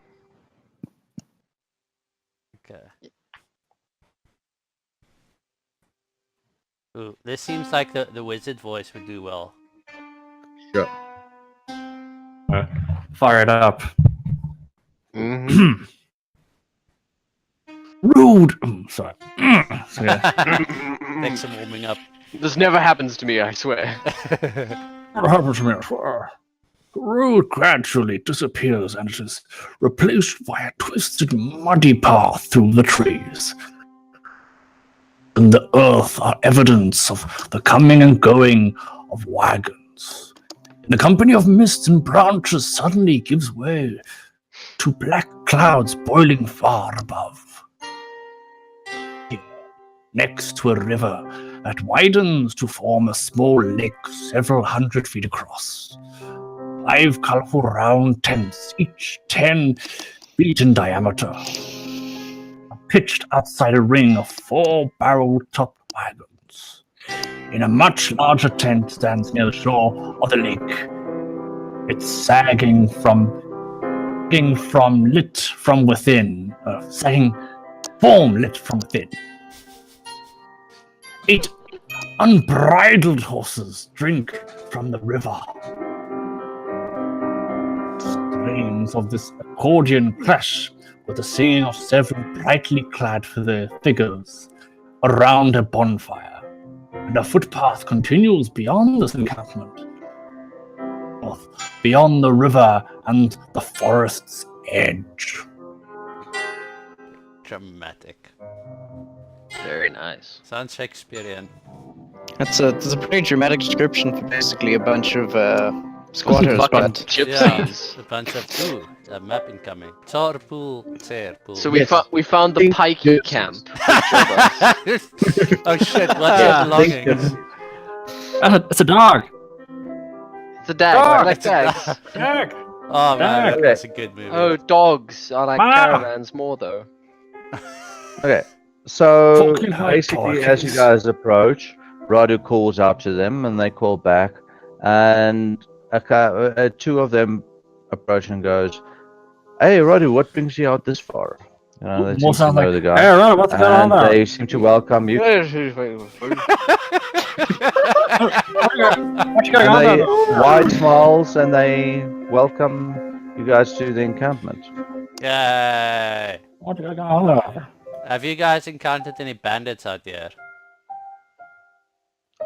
Okay. Ooh, this seems like the wizard voice would do well. Sure. Fire it up. Mm-hmm. Rude. Sorry. Okay. Take some warming up. This never happens to me, I swear. What happens to me? Road gradually disappears and it is replaced by a twisted, muddy path through the trees. And the earth are evidence of the coming and going of wagons. And the company of mist and branches suddenly gives way to black clouds boiling far above. Next to a river that widens to form a small lake several hundred feet across. 5 colorful round tents, each 10 feet in diameter, are pitched outside a ring of 4 barrel-topped wagons. In a much larger tent stands near the shore of the lake. It's sagging from lit from within, form lit from within. 8 unbridled horses drink from the river. Strains of this accordion clash with the singing of several brightly clad figures around a bonfire, and a footpath continues beyond this encampment, north, beyond the river and the forest's edge. Dramatic. Very nice. Sounds Shakespearean. That's a pretty dramatic description for basically a bunch of squatters, Fucking but gypsies. A bunch of a map incoming. Tarpool. So we found the pikey camp. Oh shit! What's Yeah, your belongings? It's a dog! It's a dag. I like Dog. dags. Dog! Oh man, Okay. that's a good movie. Oh, dogs. I like Ah. caravans more though. Okay, so Fucking hell, basically, as you Parkins. guys approach, Radu calls out to them, and they call back, and 2 of them approach and goes, "Hey, Radu, what brings you out this far?" You know, they seem More to sounds know like, the hey, guy, right, what's going on and there? they seem to welcome you. What's going on And they there? wide smiles, and they welcome you guys to the encampment. Yay! What's going on there? Have you guys encountered any bandits out there?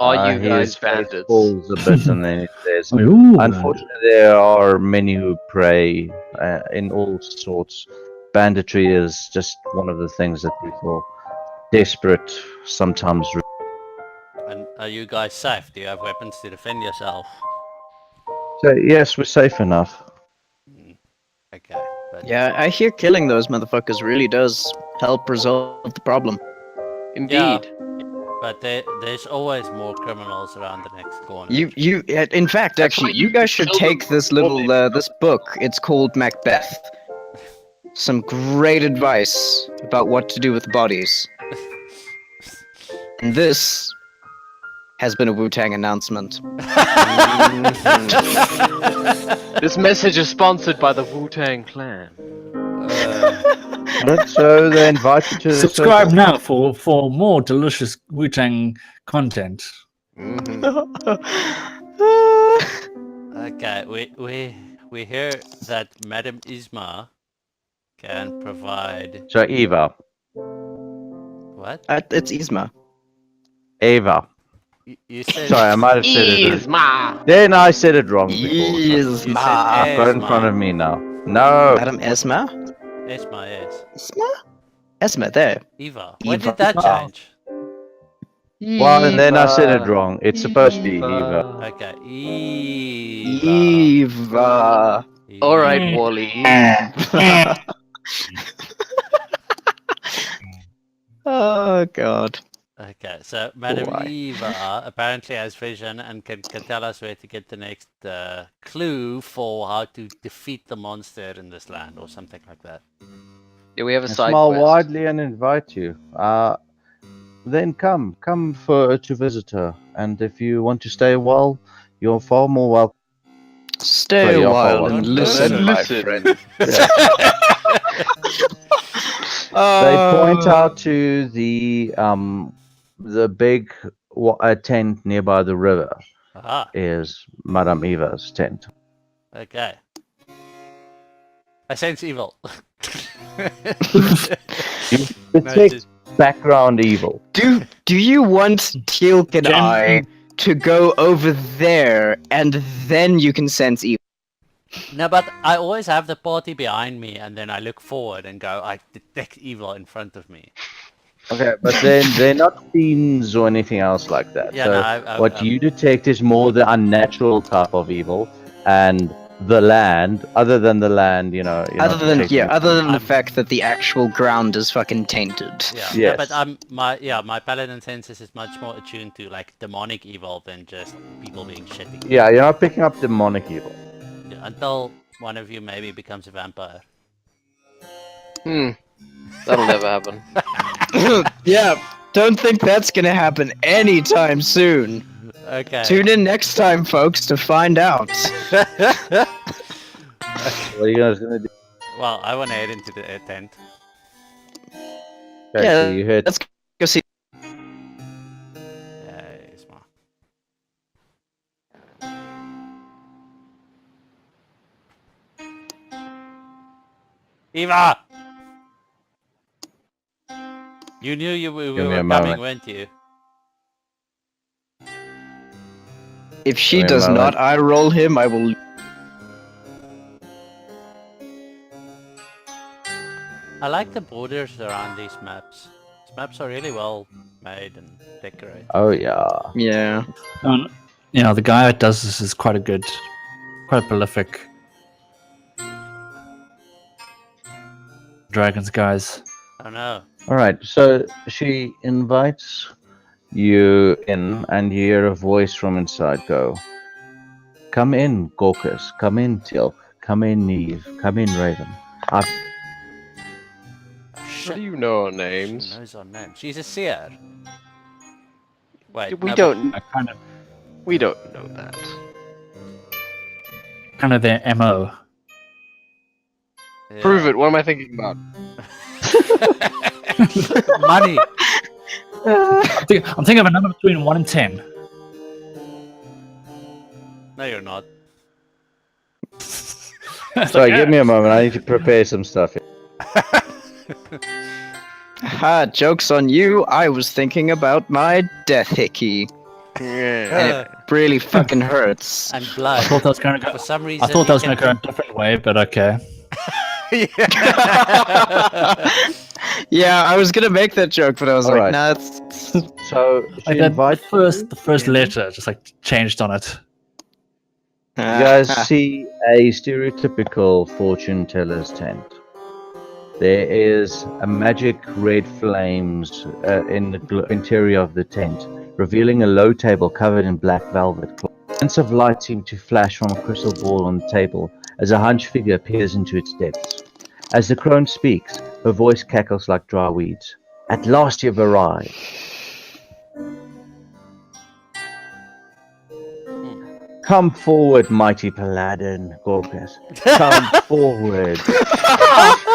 Are you His guys face bandits? falls a bit, and then he says, Ooh, "Unfortunately, there are many who prey in all sorts. Banditry is just one of the things that people desperate sometimes." And are you guys safe? Do you have weapons to defend yourself? So yes, we're safe enough. Okay. But yeah, I hear killing those motherfuckers really does help resolve the problem. Indeed. But there's always more criminals around the next corner. In fact, That's actually, why you you guys should kill take them this before little, they- this book. It's called Macbeth. Some great advice about what to do with bodies. And this has been a Wu-Tang announcement. This message is sponsored by the Wu-Tang Clan. But so they invite you to the subscribe circle. now for more delicious Wu-Tang content. Mhm. Okay, we hear that Madam Isma can provide So Eva, what? It's Isma. Eva. You said Sorry, I might have said it. Isma. Then I said it wrong before. you Isma. I've got it in Esma. front of me now. No. Madam Esma? Esma, yes. Esma? Esma, there. Eva. When Eva. did that change? Well, and then I said it wrong. It's supposed to be Eva. Okay, Eva. Eva. All right, Wally. Oh, God. Okay, so Madam Why? Eva apparently has vision and can tell us where to get the next clue for how to defeat the monster in this land or something like that. Yeah, we have a And side smile quest. widely and invite you. Then come to visit her. And if you want to stay a while, you're far more welcome. Stay So a you're while forward. and Don't listen, listen. my Listen. friend. They point Uh, out to the big tent nearby the river Ah, is Madame Eva's tent. okay. I sense evil. You No, detect just- background evil. do you want Teal'c and I Gen- to go over there, and then you can sense evil? No, but I always have the party behind me, and then I look forward and go, I detect evil in front of me. Okay, but then they're not fiends or anything else like that. Yeah, so no, I what you detect is more the unnatural type of evil, and the land. Other than the land, you're Other not than detecting it. other than the I'm- fact that the actual ground is fucking tainted. Yeah, Yes. no, but my paladin senses is much more attuned to like demonic evil than just people being shitty. Yeah, you're not picking up demonic evil. Yeah, until one of you maybe becomes a vampire. That'll never happen. Yeah, don't think that's gonna happen anytime soon. Okay. Tune in next time, folks, to find out. What are you guys gonna do? Well, I want to head into the tent. Okay, Yeah, so you heard. let's go see. Yes, ma. Eva! You knew we Give me were a coming, moment. weren't you? If she Give me a does moment. not eye roll him, I will. I like the borders around these maps. These maps are really well made and decorated. Oh yeah. Yeah. The guy that does this is quite prolific. Dragons, guys. Oh no. All right. So she invites you in, and you hear a voice from inside go, "Come in, Gorkus. Come in, Teal'c. Come in, Neve. Come in, Raven. Oh, How shit. do you know our She names? knows our name. She's a seer. Wait, We no, don't. I kind We don't know that. of their MO. but- Prove yeah. it. What am I thinking about? Money. I'm thinking of a number between 1 and 10. No, you're not. Sorry, give me a moment. I need to prepare some stuff. Ha, joke's on you. I was thinking about my death hickey. Yeah. Really fucking hurts. And I blood. thought that was going to go. For some reason. I thought that was you going to go a different way, but okay. Yeah, I was gonna make that joke, but I was Alright. like, nah, it's... So she Like that invites the first letter just like changed on it. you guys see a stereotypical fortune teller's tent. There is a magic red flames in the interior of the tent, revealing a low table covered in black velvet cloth. Hints of light seem to flash from a crystal ball on the table as a hunched figure peers into its depths. As the crone speaks, her voice cackles like dry weeds. At last you've arrived. Come forward, mighty paladin, Gorkus. Come forward.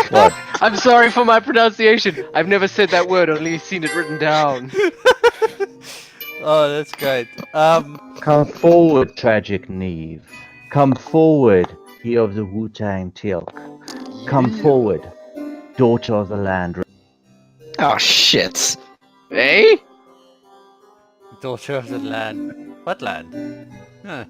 What? I'm sorry for my pronunciation. I've never said that word, only seen it written down. Oh, that's great. Come forward, tragic Neve. Come forward, ye of the Wu-Tang Teal'c. Come forward, daughter of the land. Oh, shit. Eh? Daughter of the land. What land? Huh.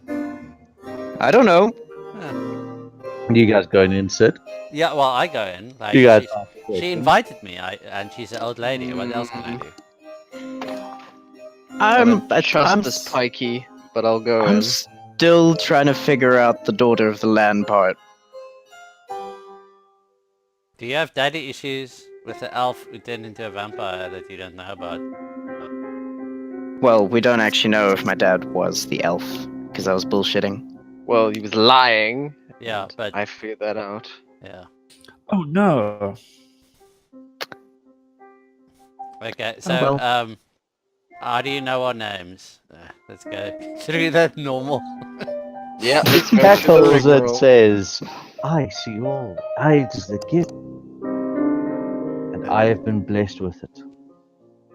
I don't know. Huh. You guys going in, sit? Yeah, well, I go in. Like, You guys. she invited me, and she's an old lady. What else can I do? I I'm trust this pikey, but I'll go I'm in. still trying to figure out the daughter of the land part. Do you have daddy issues with the elf who turned into a vampire that you don't know about? Well, we don't actually know if my dad was the elf, because I was bullshitting. Well, he was lying. Yeah, but I figured that out. yeah. Oh no. Okay, so well. how do you know our names? Let's go through that normal. Yeah, It let's go through the cackles and rigmarole. says, I see all. I is the gift. And I have been blessed with it.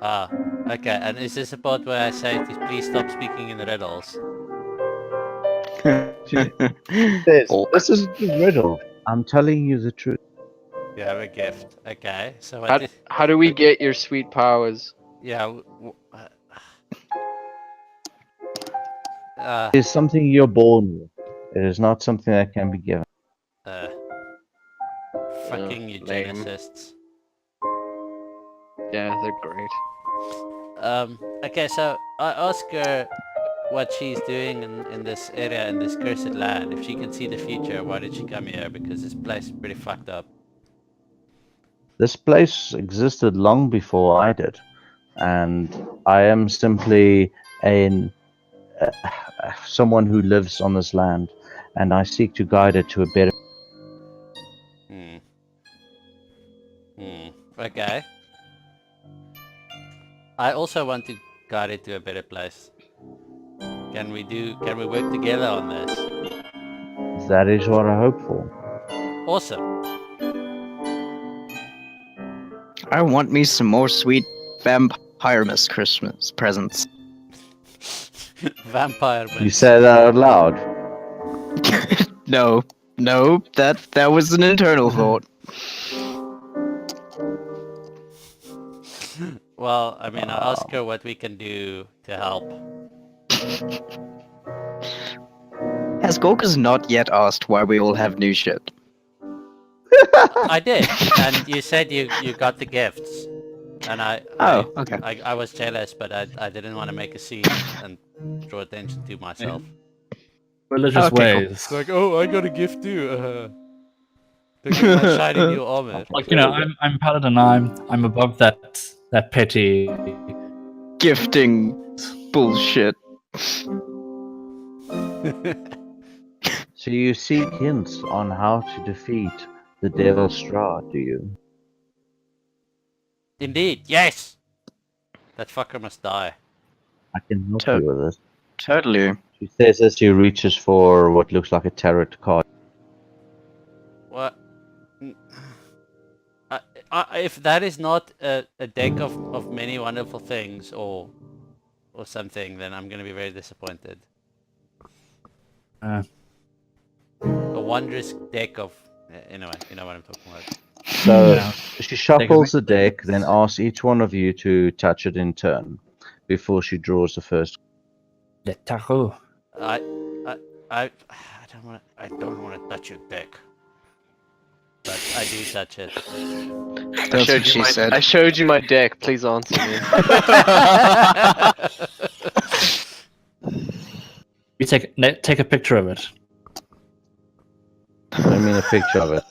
Ah, okay. And is this a part where I say to please stop speaking in riddles? Says, Orc. this is the riddle. I'm telling you the truth. You have a gift. Okay, so what is... How do we get your sweet powers? Yeah. It is something you're born with. It is not something that can be given. Fucking lame. eugenicists. Yeah, they're great. Okay, so I ask her what she's doing in this area, in this cursed land. If she can see the future, why did she come here? Because this place is pretty fucked up. This place existed long before I did, and I am simply someone who lives on this land, and I seek to guide it to a better. Okay. I also want to guide it to a better place. Can we work together on this? That is what I hope for. Awesome. I want me some more sweet vampire Miss Christmas presents. Vampire You Miss. say that out loud. No, that was an internal thought. Well, I mean, I ask her what we can do to help. Has Gorgas not yet asked why we all have new shit? I did, and you said you got the gifts, and Okay. I was jealous, but I didn't want to make a scene and draw attention to myself. Religious Okay, cool. ways. Like, oh, I got a gift too. Look at my shiny new armor. Like, you know, I'm paladin. I'm above that petty. Gifting bullshit. So you seek hints on how to defeat the Devil's Straw, do you? Indeed, yes. That fucker must die. I can help To- you with this. Totally. She says as she reaches for what looks like a tarot card. What? If that is not a deck of many wonderful things or something, then I'm gonna be very disappointed. Uh, A wondrous deck of... Anyway, you know what I'm talking about. So Yeah. she shuffles the deck, then asks each one of you to touch it in turn before she draws the first. the tarot. I don't want to touch your deck. But I do touch it. That's what she said. I showed you my deck. Please answer me. You take a picture of it. I mean a picture of it.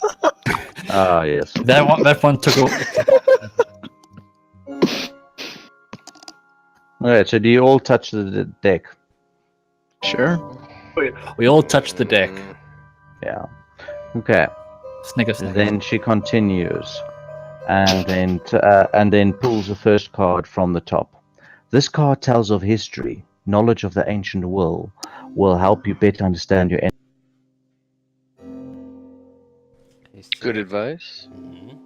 Ah, yes. That one took a... Okay, so do you all touch the deck? Sure. We all touched the deck. Yeah. Okay. Snicker, snicker. Then she continues, and then pulls the first card from the top. This card tells of history. Knowledge of the ancient will help you better understand your. Good advice. Mhm.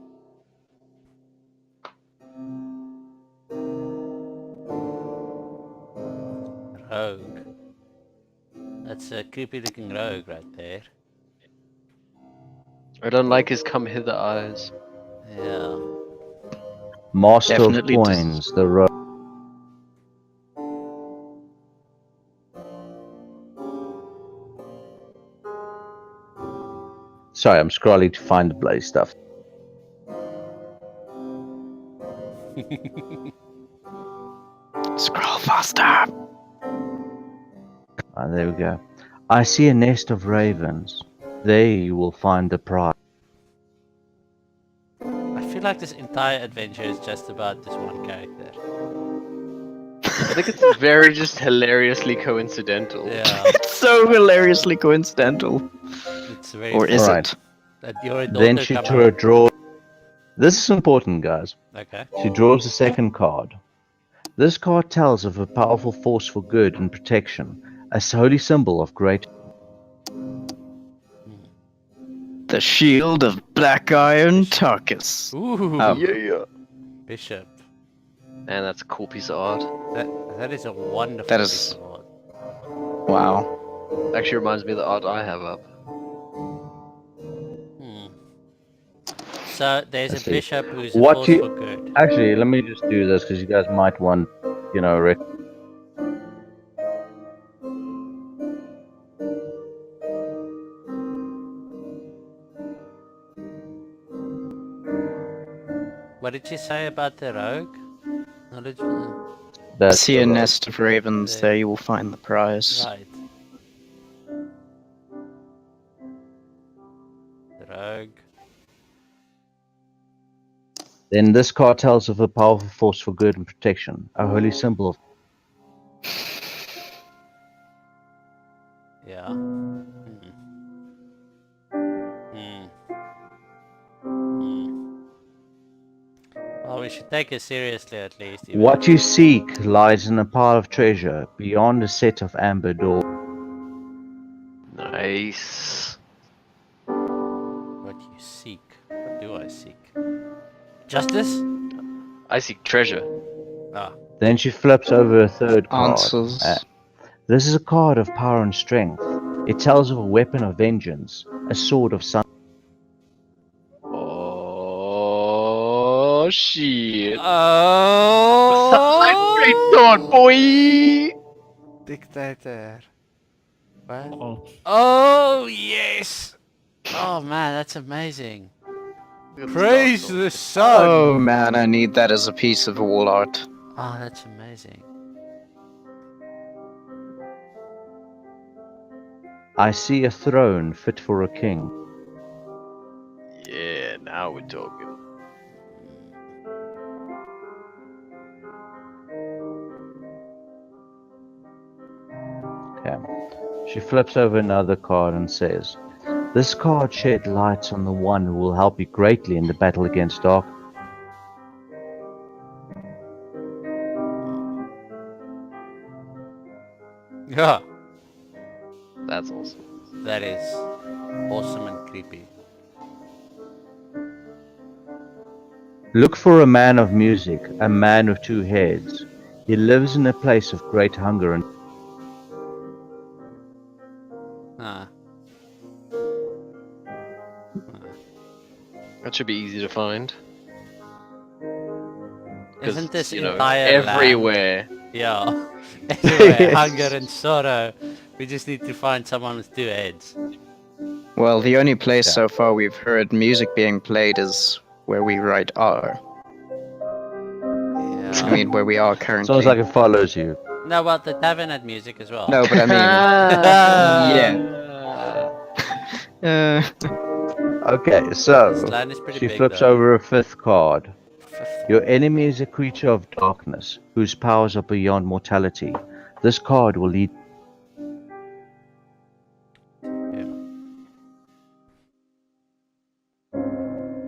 Rogue. That's a creepy looking rogue right there. I don't like his come hither eyes. Yeah. Master Definitely of dis- Coins, the rogue. Sorry, I'm scrolling to find the bloody stuff. Scroll faster. Ah, there we go. I see a nest of ravens. There you will find the prize. I feel like this entire adventure is just about this one character. I think it's very just hilariously coincidental. Yeah, It's so hilariously coincidental. it's very Or is Alright. it? that your daughter Then she come out. draws. This is important, guys. Okay. She draws the second card. This card tells of a powerful force for good and protection, a holy symbol of great. The shield of Black Iron Tarkus. Ooh. Oh. Yeah. Bishop. Man, that's a cool piece of art. That is a wonderful That piece is- of art. Wow. Actually reminds me of the art I have up. Hmm. So there's Let's a see. bishop who's a What force you- for good. Actually, let me just do this because you guys might want, What did you say about the rogue? Knowledge. that's See a the road. nest of ravens, there you will find the prize. Right. The rogue. Then this card tells of a powerful force for good and protection, a holy symbol of. Yeah. Hmm. Hmm. Hmm. Well, we should take it seriously at least. even What if- you seek lies in a pile of treasure beyond a set of amber doors. Nice. What you seek. What do I seek? Justice? I seek treasure. Ah. Then she flips over a third card. Answers. This is a card of power and strength. It tells of a weapon of vengeance, a sword of sun. Oh shit. Oh! Great thought, boy. Dictator. What? Oh, Oh, yes! Oh man, that's amazing. Praise the sun! Oh man, I need that as a piece of wall art. Oh, that's amazing. I see a throne fit for a king. Yeah, now we're talking. Okay. She flips over another card and says, this card shed light on the one who will help you greatly in the battle against dark. Yeah, That's awesome. that is awesome and creepy. Look for a man of music, a man with two heads. He lives in a place of great hunger and Ah. That should be easy to find. 'Cause Isn't this it's, you know, entire land- everywhere? Yeah. Everywhere, Yes. hunger and sorrow. We just need to find someone with two heads. Well, the only place Yeah. so far we've heard music being played is where we right are. Yeah. I mean, where we are currently. sounds like it follows you. No, well, the tavern had music as well. No, but I mean, Yeah. Okay, This so land is pretty she big, flips though. over a fifth card. Fifth. Your enemy is a creature of darkness, whose powers are beyond mortality. This card will lead.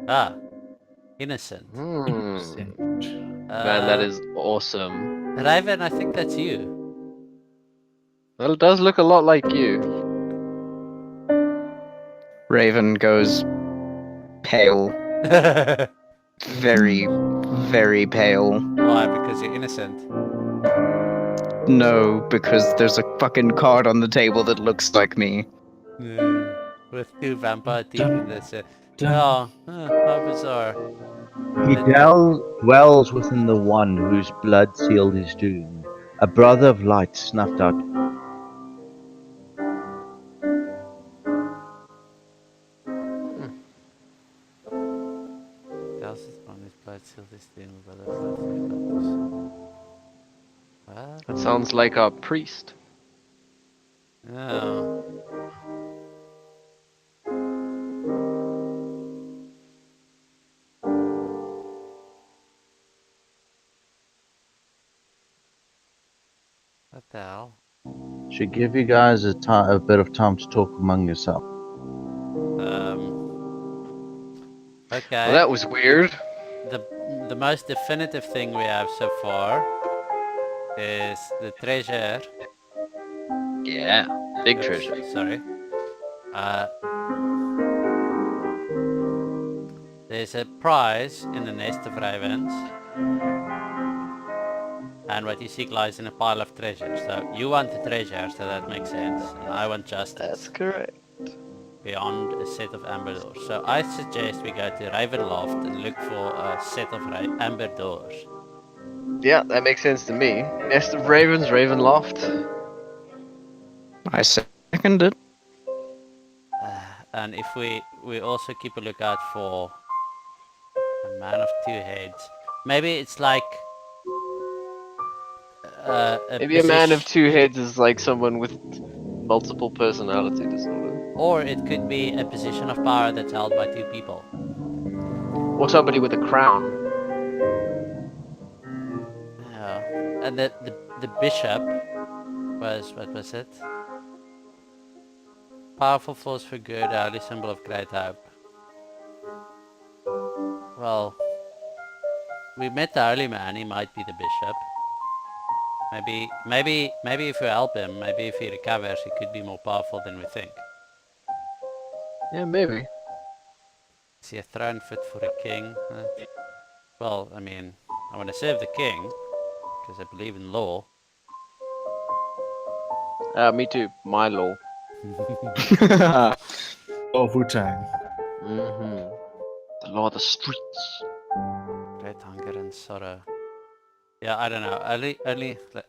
Ah. Innocent. Man, that is awesome. Raven, I think that's you. Well, it does look a lot like you. Raven goes pale. Why? Very, very pale. Because you're innocent. No, because there's a fucking card on the table that looks like me. With two vampire teeth in this. Oh, how bizarre. He dwells within the one whose blood sealed his doom. A brother of light snuffed out. Tells us on his blood sealed his doom with other blood. What? That sounds like our priest. Oh. What the hell? Should give you guys a bit of time to talk among yourself. Okay. Well, that was weird. The most definitive thing we have so far is the treasure. Yeah, big Oops, treasure. Sorry. There's a prize in the nest of ravens. And what you seek lies in a pile of treasure. So you want the treasure, so that makes sense. And I want justice. That's correct. Beyond a set of amber doors. So I suggest we go to Ravenloft and look for a set of amber doors. Yeah, that makes sense to me. Nest of Ravens, Ravenloft. I second it. And if we also keep a lookout for a man of two heads. Maybe it's like Maybe a man of two heads is like someone with multiple personality disorder. Or it could be a position of power that's held by two people. Or somebody with a crown. Yeah. And the bishop was, what was it? Powerful force for good, holy symbol of great hope. Well, we met the holy man, he might be the bishop. Maybe if we help him, maybe if he recovers, he could be more powerful than we think. Yeah, maybe. Is he a throne fit for a king? Well, I mean, I want to serve the king, because I believe in law. Me too. My law. Oh, Wu-Tang. Mm-hmm. The law of the streets. Great hunger and sorrow. Yeah, I don't know.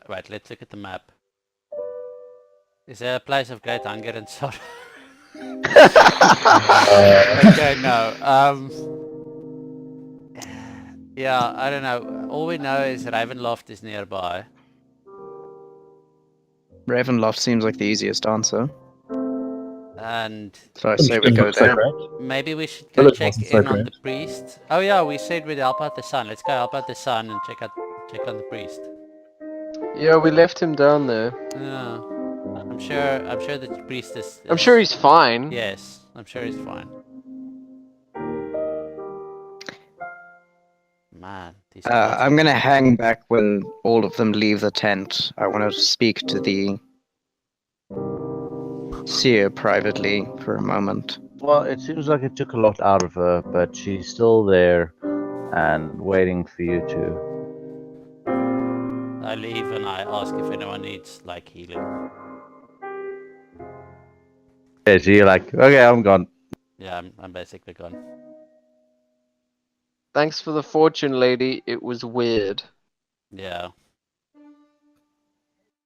Wait, let's look at the map. Is there a place of great hunger and sorrow? Okay, no. Yeah, I don't know. All we know is Ravenloft is nearby. Ravenloft seems like the easiest answer. And So I say we go there. maybe we should go Village check wasn't so in on great. the priest. Oh yeah, we said we'd help out the sun. Let's go help out the sun and check on the priest. Yeah, we left him down there. Yeah. I'm sure the priest is... I'm sure he's fine. Yes, I'm sure he's fine. Man, these guys... I'm gonna hang back when all of them leave the tent. I want to speak to the seer privately for a moment. Well, it seems like it took a lot out of her, but she's still there and waiting for you to. I leave and I ask if anyone needs, like, healing. Yeah, so you're like, okay, I'm gone. Yeah, I'm basically gone. Thanks for the fortune, lady. It was weird. Yeah.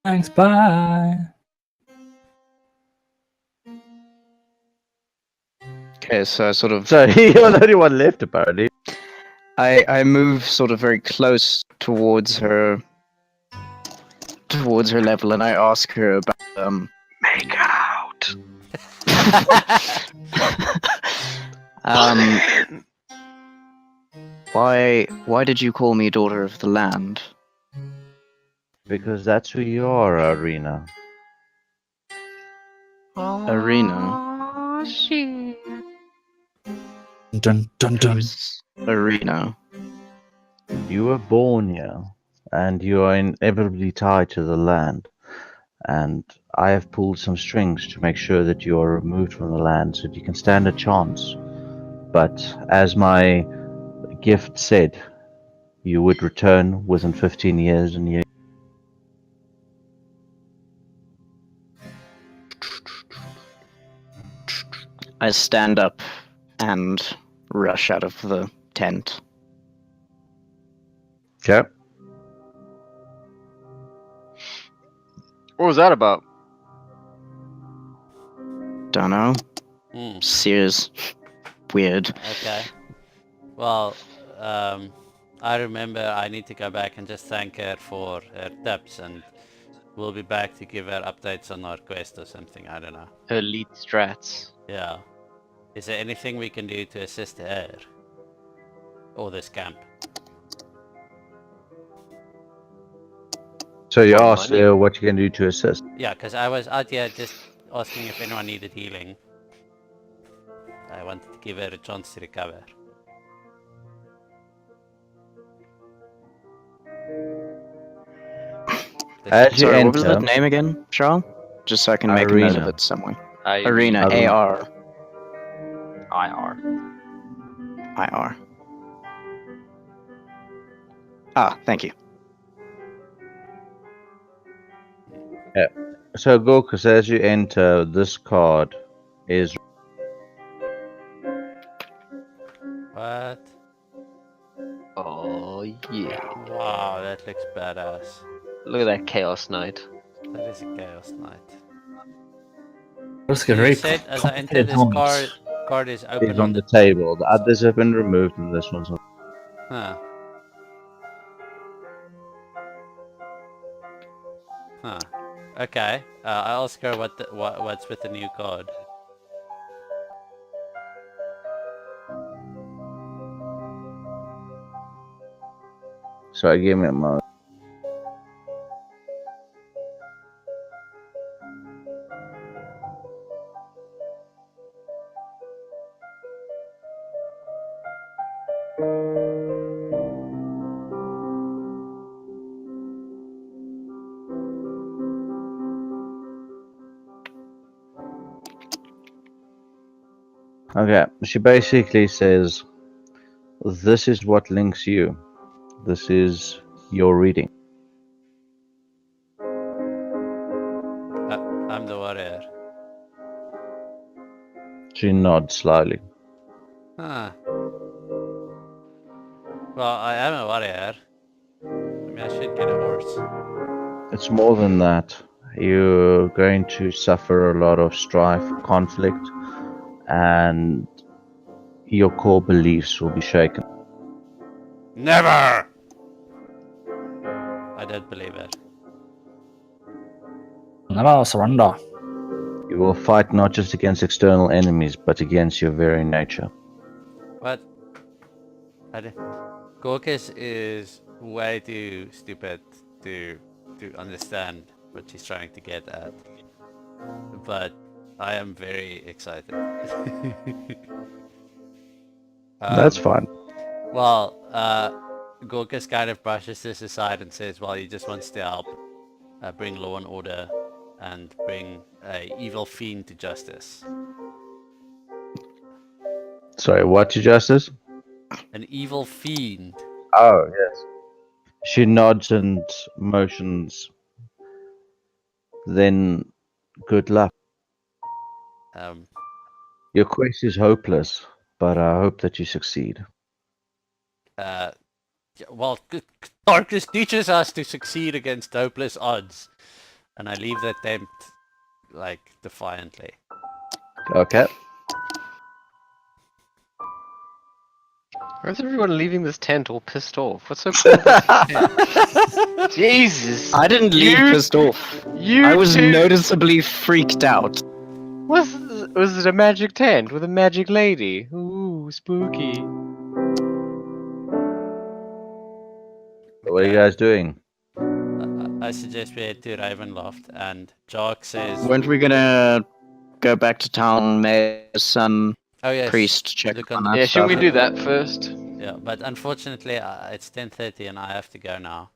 Thanks, bye. Okay, so I sort of So you're the only one left, apparently. I move sort of very close towards her level, and I ask her about make out. Why did you call me daughter of the land? Because that's who you are, Arena. Arena. Dun dun dun. Who's Arena? You were born here, and you are inevitably tied to the land. And I have pulled some strings to make sure that you are removed from the land so that you can stand a chance. But as my gift said, you would return within 15 years, and you. I stand up and rush out of the tent. Okay. What was that about? Dunno. Hmm. Sears. Weird. Okay. Well, I remember I need to go back and just thank her for her tips, and we'll be back to give her updates on our quest or something. I don't know. Elite strats. Yeah. Is there anything we can do to assist her? Or this camp? So you More asked money? what you can do to assist. Yeah, because I was out here just asking if anyone needed healing. I wanted to give her a chance to recover. As you Sorry, what was that enter, name again, Charles? Just so I can make a note of Arena. it somewhere. Arena. Arena, Arena. AR. IR. IR. Ah, thank you. So Gorkus, as you enter, this card is What? Oh yeah. Wow, that looks badass. Look at that Chaos Knight. That is a Chaos Knight. Let's get You very said as I enter complicated this helmets. card is open on the table. The others have been removed, and this one's on. Huh. Huh. Okay. I'll ask her what's with the new card. So give me a moment. Okay, she basically says, this is what links you. This is your reading. I'm the warrior. She nods slightly. Huh. Well, I am a warrior. Maybe I should get a horse. It's more than that. You're going to suffer a lot of strife, conflict, and your core beliefs will be shaken. Never! I don't believe it. Never surrender. You will fight not just against external enemies, but against your very nature. What? Gorkus is way too stupid to understand what she's trying to get at. But I am very excited. That's fine. Well, Gorkus kind of brushes this aside and says, well, he just wants to help bring law and order and bring a evil fiend to justice. Sorry, what to justice? An evil fiend. Oh, yes. She nods and motions. Then, good luck. Your quest is hopeless, but I hope that you succeed. Well, darkness teaches us to succeed against hopeless odds. And I leave the attempt, like, defiantly. Okay. Why is everyone leaving this tent all pissed off? What's so cool about this tent? Jesus! I didn't leave You- pissed off. You I was two- noticeably freaked out. Was it a magic tent with a magic lady? Ooh, spooky. What are you guys doing? I suggest we head to Ravenloft, and Jock says, Weren't we gonna go back to town, Mayor's son, oh yes, priest, check look on on- that Yeah, shouldn't we stuff? do that first? yeah, but unfortunately it's 10:30 and I have to go now.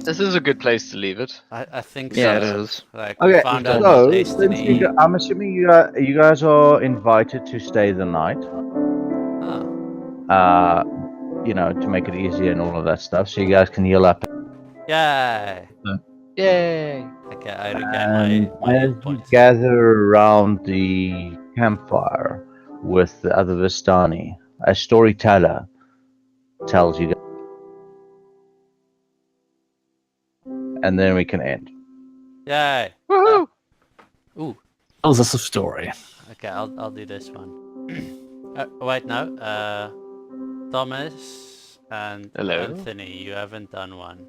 This is a good place to leave it. I think Yeah, so. it is. Like, we Okay, found out so about since Destiny. I'm assuming you guys are invited to stay the night. Huh. You know, to make it easier and all of that stuff, so you guys can heal up. Yay! Yay! Okay, I regain And my as hit you points. gather around the campfire with the other Vistani, a storyteller tells you, and then we can end. Yay! Woohoo! Ooh. Tells us a story. Okay, I'll do this one. Wait, no. Thomas and Hello? Anthony, you haven't done one.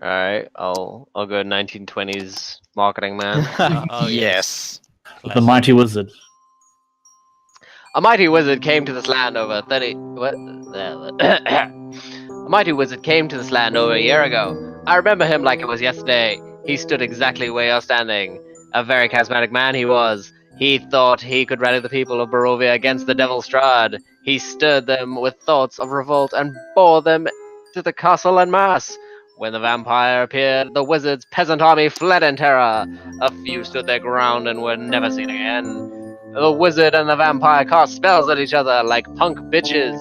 Alright, I'll go 1920s marketing man. Oh, yes. The Classic. mighty wizard. A mighty wizard came to this land over 30... What? A mighty wizard came to this land over a year ago. I remember him like it was yesterday. He stood exactly where you're standing. A very charismatic man he was. He thought he could rally the people of Barovia against the Devil's Strahd. He stirred them with thoughts of revolt and bore them to the castle en masse. When the vampire appeared, the wizard's peasant army fled in terror. A few stood their ground and were never seen again. The wizard and the vampire cast spells at each other like punk bitches.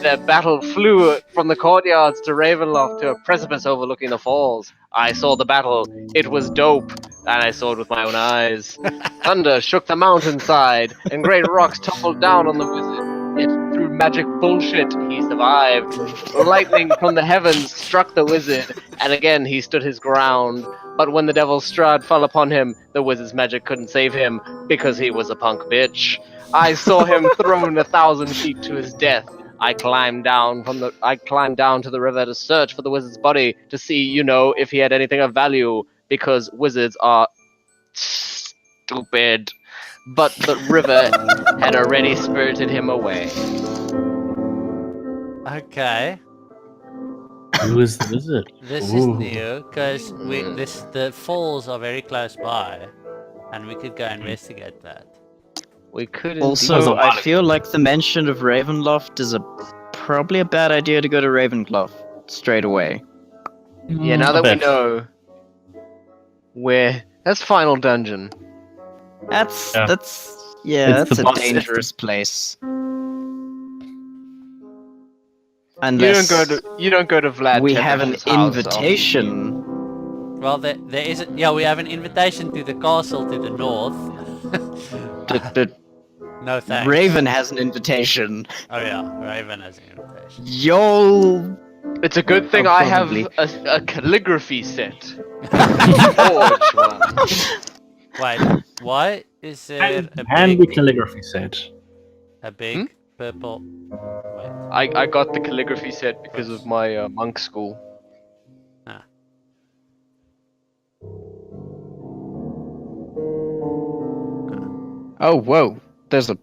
Their battle flew from the courtyards to Ravenloft to a precipice overlooking the falls. I saw the battle. It was dope, and I saw it with my own eyes. Thunder shook the mountainside, and great rocks tumbled down on the wizard. Yet through magic bullshit, he survived. Lightning from the heavens struck the wizard, and again he stood his ground. But when the devil's stride fell upon him, the wizard's magic couldn't save him, because he was a punk bitch. I saw him thrown 1,000 feet to his death. I climbed down to the river to search for the wizard's body to see, if he had anything of value, because wizards are stupid. But the river had already spirited him away. Okay. Who is the wizard? This is Ooh. new because the falls are very close by, and we could go investigate that. We could Also, a I lot of- feel like the mention of Ravenloft is probably a bad idea to go to Ravenclaw straight away. Yeah, now that we know that's final dungeon. That's Yeah. that's It's that's the a boss- dangerous place. You Unless don't go to Vlad. we have an Tepes's house invitation. Well, there is. Yeah, we have an invitation to the castle to the north. The No thanks. Raven has an invitation. Oh yeah, Raven has an invitation. Yo, It's a good thing Oh, I have probably. a calligraphy set. Forged one. Wait, why is there a Handy big, calligraphy set. purple? Wait. I got the calligraphy set because of my monk school. oh whoa, there's a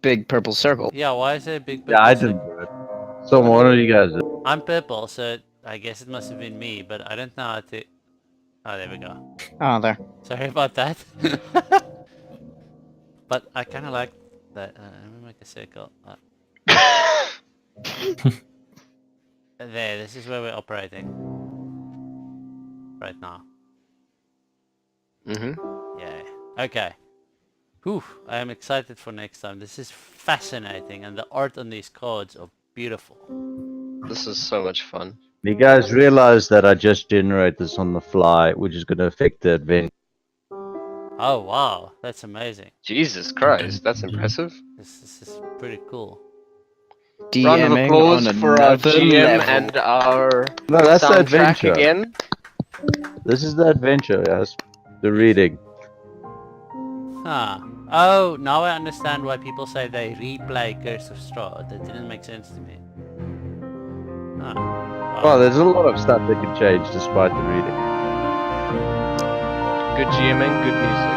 big purple circle. Yeah, why is there a big purple? Yeah, I circle? didn't do it. So one of you guys did. I'm purple, so I guess it must have been me, but I don't know how to... Oh, there we go. Oh, there. Sorry about that. But I kind of like that. Let me make a circle. There, this is where we're operating. Right now. Mm-hmm. Yay. Okay. Whew, I am excited for next time. This is fascinating, and the art on these cards are beautiful. This is so much fun. You guys realize that I just generate this on the fly, which is going to affect the adventure. Oh wow, that's amazing. Jesus Christ, that's impressive. This is pretty cool. Round of DMing applause on for our another GM level. and our No, that's the soundtrack adventure. again. This is the adventure, yes. The reading. Huh. Oh, now I understand why people say they replay Curse of Strahd. That didn't make sense to me. Huh. Well, there's a lot of stuff that can change despite the reading. Good GMing, good music.